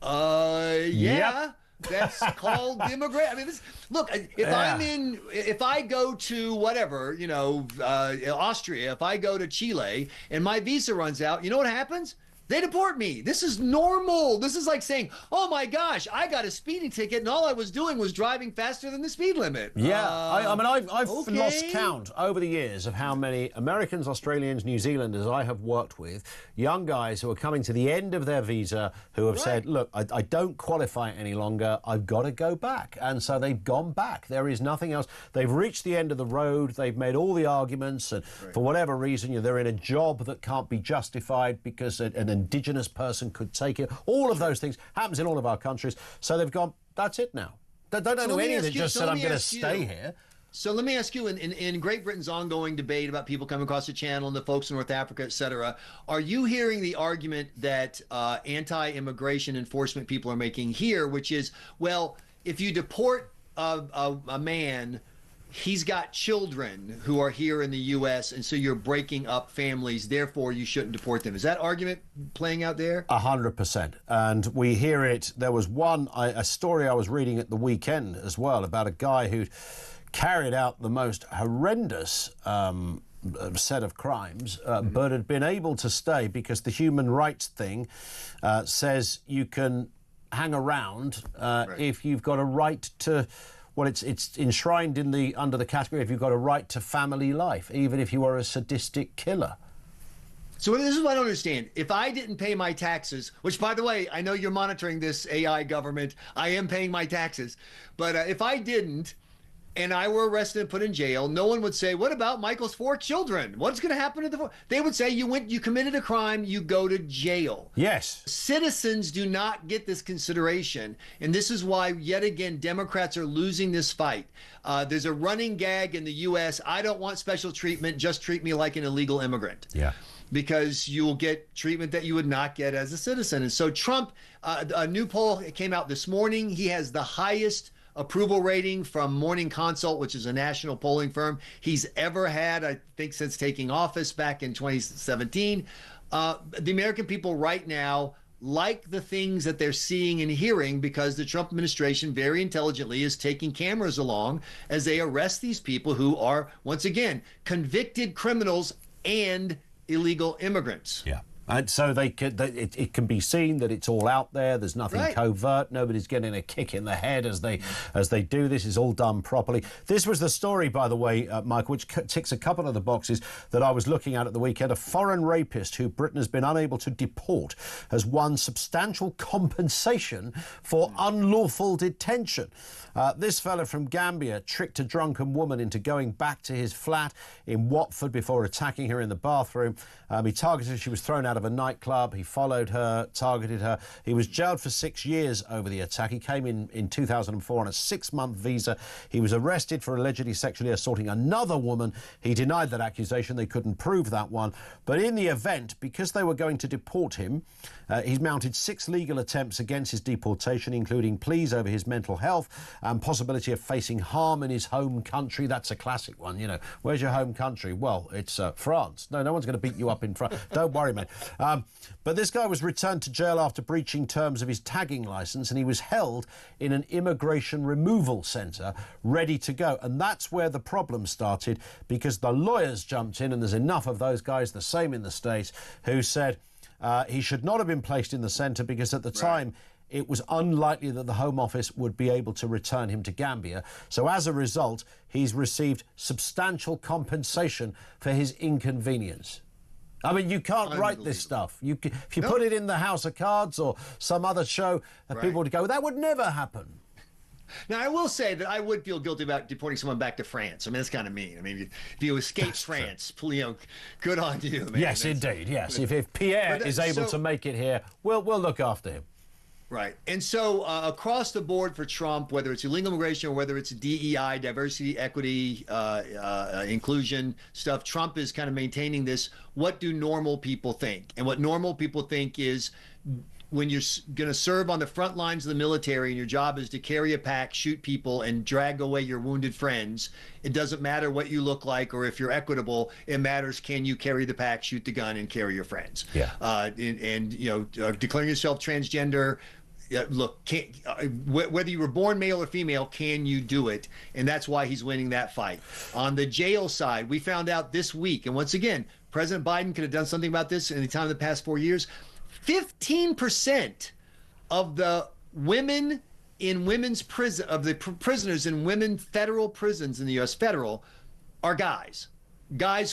Yeah. Yep. That's called immigrant. I mean, look, if I go to whatever, Austria, if I go to Chile and my visa runs out, you know what happens? They deport me. This is normal. This is like saying, "Oh my gosh, I got a speeding ticket and all I was doing was driving faster than the speed limit." Yeah, I've okay. lost count over the years of how many Americans, Australians, New Zealanders I have worked with, young guys who are coming to the end of their visa who have said, "Look, I don't qualify any longer. I've got to go back." And so they've gone back. There is nothing else. They've reached the end of the road. They've made all the arguments, and for whatever reason, they're in a job that can't be justified because an indigenous person could take it. All of those things happens in all of our countries. So they've gone, that's it now. They don't know any of it, just said, "I'm going to stay here." So let me ask you, in Great Britain's ongoing debate about people coming across the channel and the folks in North Africa, et cetera, are you hearing the argument that anti-immigration enforcement people are making here, which is, well, if you deport a man, he's got children who are here in the U.S., and so you're breaking up families, therefore you shouldn't deport them. Is that argument playing out there? 100%. And we hear it. There was a story I was reading at the weekend as well about a guy who carried out the most horrendous set of crimes, but had been able to stay because the human rights thing says you can hang around if you've got a right to... Well, it's enshrined under the category if you've got a right to family life, even if you are a sadistic killer. So this is what I don't understand. If I didn't pay my taxes, which, by the way, I know you're monitoring this AI government, I am paying my taxes, but if I didn't, and I were arrested and put in jail, no one would say, "What about Michael's 4 children? What's going to happen to the 4?" They would say, you committed a crime, you go to jail. Yes. Citizens do not get this consideration. And this is why, yet again, Democrats are losing this fight. There's a running gag in the U.S. I don't want special treatment. Just treat me like an illegal immigrant. Yeah. Because you'll get treatment that you would not get as a citizen. And so Trump, a new poll came out this morning. He has the highest approval rating from Morning Consult, which is a national polling firm, he's ever had, I think, since taking office back in 2017. The American people right now like the things that they're seeing and hearing because the Trump administration very intelligently is taking cameras along as they arrest these people who are, once again, convicted criminals and illegal immigrants. Yeah. And so it can be seen that it's all out there. There's nothing covert. Nobody's getting a kick in the head as they do this. It's all done properly. This was the story, by the way, Michael, which ticks a couple of the boxes that I was looking at the weekend. A foreign rapist who Britain has been unable to deport has won substantial compensation for unlawful detention. This fella from Gambia tricked a drunken woman into going back to his flat in Watford before attacking her in the bathroom. He targeted her. She was thrown out of a nightclub. He followed her, targeted her. He was jailed for 6 years over the attack. He came in 2004 on a 6-month visa. He was arrested for allegedly sexually assaulting another woman. He denied that accusation. They couldn't prove that one. But in the event, because they were going to deport him, he's mounted 6 legal attempts against his deportation, including pleas over his mental health and possibility of facing harm in his home country. That's a classic one, you know. Where's your home country? Well, it's France. No one's going to beat you up in France. Don't worry, mate. But this guy was returned to jail after breaching terms of his tagging licence, and he was held in an immigration removal centre ready to go. And that's where the problem started, because the lawyers jumped in, and there's enough of those guys, the same in the States, who said he should not have been placed in the centre because at the time it was unlikely that the Home Office would be able to return him to Gambia. So as a result, he's received substantial compensation for his inconvenience. I mean, you can't write this stuff. If you put it in the House of Cards or some other show, people would go, that would never happen. Now, I will say that I would feel guilty about deporting someone back to France. I mean, that's kind of mean. I mean, if you escape France, good on you, man. Yes, indeed, yes. If Pierre is able to make it here, we'll look after him. Right. And so across the board for Trump, whether it's illegal immigration or whether it's DEI, diversity, equity, inclusion stuff, Trump is kind of maintaining this, what do normal people think? And what normal people think is when you're going to serve on the front lines of the military and your job is to carry a pack, shoot people, and drag away your wounded friends, it doesn't matter what you look like or if you're equitable. It matters, can you carry the pack, shoot the gun, and carry your friends? Yeah. And declaring yourself transgender, look, whether you were born male or female, can you do it? And that's why he's winning that fight. On the jail side, we found out this week, and once again, President Biden could have done something about this any time in the past 4 years. 15% of the women in women's prison, of the prisoners in women federal prisons in the U.S. federal, are guys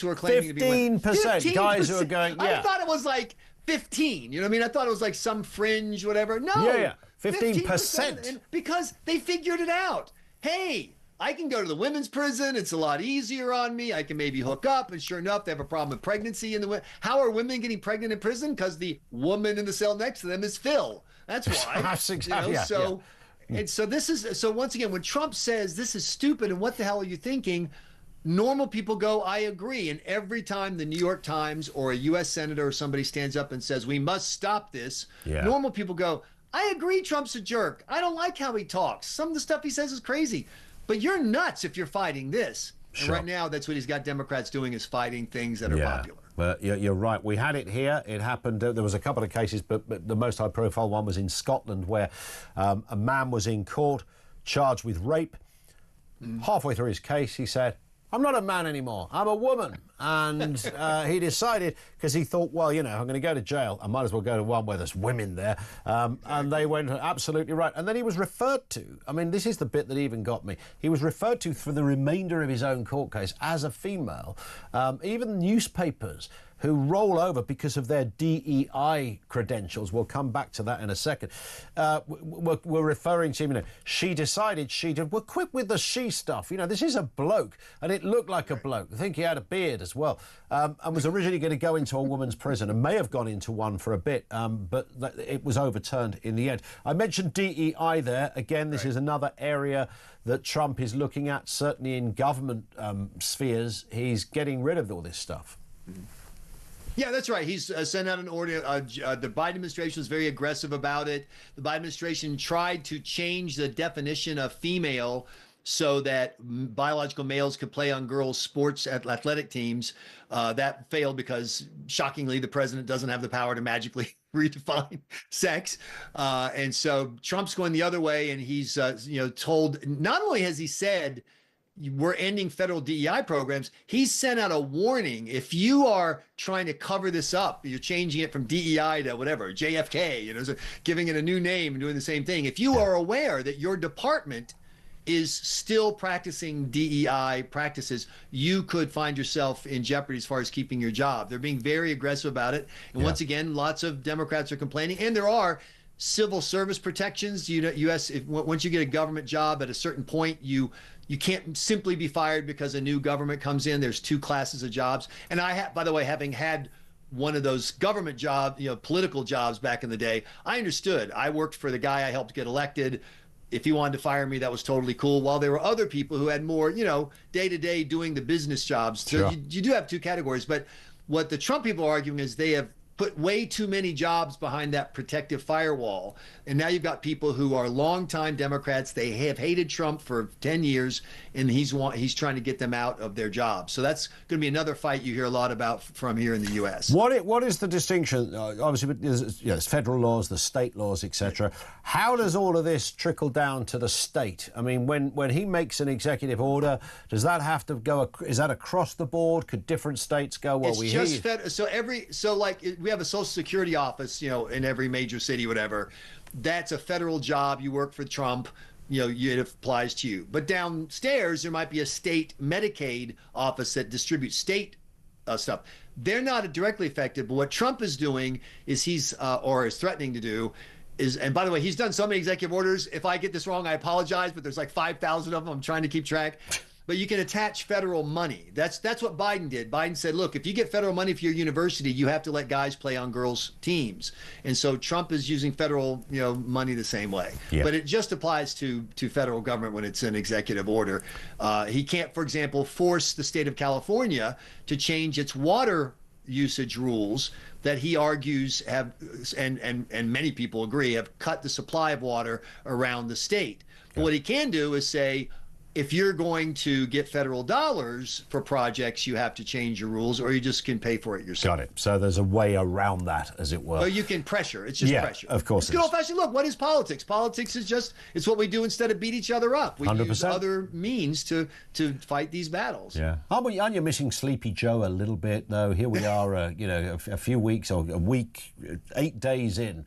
who are claiming to be women. 15% guys who are going, yeah. I thought it was like 15. You know what I mean? I thought it was like some fringe, whatever. No. Yeah. 15%. Because they figured it out. Hey, I can go to the women's prison. It's a lot easier on me. I can maybe hook up. And sure enough, they have a problem with pregnancy. How are women getting pregnant in prison? Because the woman in the cell next to them is Phil. That's why. That's exactly. And so this is, so once again, when Trump says this is stupid and what the hell are you thinking? Normal people go, I agree. And every time the New York Times or a U.S. senator or somebody stands up and says, we must stop this, normal people go, I agree Trump's a jerk. I don't like how he talks. Some of the stuff he says is crazy. But you're nuts if you're fighting this. And right now, that's what he's got Democrats doing, is fighting things that are popular. Well, you're right. We had it here. It happened. There was a couple of cases, but the most high-profile one was in Scotland, where a man was in court charged with rape. Halfway through his case, he said, I'm not a man anymore, I'm a woman. And he decided, because he thought, well, I'm going to go to jail, I might as well go to one where there's women there. And they went, absolutely right. And then he was referred to, I mean, this is the bit that even got me. He was referred to for the remainder of his own court case as a female. Even newspapers who roll over because of their DEI credentials, we'll come back to that in a second, we're referring to him, she decided we're quick with the she stuff. This is a bloke, and it looked like a bloke. I think he had a beard as well, and was originally going to go into a woman's prison, and may have gone into one for a bit, but it was overturned in the end. I mentioned DEI there. Again, this is another area that Trump is looking at, certainly in government spheres. He's getting rid of all this stuff. Yeah, that's right. He's sent out an order. The Biden administration was very aggressive about it. The Biden administration tried to change the definition of female so that biological males could play on girls' sports at athletic teams. That failed because, shockingly, the president doesn't have the power to magically redefine sex. And so Trump's going the other way, and he's told, not only has he said, we're ending federal DEI programs, he's sent out a warning. If you are trying to cover this up, you're changing it from DEI to whatever, JFK, so giving it a new name and doing the same thing. If you are aware that your department is still practicing DEI practices, you could find yourself in jeopardy as far as keeping your job. They're being very aggressive about it. And once again, lots of Democrats are complaining. And there are civil service protections. Once you get a government job at a certain point, you can't simply be fired because a new government comes in. There's two classes of jobs. And by the way, having had one of those government jobs, political jobs back in the day, I understood. I worked for the guy I helped get elected. If he wanted to fire me, that was totally cool. While there were other people who had more, day-to-day doing the business jobs. So you do have two categories. But what the Trump people are arguing is they have put way too many jobs behind that protective firewall. And now you've got people who are longtime Democrats. They have hated Trump for 10 years, and he's trying to get them out of their jobs. So that's going to be another fight you hear a lot about from here in the U.S. What is the distinction? Obviously, there's federal laws, the state laws, etc. How does all of this trickle down to the state? I mean, when he makes an executive order, does that have to go? Is that across the board? Could different states go? Well, we we have a Social Security office, in every major city, whatever. That's a federal job. You work for Trump. It applies to you. But downstairs, there might be a state Medicaid office that distributes state stuff. They're not directly affected, but what Trump is doing is is threatening to do is, and by the way, he's done so many executive orders. If I get this wrong, I apologize, but there's like 5,000 of them. I'm trying to keep track. But you can attach federal money. That's what Biden did. Biden said, look, if you get federal money for your university, you have to let guys play on girls' teams. And so Trump is using federal, money the same way. Yeah. But it just applies to federal government when it's an executive order. He can't, for example, force the state of California to change its water usage rules that he argues have, and many people agree, have cut the supply of water around the state. But what he can do is say, if you're going to get federal dollars for projects, you have to change your rules, or you just can pay for it yourself. Got it. So there's a way around that, as it were. Well, you can pressure. It's just pressure. Of course. It's good old-fashioned. Look, what is politics? Politics is it's what we do instead of beat each other up. We 100%. use other means to fight these battles. Yeah. Aren't you missing Sleepy Joe a little bit, though? Here we are, a few weeks or a week, 8 days in.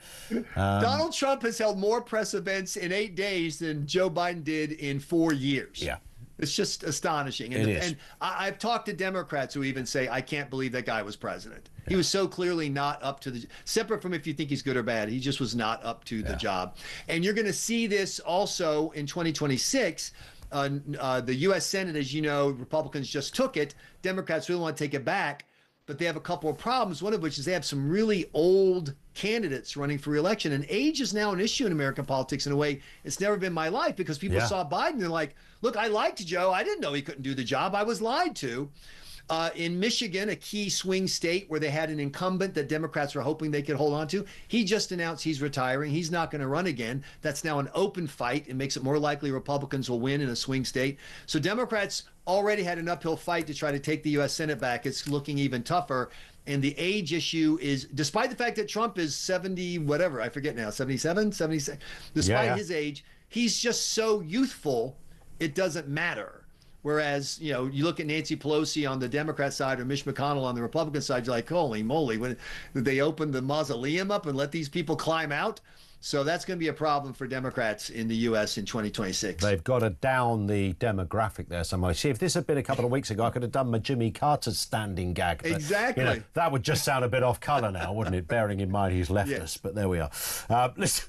Donald Trump has held more press events in 8 days than Joe Biden did in 4 years. Yeah. It's just astonishing. And I've talked to Democrats who even say, I can't believe that guy was president. Yeah. He was so clearly not up to separate from if you think he's good or bad, he just was not up to the job. And you're going to see this also in 2026. The U.S. Senate, as you know, Republicans just took it. Democrats really want to take it back. But they have a couple of problems, one of which is they have some really old candidates running for re-election. And age is now an issue in American politics in a way it's never been in my life, because people saw Biden and they're like, look, I liked Joe. I didn't know he couldn't do the job. I was lied to. In Michigan, a key swing state where they had an incumbent that Democrats were hoping they could hold on to, he just announced he's retiring. He's not going to run again. That's now an open fight. It makes it more likely Republicans will win in a swing state. So Democrats already had an uphill fight to try to take the U.S. Senate back. It's looking even tougher. And the age issue is, despite the fact that Trump is 70, whatever, I forget now, 77, 76, despite his age, he's just so youthful, it doesn't matter. Whereas, you look at Nancy Pelosi on the Democrat side or Mitch McConnell on the Republican side, you're like, holy moly, when did they open the mausoleum up and let these people climb out? So that's going to be a problem for Democrats in the U.S. in 2026. They've got to down the demographic there somewhere. See, if this had been a couple of weeks ago, I could have done my Jimmy Carter standing gag. But, exactly. That would just sound a bit off colour now, wouldn't it? Bearing in mind he's left us. But there we are. Listen,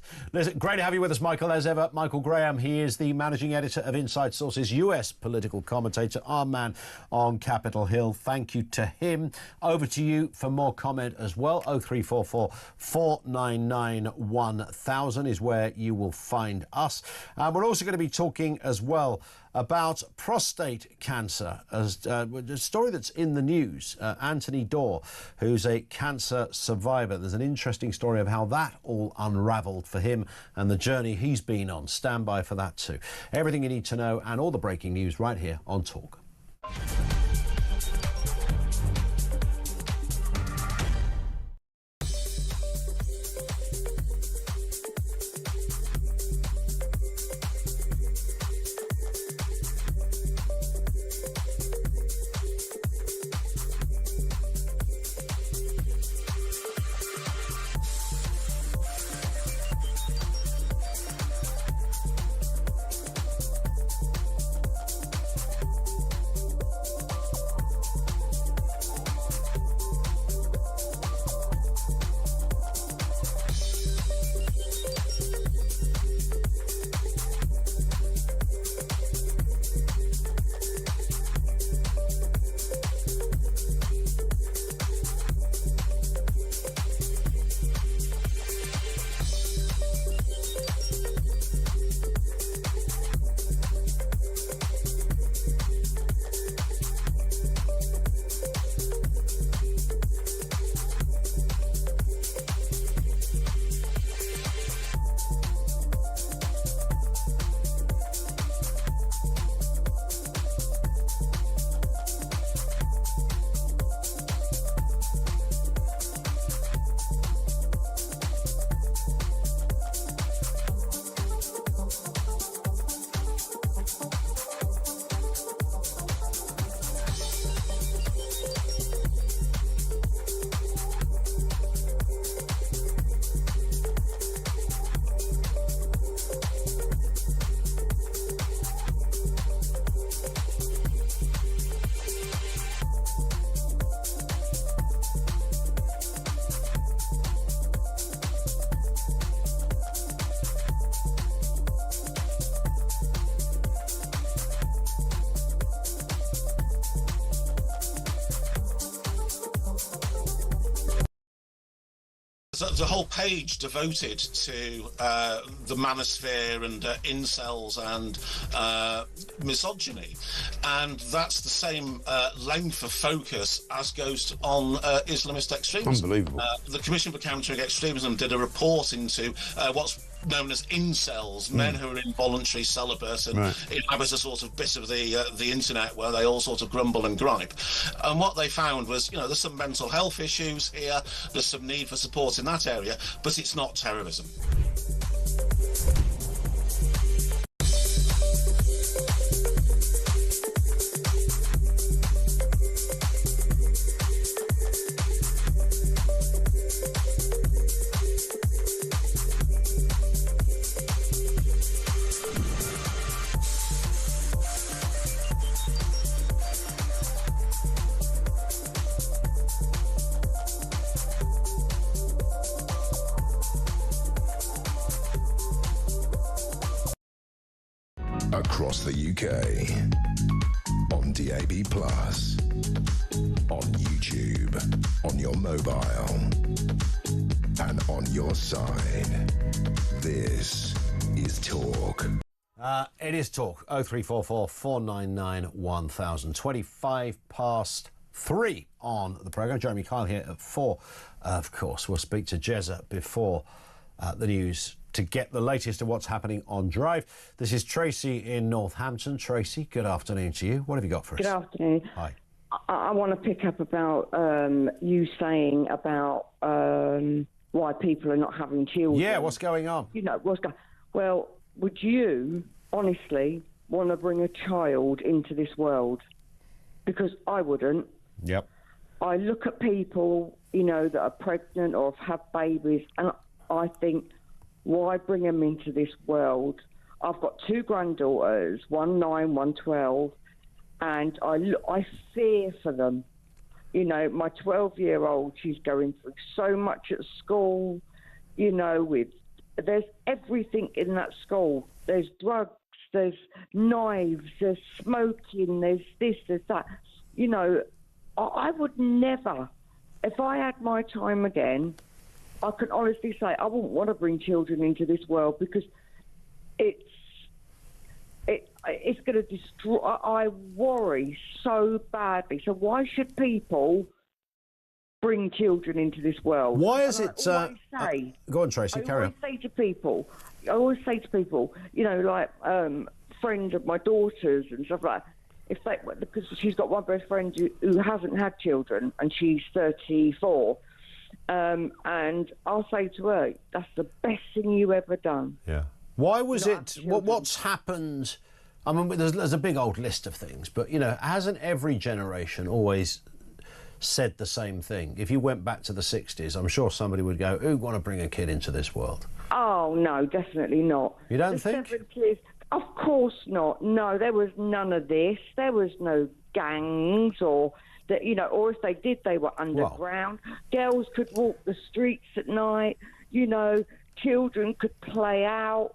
great to have you with us, Michael, as ever. Michael Graham, he is the managing editor of Inside Sources, US political commentator, our man on Capitol Hill. Thank you to him. Over to you for more comment as well. 0344 499 1000. 1000 is where you will find us. We're also going to be talking as well about prostate cancer, as a story that's in the news. Anthony Dorr, who's a cancer survivor. There's an interesting story of how that all unravelled for him and the journey he's been on. Stand by for that too. Everything you need to know and all the breaking news right here on Talk. There's a whole page devoted to the manosphere and incels and misogyny, and that's the same length of focus as goes on Islamist extremism. Unbelievable. The Commission for Countering Extremism did a report into what's known as incels, men who are involuntary celibate, and it was a sort of bit of the internet where they all sort of grumble and gripe. And what they found was, you know, there's some mental health issues here, there's some need for support in that area, but it's not terrorism. Across the UK, on DAB+, on YouTube, on your mobile, and on your side. This is Talk. It is Talk. 0344 499 1000. 25 past 3 on the programme. Jeremy Kyle here at 4. Of course, we'll speak to Jezza before the news to get the latest of what's happening on Drive. This is Tracy in Northampton. Tracy, good afternoon to you. What have you got for us? Good afternoon. Hi. I want to pick up about you saying about why people are not having children. Yeah, what's going on? You know, well, would you honestly want to bring a child into this world? Because I wouldn't. Yep. I look at people, you know, that are pregnant or have babies, and I think, why bring them into this world? I've got 2 granddaughters, one 9, one 12, and I fear for them. You know, my 12-year-old, she's going through so much at school, you know, there's everything in that school. There's drugs, there's knives, there's smoking, there's this, there's that. You know, I would never, if I had my time again, I can honestly say I wouldn't want to bring children into this world because it's going to destroy. I worry so badly. So why should people bring children into this world? Why is it? I always say, go on, Tracy. Carry on. I always say to people, you know, like friends of my daughters and stuff like that, if they, because she's got one best friend who hasn't had children and she's 34, and I'll say to her, that's the best thing you ever done. Yeah. Why was it? What's happened? I mean, there's a big old list of things, but you know, hasn't every generation always said the same thing? If you went back to the 60s, I'm sure somebody would go, "Who want to bring a kid into this world?" Oh no, definitely not. You don't think? 70s, of course not. No, there was none of this. There was no gangs or that, you know, or if they did, they were underground. Girls could walk the streets at night. You know, children could play outside.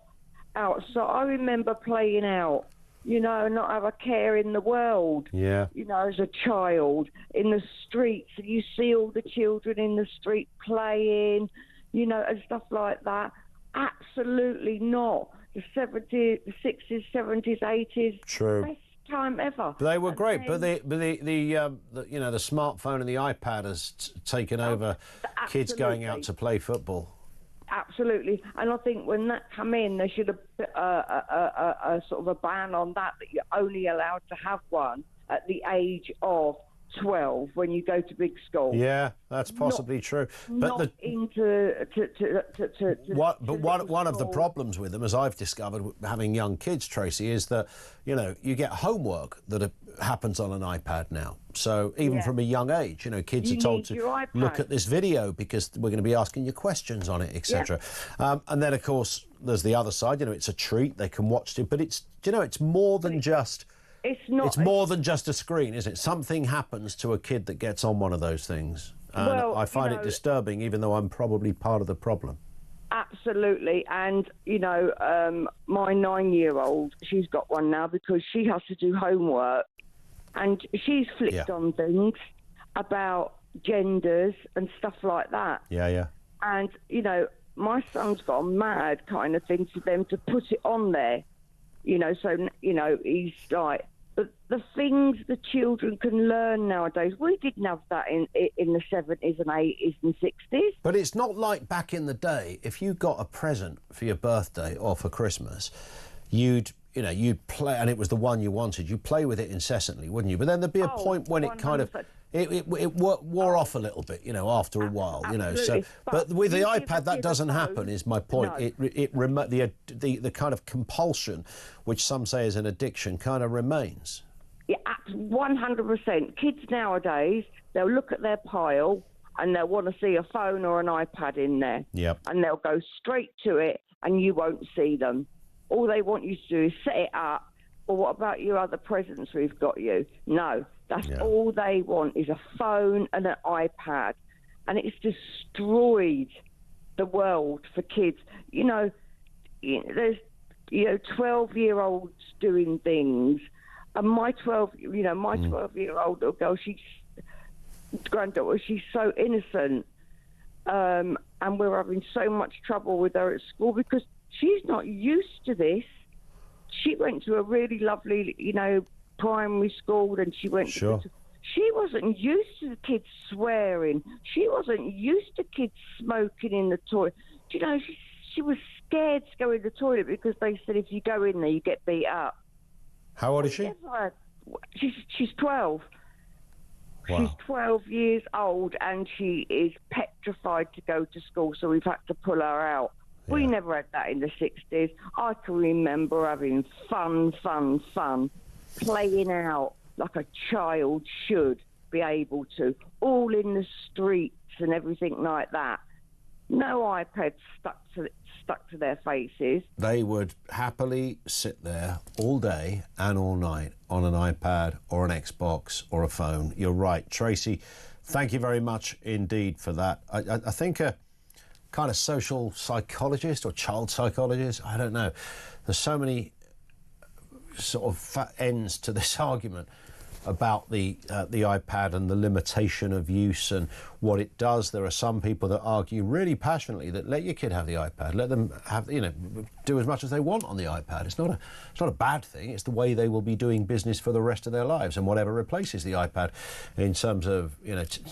I remember playing out, you know, and not have a care in the world. Yeah. You know, as a child in the streets, and you see all the children in the street playing, you know, and stuff like that. Absolutely not. The 70s, the 60s, 70s, 80s. True. Best time ever. They were great, but the you know, the smartphone and the iPad has taken over kids going out to play football. Absolutely, and I think when that come in, there should have put a sort of a ban on that you're only allowed to have one at the age of 12 when you go to big school. Yeah, that's possibly true. But not into one of the problems with them, as I've discovered having young kids, Tracy, is that, you know, you get homework that happens on an iPad now. So even from a young age, you know, kids are told to look at this video because we're going to be asking you questions on it, etc. And then, of course, there's the other side. You know, it's a treat. They can watch it. But it's, you know, it's more than just... It's more than just a screen, isn't it? Something happens to a kid that gets on one of those things. And I find it disturbing, even though I'm probably part of the problem. Absolutely. And, you know, my 9-year-old, she's got one now because she has to do homework. And she's flicked on things about genders and stuff like that. Yeah. And, you know, my son's gone mad kind of thing for them to put it on there. You know, so, you know, he's like, the things the children can learn nowadays, we didn't have that in the 70s and 80s and 60s. But it's not like back in the day. If you got a present for your birthday or for Christmas, you'd play, and it was the one you wanted, you'd play with it incessantly, wouldn't you? But then there'd be a point when it kind of... It wore off a little bit, you know, after a while, you know. So, but with the iPad, that doesn't happen. Is my point? No. The kind of compulsion, which some say is an addiction, kind of remains. Yeah, 100%. Kids nowadays, they'll look at their pile and they'll want to see a phone or an iPad in there. Yep. And they'll go straight to it, and you won't see them. All they want you to do is set it up. Well, what about your other presents we've got you? No. That's all they want is a phone and an iPad. And it's destroyed the world for kids. You know, there's, 12-year-olds doing things. And my 12-year-old little girl, granddaughter, she's so innocent. And we're having so much trouble with her at school because she's not used to this. She went to a really lovely, primary school, and she went to... She wasn't used to the kids swearing. She wasn't used to kids smoking in the toilet. You know, she was scared to go in the toilet because they said if you go in there, you get beat up. How old is she? She's 12. Wow. She's 12 years old, and she is petrified to go to school, so we've had to pull her out. Yeah. We never had that in the 60s. I can remember having fun, playing out like a child should be able to, all in the streets and everything like that. No iPads stuck to their faces. They would happily sit there all day and all night on an iPad or an Xbox or a phone. You're right, Tracy. Thank you very much indeed for that. I think a kind of social psychologist or child psychologist, I don't know. There's so many sort of ends to this argument. about the iPad and the limitation of use and what it does. There are some people that argue really passionately that let your kid have the iPad, let them have, do as much as they want on the iPad. It's not a bad thing. It's the way they will be doing business for the rest of their lives, and whatever replaces the iPad in terms of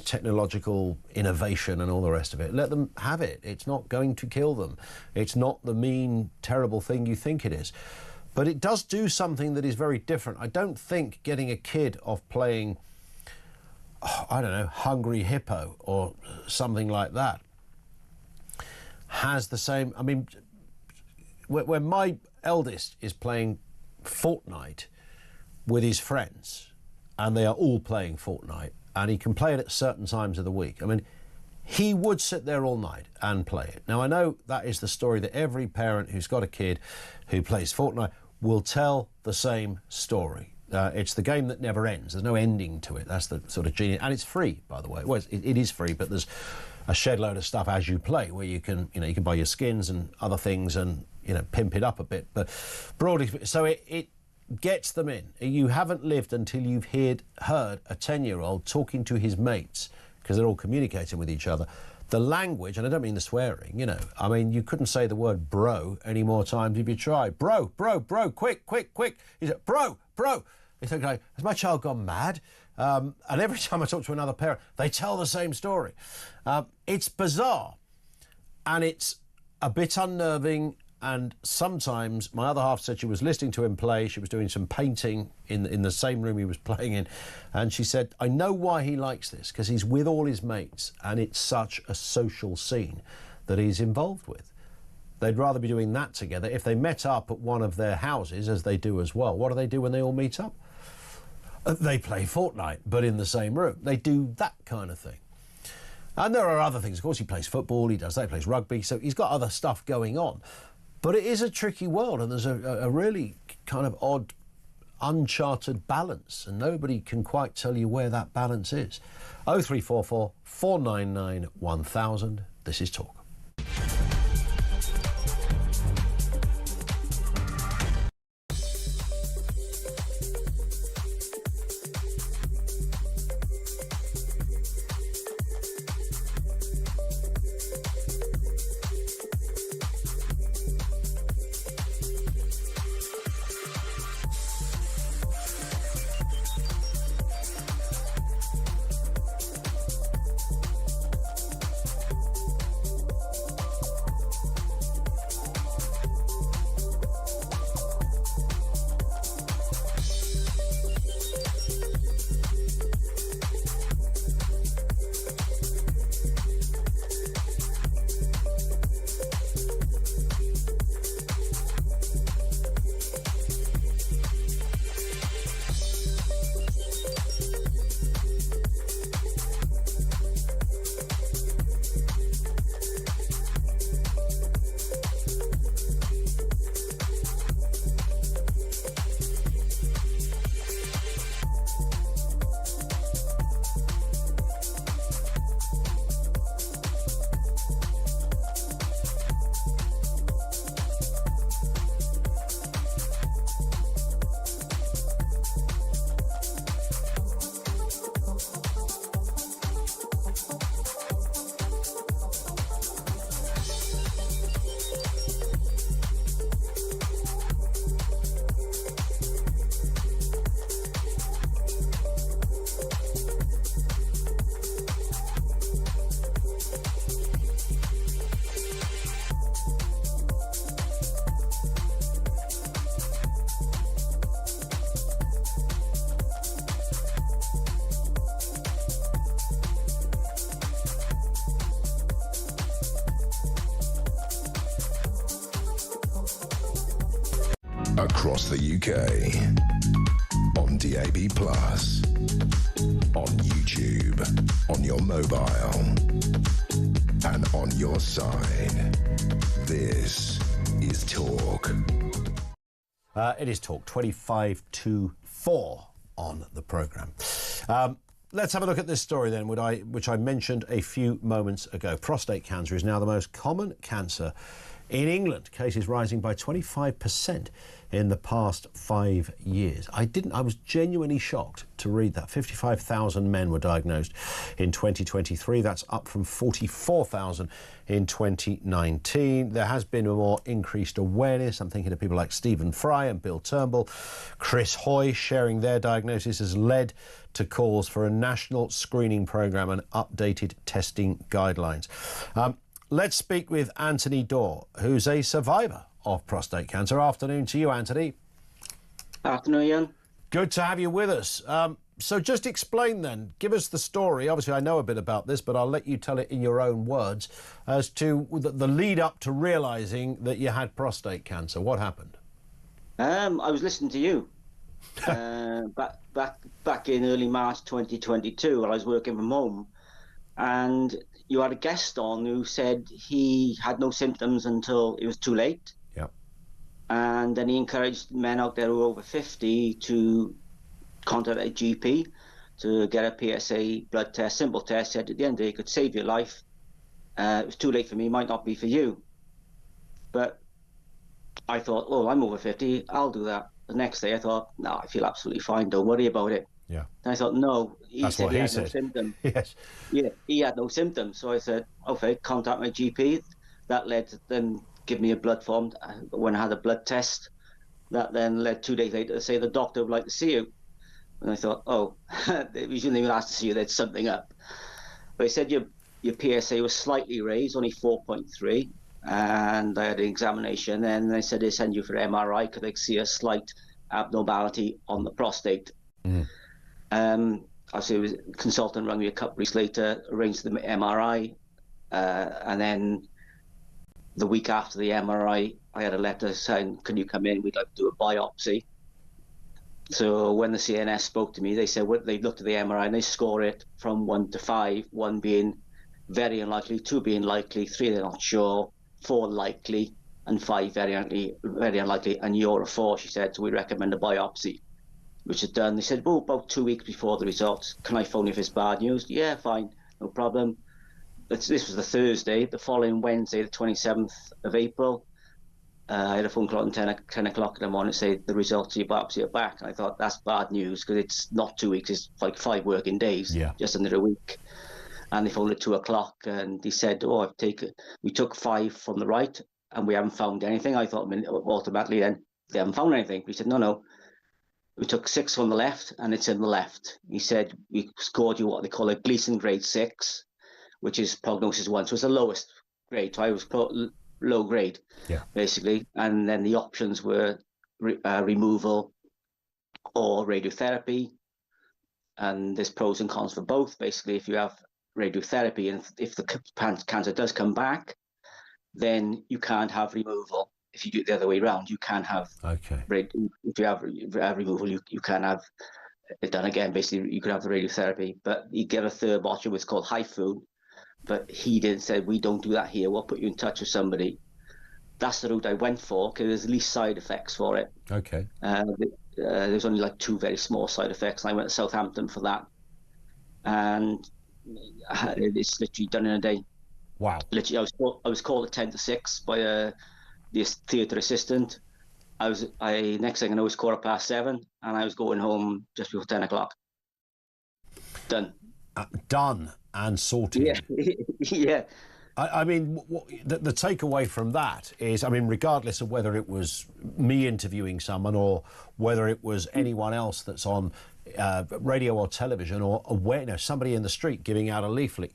technological innovation and all the rest of it. Let them have it. It's not going to kill them. It's not the mean, terrible thing you think it is. But it does do something that is very different. I don't think getting a kid off playing, I don't know, Hungry Hippo or something like that has the same. I mean, when my eldest is playing Fortnite with his friends, and they are all playing Fortnite, and he can play it at certain times of the week, I mean, he would sit there all night and play it. Now, I know that is the story that every parent who's got a kid who plays Fortnite will tell the same story. It's the game that never ends. There's no ending to it. That's the sort of genius. And it's free, by the way. Well, it is free, but there's a shed load of stuff as you play where you can buy your skins and other things and, pimp it up a bit. But broadly, so it gets them in. You haven't lived until you've heard a 10-year-old talking to his mates, because they're all communicating with each other. The language, and I don't mean the swearing, I mean, you couldn't say the word bro any more times if you try. Bro, quick. He said, bro. You think, has my child gone mad? And every time I talk to another parent, they tell the same story. It's bizarre, and it's a bit unnerving. And sometimes my other half said she was listening to him play. She was doing some painting in the same room he was playing in. And she said, I know why he likes this, because he's with all his mates and it's such a social scene that he's involved with. They'd rather be doing that together. If they met up at one of their houses, as they do as well, what do they do when they all meet up? They play Fortnite, but in the same room. They do that kind of thing. And there are other things. Of course, he plays football, he plays rugby, so he's got other stuff going on. But it is a tricky world, and there's a really kind of odd, uncharted balance, and nobody can quite tell you where that balance is. 0344 499 1000. This is Talk. Across the UK, on DAB+, on YouTube, on your mobile, and on your side. This is Talk. It is Talk, 25 to 4 on the programme. Let's have a look at this story then, which I mentioned a few moments ago. Prostate cancer is now the most common cancer In England, cases rising by 25% in the past 5 years. I was genuinely shocked to read that. 55,000 men were diagnosed in 2023. That's up from 44,000 in 2019. There has been a more increased awareness. I'm thinking of people like Stephen Fry and Bill Turnbull. Chris Hoy sharing their diagnosis has led to calls for a national screening programme and updated testing guidelines. Let's speak with Anthony Dorr, who's a survivor of prostate cancer. Afternoon to you, Anthony. Afternoon, Ian. Good to have you with us. So just explain then, give us the story. Obviously, I know a bit about this, but I'll let you tell it in your own words as to the lead up to realising that you had prostate cancer. What happened? I was listening to you back in early March 2022 while I was working from home, and you had a guest on who said he had no symptoms until it was too late. Yeah. And then he encouraged men out there who are over 50 to contact a GP to get a PSA blood test, simple test. Said at the end of the day, it could save your life. It was too late for me, might not be for you. But I thought, oh, I'm over 50, I'll do that. The next day I thought, no, I feel absolutely fine, don't worry about it. Yeah. And I thought, no, That's said what he he had said. no symptoms. Yes. Yeah, he had no symptoms. So I said, okay, contact my GP. That led to them give me a blood form when I had a blood test. That then led 2 days later to say the doctor would like to see you. And I thought, oh, we shouldn't even ask to see you, there's something up. But he said your PSA was slightly raised, only 4.3. And I had an examination, and they said they send you for MRI because they see a slight abnormality on the prostate. Obviously, the consultant rang me a couple of weeks later, arranged the MRI, and then the week after the MRI, I had a letter saying, can you come in, we'd like to do a biopsy. So when the CNS spoke to me, they said, well, they looked at the MRI and they score it from 1 to 5, 1 being very unlikely, 2 being likely, 3 they're not sure, 4 likely, and 5 very unlikely, and you're a 4, she said, so we recommend a biopsy, which is done. They said, well, about 2 weeks before the results, can I phone you if it's bad news? Yeah, fine, no problem. This was the Thursday. The following Wednesday, the 27th of April, I had a phone call at 10 o'clock in the morning to say the results of your biopsy are back. And I thought, that's bad news because it's not 2 weeks, it's like 5 working days, just under a week. And they phoned at 2 o'clock and he said, oh, we took 5 from the right and we haven't found anything. I thought automatically then they haven't found anything. He said, no. We took 6 from the left and it's in the left. He said, we scored you what they call a Gleason grade 6, which is prognosis 1. So it's the lowest grade. So I was low grade, basically. And then the options were removal or radiotherapy. And there's pros and cons for both. Basically, if you have radiotherapy and if the cancer does come back, then you can't have removal. If you do it the other way around, you can have if you have removal, you can have it done again. Basically, you could have the radiotherapy, but you get a third option, which is called HIFU. But he didn't say, we don't do that here. We'll put you in touch with somebody. That's the route I went for because there's least side effects for it. Okay. There's only like 2 very small side effects. And I went to Southampton for that. And it's literally done in a day. Wow. Literally, I was called at 10 to 6 by this theatre assistant. Next thing I know, it was 7:15, and I was going home just before 10 o'clock. Done. Done and sorted. Yeah. I mean, the takeaway from that is, I mean, regardless of whether it was me interviewing someone or whether it was anyone else that's on radio or television or somebody in the street giving out a leaflet,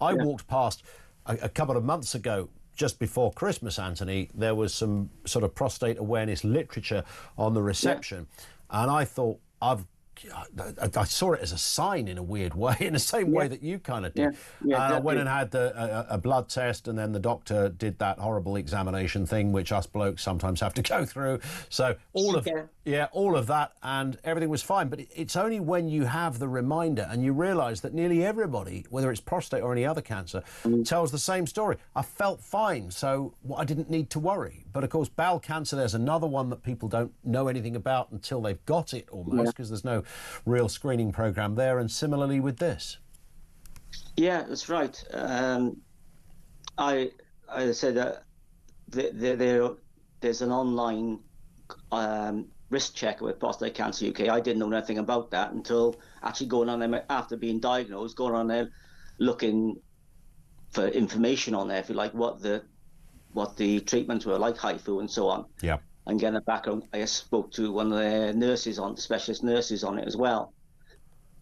I walked past a couple of months ago, just before Christmas, Anthony, there was some sort of prostate awareness literature on the reception, and I thought, I saw it as a sign in a weird way, in the same way that you kind of did. I went and had a blood test, and then the doctor did that horrible examination thing, which us blokes sometimes have to go through. So all of that, and everything was fine. But it's only when you have the reminder and you realise that nearly everybody, whether it's prostate or any other cancer, tells the same story. I felt fine, so I didn't need to worry. But of course, bowel cancer, there's another one that people don't know anything about until they've got it, almost, because there's no real screening program there. And similarly with this. Yeah, that's right. I said there's an online risk checker with Prostate Cancer UK. I didn't know nothing about that until actually going on there after being diagnosed, going on there looking for information on there, if you like, what the treatments were like, HIFU and so on. Yeah. And getting it back, I spoke to one of the nurses specialist nurses on it as well.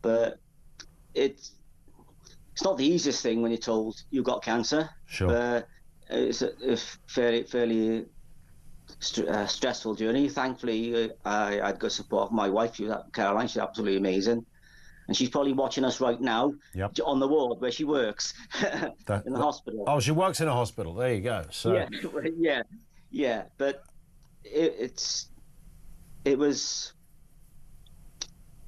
But it's not the easiest thing when you're told you've got cancer. Sure. But it's a fairly stressful journey. Thankfully, I had good support of my wife, Caroline. She's absolutely amazing. And she's probably watching us right now on the ward where she works in the hospital. Oh, she works in a hospital. There you go. So yeah. But it was.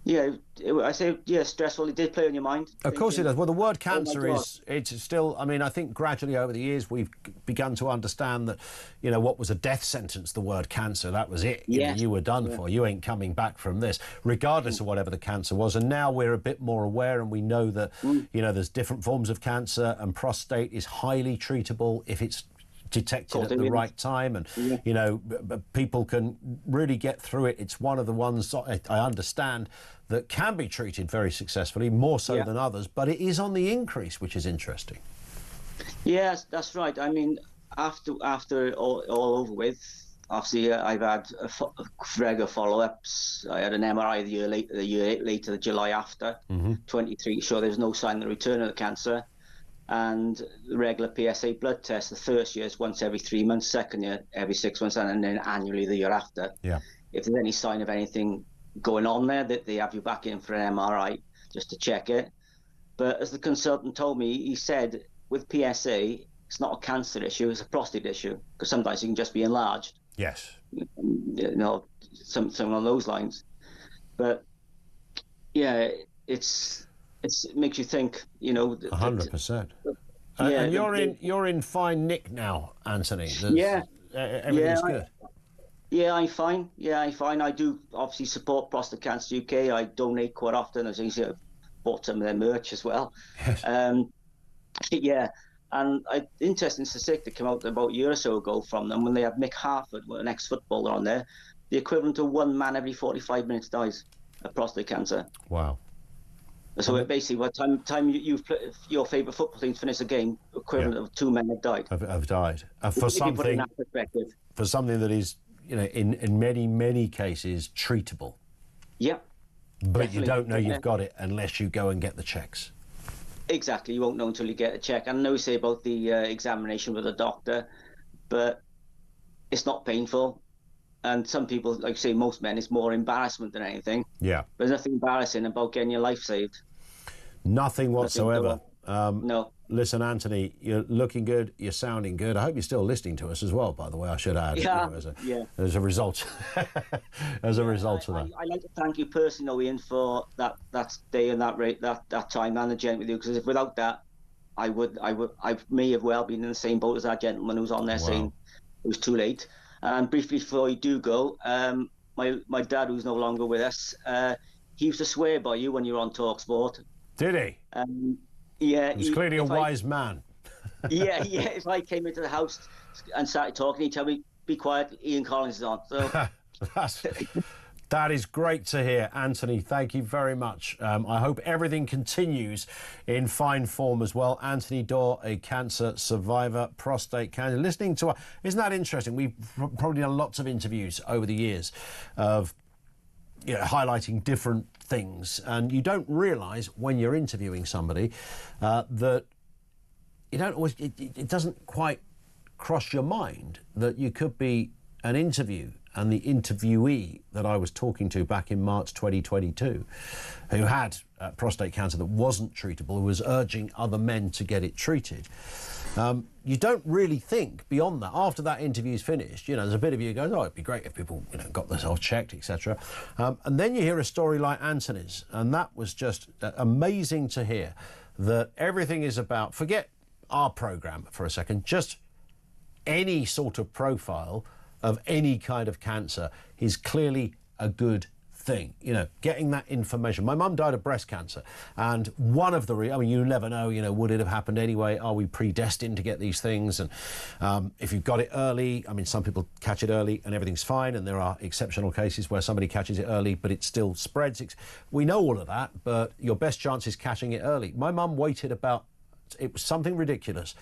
I say stressful. It did play on your mind. Of course it does. Well, the word cancer it's still, I mean, I think gradually over the years we've begun to understand that, what was a death sentence, the word cancer, that was it. Yes. You were done for. You ain't coming back from this, regardless of whatever the cancer was. And now we're a bit more aware and we know that, there's different forms of cancer, and prostate is highly treatable if it's detected at the right time, and people can really get through it. It's one of the ones I understand that can be treated very successfully, more so than others, but it is on the increase, which is interesting. Yes, that's right. I mean, after all over with, obviously I've had regular follow-ups. I had an MRI the year later, the July after, 23, sure there's no sign of the return of the cancer. And the regular PSA blood test, the first year is once every 3 months, second year every 6 months, and then annually the year after. Yeah. If there's any sign of anything going on there, that they have you back in for an MRI just to check it. But as the consultant told me, he said with PSA, it's not a cancer issue, it's a prostate issue, because sometimes it can just be enlarged. Yes. Something along those lines. But yeah, it makes you think, 100%. And you're in fine nick now, Anthony. Everything's good. I'm fine. I'm fine. I do obviously support Prostate Cancer UK. I donate quite often. As you see, I bought some of their merch as well. And interesting statistic that came out about a year or so ago from them when they had Mick Harford, an ex-footballer, on there. The equivalent of one man every 45 minutes dies of prostate cancer. Wow. So basically, by the time you've your favourite football team's finished a game, equivalent of 2 men have died. Have died For something that is, in many cases treatable. Yeah. But definitely. You don't know you've got it unless you go and get the checks. Exactly. You won't know until you get a check. And I know you say about the examination with a doctor, but it's not painful. And some people, like say most men, it's more embarrassment than anything. Yeah. There's nothing embarrassing about getting your life saved. Nothing whatsoever. No. Listen, Anthony, you're looking good. You're sounding good. I hope you're still listening to us as well, by the way, I should add. As a result. Of that. I'd like to thank you personally, Ian, for that day and that time and the gent with you, because if without that, I may have well been in the same boat as that gentleman who was on there saying it was too late. And briefly before you do go, my dad, who's no longer with us, he used to swear by you when you were on TalkSport. Did he? Yeah. He's clearly a wise man. Yeah. If I came into the house and started talking, he'd tell me, be quiet, Ian Collins is on. So that is great to hear, Anthony. Thank you very much. I hope everything continues in fine form as well. Anthony Dorr, a cancer survivor, prostate cancer. Listening to, isn't that interesting? We've probably done lots of interviews over the years of highlighting different things, and you don't realise when you're interviewing somebody that you don't always. It doesn't quite cross your mind that you could be an interview. And the interviewee that I was talking to back in March 2022, who had prostate cancer that wasn't treatable, who was urging other men to get it treated. You don't really think beyond that. After that interview's finished, there's a bit of you goes, it'd be great if people, got themselves checked, etc. And then you hear a story like Anthony's, and that was just amazing to hear that everything is about, forget our programme for a second, just any sort of profile of any kind of cancer is clearly a good thing, getting that information. My mum died of breast cancer, and one of the you never know, would it have happened anyway? Are we predestined to get these things? And if you've got it early, some people catch it early and everything's fine, and there are exceptional cases where somebody catches it early but it still spreads. We know all of that, but your best chance is catching it early. My mum waited it was something ridiculous,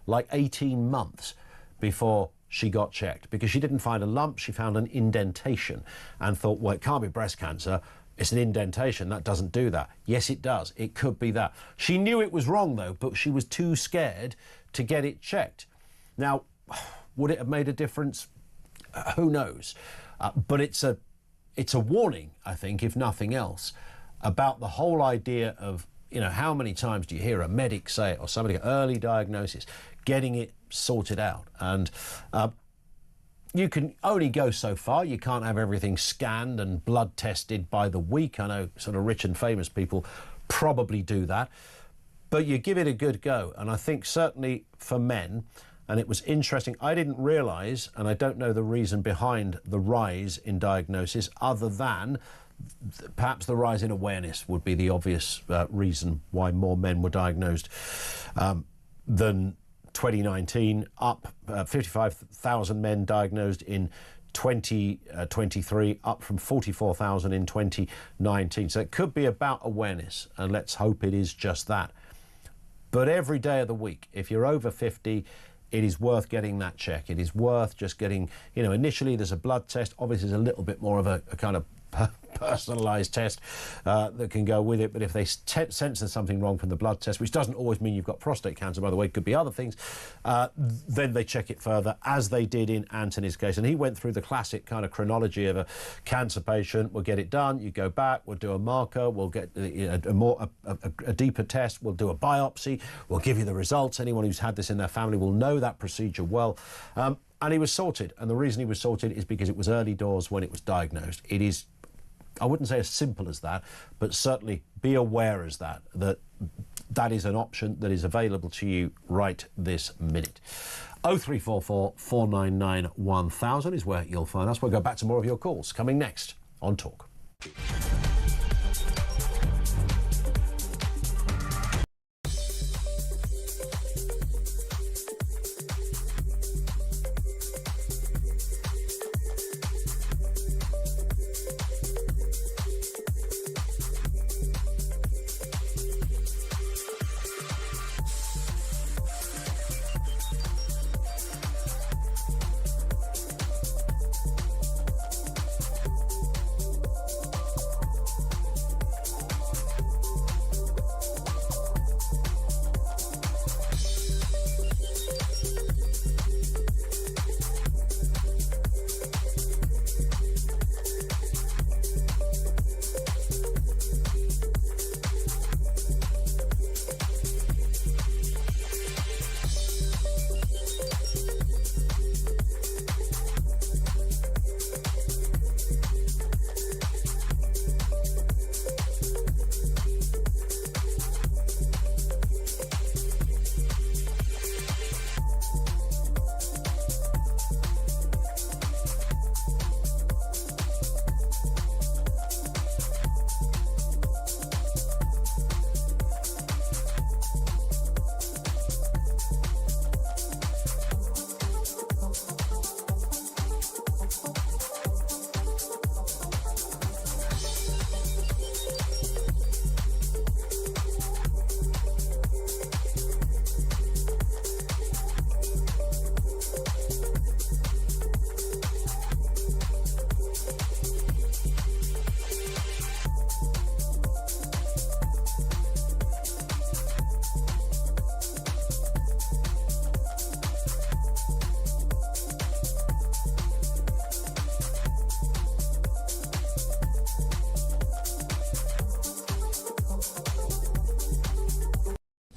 like 18 months before she got checked, because she didn't find a lump, she found an indentation and thought, well, it can't be breast cancer, it's an indentation, that doesn't do that. Yes, it does, it could be that. She knew it was wrong though, but she was too scared to get it checked. Now, would it have made a difference? Who knows? But it's a warning, I think, if nothing else, about the whole idea of, how many times do you hear a medic say it, or somebody, early diagnosis, getting it sorted out. And you can only go so far. You can't have everything scanned and blood tested by the week. I know sort of rich and famous people probably do that, but you give it a good go. And I think certainly for men, and it was interesting, I didn't realise, and I don't know the reason behind the rise in diagnosis, other than perhaps the rise in awareness would be the obvious reason why more men were diagnosed than 2019, up 55,000 men diagnosed in 2023, up from 44,000 in 2019. So it could be about awareness, and let's hope it is just that. But every day of the week, if you're over 50, it is worth getting that check. It is worth just getting, initially there's a blood test. Obviously there's a little bit more of a kind of personalised test that can go with it, but if they sense there's something wrong from the blood test, which doesn't always mean you've got prostate cancer, by the way, it could be other things, then they check it further, as they did in Anthony's case. And he went through the classic kind of chronology of a cancer patient. We'll get it done, you go back, we'll do a marker, we'll get a deeper test, we'll do a biopsy, we'll give you the results. Anyone who's had this in their family will know that procedure well. And he was sorted, and the reason he was sorted is because it was early doors when it was diagnosed. It is, I wouldn't say as simple as that, but certainly be aware as that is an option that is available to you right this minute. 0344 499 1000 is where you'll find us. We'll go back to more of your calls coming next on Talk.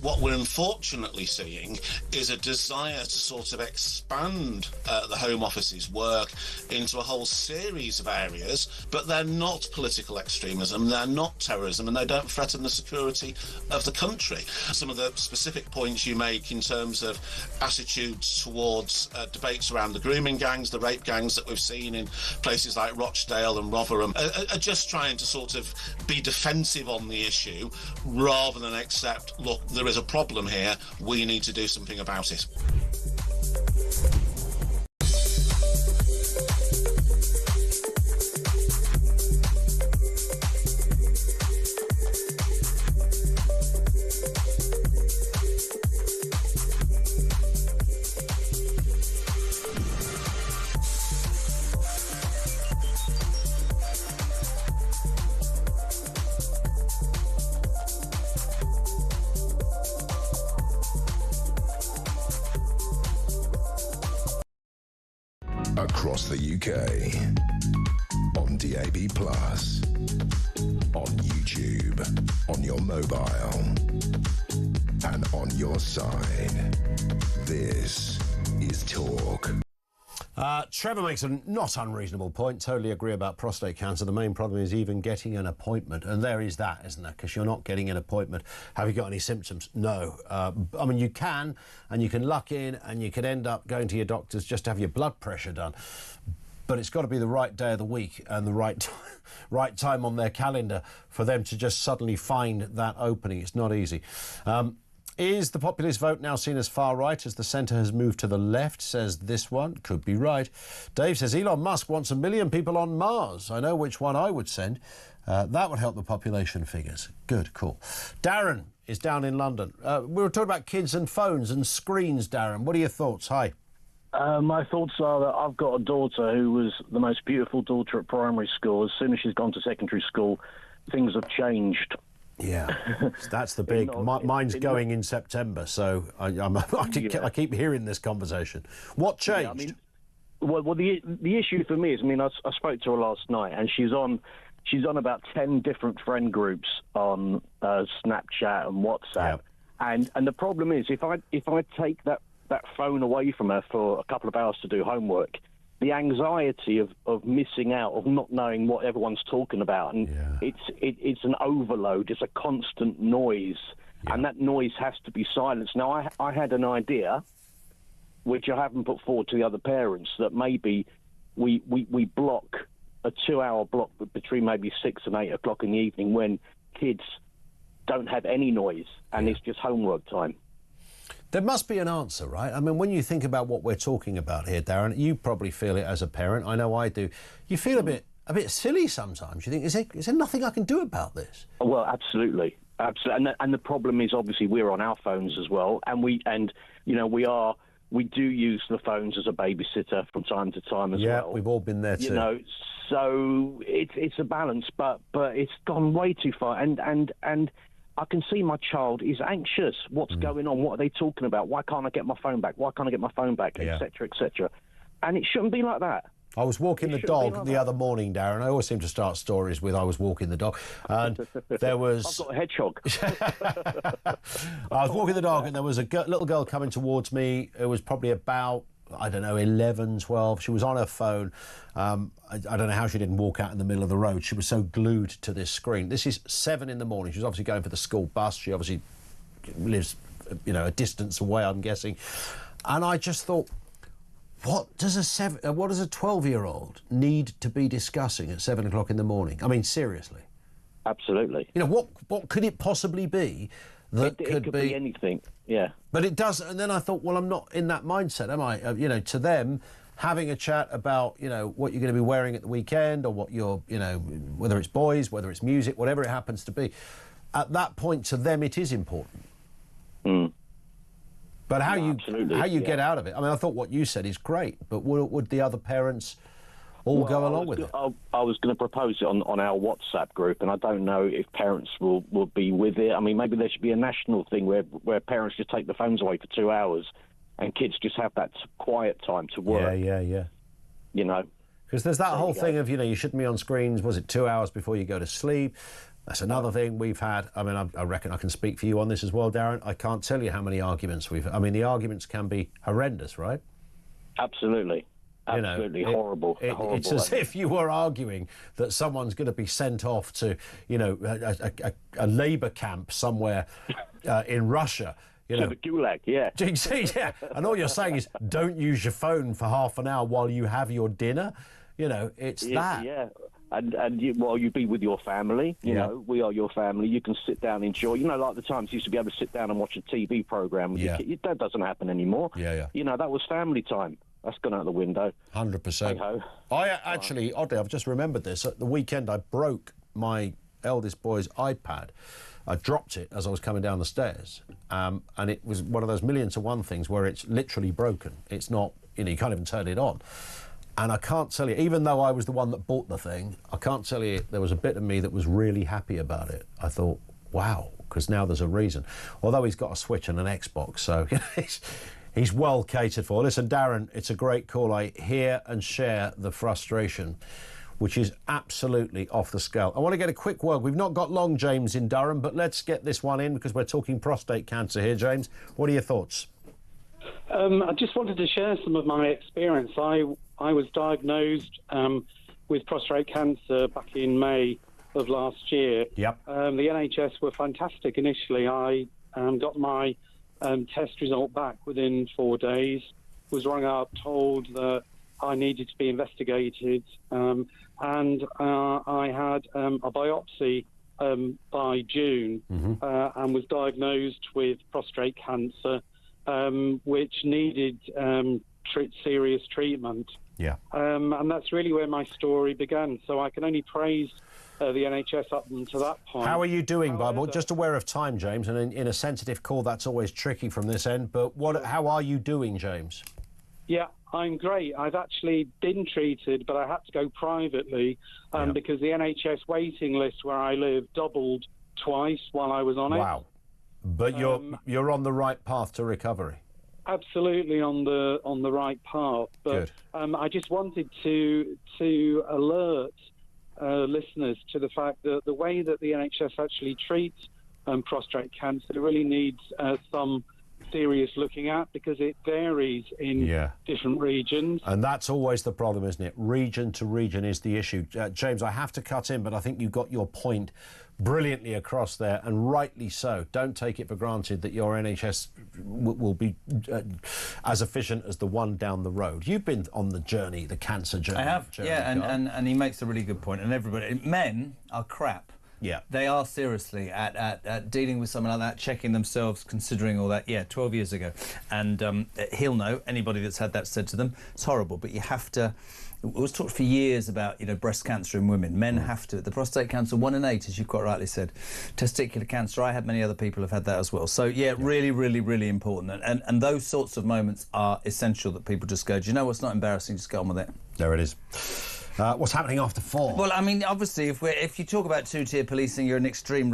What we're unfortunately seeing is a desire to sort of expand the Home Office's work into a whole series of areas, but they're not political extremism, they're not terrorism, and they don't threaten the security of the country. Some of the specific points you make in terms of attitudes towards debates around the grooming gangs, the rape gangs that we've seen in places like Rochdale and Rotherham, are just trying to sort of be defensive on the issue rather than accept, look, there is a problem here, we need to do something about it. Across the UK, on DAB+, on YouTube, on your mobile, and on your side. This is Talk. Trevor makes a not unreasonable point. Totally agree about prostate cancer. The main problem is even getting an appointment. And there is that, isn't there? Because you're not getting an appointment. Have you got any symptoms? No. I mean, you can, and you can luck in, and you could end up going to your doctors just to have your blood pressure done. But it's got to be the right day of the week and the right time on their calendar for them to just suddenly find that opening. It's not easy. Is the populist vote now seen as far right as the centre has moved to the left, says this one? Could be right. Dave says Elon Musk wants 1 million people on Mars. I know which one I would send. That would help the population figures. Good, cool. Darren is down in London. We were talking about kids and phones and screens, Darren. What are your thoughts? Hi. My thoughts are that I've got a daughter who was the most beautiful daughter at primary school. As soon as she's gone to secondary school, things have changed. Yeah, that's the big... mine's going in September, so I keep hearing this conversation. What changed? Yeah, I mean, well, the issue for me is, I mean, I spoke to her last night, and she's on about 10 different friend groups on Snapchat and WhatsApp, and the problem is, if I take that phone away from her for a couple of hours to do homework, the anxiety of missing out, of not knowing what everyone's talking about, and it's an overload. It's a constant noise, and that noise has to be silenced. Now, I had an idea, which I haven't put forward to the other parents, that maybe we block a 2-hour block between maybe 6 and 8 o'clock in the evening when kids don't have any noise and it's just homework time. There must be an answer, right? I mean, when you think about what we're talking about here, Darren, you probably feel it as a parent. I know I do. You feel a bit silly sometimes. You think, is there nothing I can do about this? Well, absolutely. And the problem is, obviously, we're on our phones as well, and we do use the phones as a babysitter from time to time as well. Yeah, we've all been there too. You know, so it's a balance, but it's gone way too far, and I can see my child is anxious. What's going on? What are they talking about? Why can't I get my phone back? Why can't I get my phone back? Etc., etc. And it shouldn't be like that. I was walking the dog the other morning, Darren. I always seem to start stories with I was walking the dog. And there was... I've got a hedgehog. I was walking the dog and there was a little girl coming towards me. It was probably about, I don't know, 11, 12. She was on her phone. I don't know how she didn't walk out in the middle of the road. She was so glued to this screen. This is 7 in the morning. She was obviously going for the school bus. She obviously lives, a distance away, I'm guessing. And I just thought, what does a 12-year-old need to be discussing at 7 o'clock in the morning? I mean, seriously. Absolutely. What could it possibly be that it could be anything, yeah. But it does, and then I thought, well, I'm not in that mindset, am I? To them, having a chat about, what you're going to be wearing at the weekend or what you're, whether it's boys, whether it's music, whatever it happens to be, at that point, to them, it is important. But how you get out of it? I mean, I thought what you said is great, but would the other parents all go along with it? I was going to propose it on our WhatsApp group, and I don't know if parents will be with it. I mean, maybe there should be a national thing where parents just take the phones away for 2 hours and kids just have that quiet time to work. Yeah. Because there's that whole thing of, you shouldn't be on screens, was it 2 hours before you go to sleep? That's another thing we've had. I mean, I reckon I can speak for you on this as well, Darren. I can't tell you how many arguments the arguments can be horrendous, right? Absolutely. Absolutely horrible. It's as if you were arguing that someone's going to be sent off to, a labour camp somewhere in Russia. To the Gulag, yeah. Yeah. And all you're saying is don't use your phone for half an hour while you have your dinner. It's that. Yeah. And you be with your family, you know, we are your family. You can sit down and enjoy. Like the times you used to be able to sit down and watch a TV program with your kid. That doesn't happen anymore. Yeah. That was family time. That's gone out the window. 100%. I actually, oddly, I've just remembered this. At the weekend, I broke my eldest boy's iPad. I dropped it as I was coming down the stairs. And it was one of those 1,000,000-to-1 things where it's literally broken. It's not, you can't even turn it on. And I can't tell you, even though I was the one that bought the thing, I can't tell you, there was a bit of me that was really happy about it. I thought, wow, because now there's a reason. Although he's got a Switch and an Xbox, so he's well catered for. Listen, Darren, it's a great call. I hear and share the frustration, which is absolutely off the scale. I want to get a quick word. We've not got long, James, in Durham, but let's get this one in because we're talking prostate cancer here, James. What are your thoughts? I just wanted to share some of my experience. I was diagnosed with prostate cancer back in May of last year. Yep. The NHS were fantastic initially. I got my test result back within 4 days, was rung up, told that I needed to be investigated, and I had a biopsy by June and was diagnosed with prostate cancer, which needed serious treatment. Yeah. And that's really where my story began. So I can only praise the NHS up to that point. How are you doing, Bible? Just aware of time, James, and in a sensitive call, that's always tricky from this end. But how are you doing, James? Yeah, I'm great. I've actually been treated, but I had to go privately because the NHS waiting list where I live doubled twice while I was on it. Wow. But you're on the right path to recovery. Absolutely on the right path. But I just wanted to alert listeners to the fact that the way that the NHS actually treats prostate cancer really needs some serious looking at because it varies in different regions. And that's always the problem, isn't it? Region to region is the issue. James, I have to cut in, but I think you got your point brilliantly across there, and rightly so. Don't take it for granted that your NHS will be as efficient as the one down the road. You've been on the journey, the cancer journey. I have, and he makes a really good point. And everybody, men are crap. Yeah. They are seriously at dealing with something like that, checking themselves, considering all that. 12 years ago. And he'll know, anybody that's had that said to them, it's horrible, but you have to... It was talked for years about, breast cancer in women. Men have to. The prostate cancer, 1 in 8, as you quite rightly said. Testicular cancer, I had many other people have had that as well. So, really, really, really important. And those sorts of moments are essential that people just go, do you know what's not embarrassing? Just get on with it. There it is. What's happening after 4? Well, I mean, obviously, if you talk about two-tier policing, you're an extreme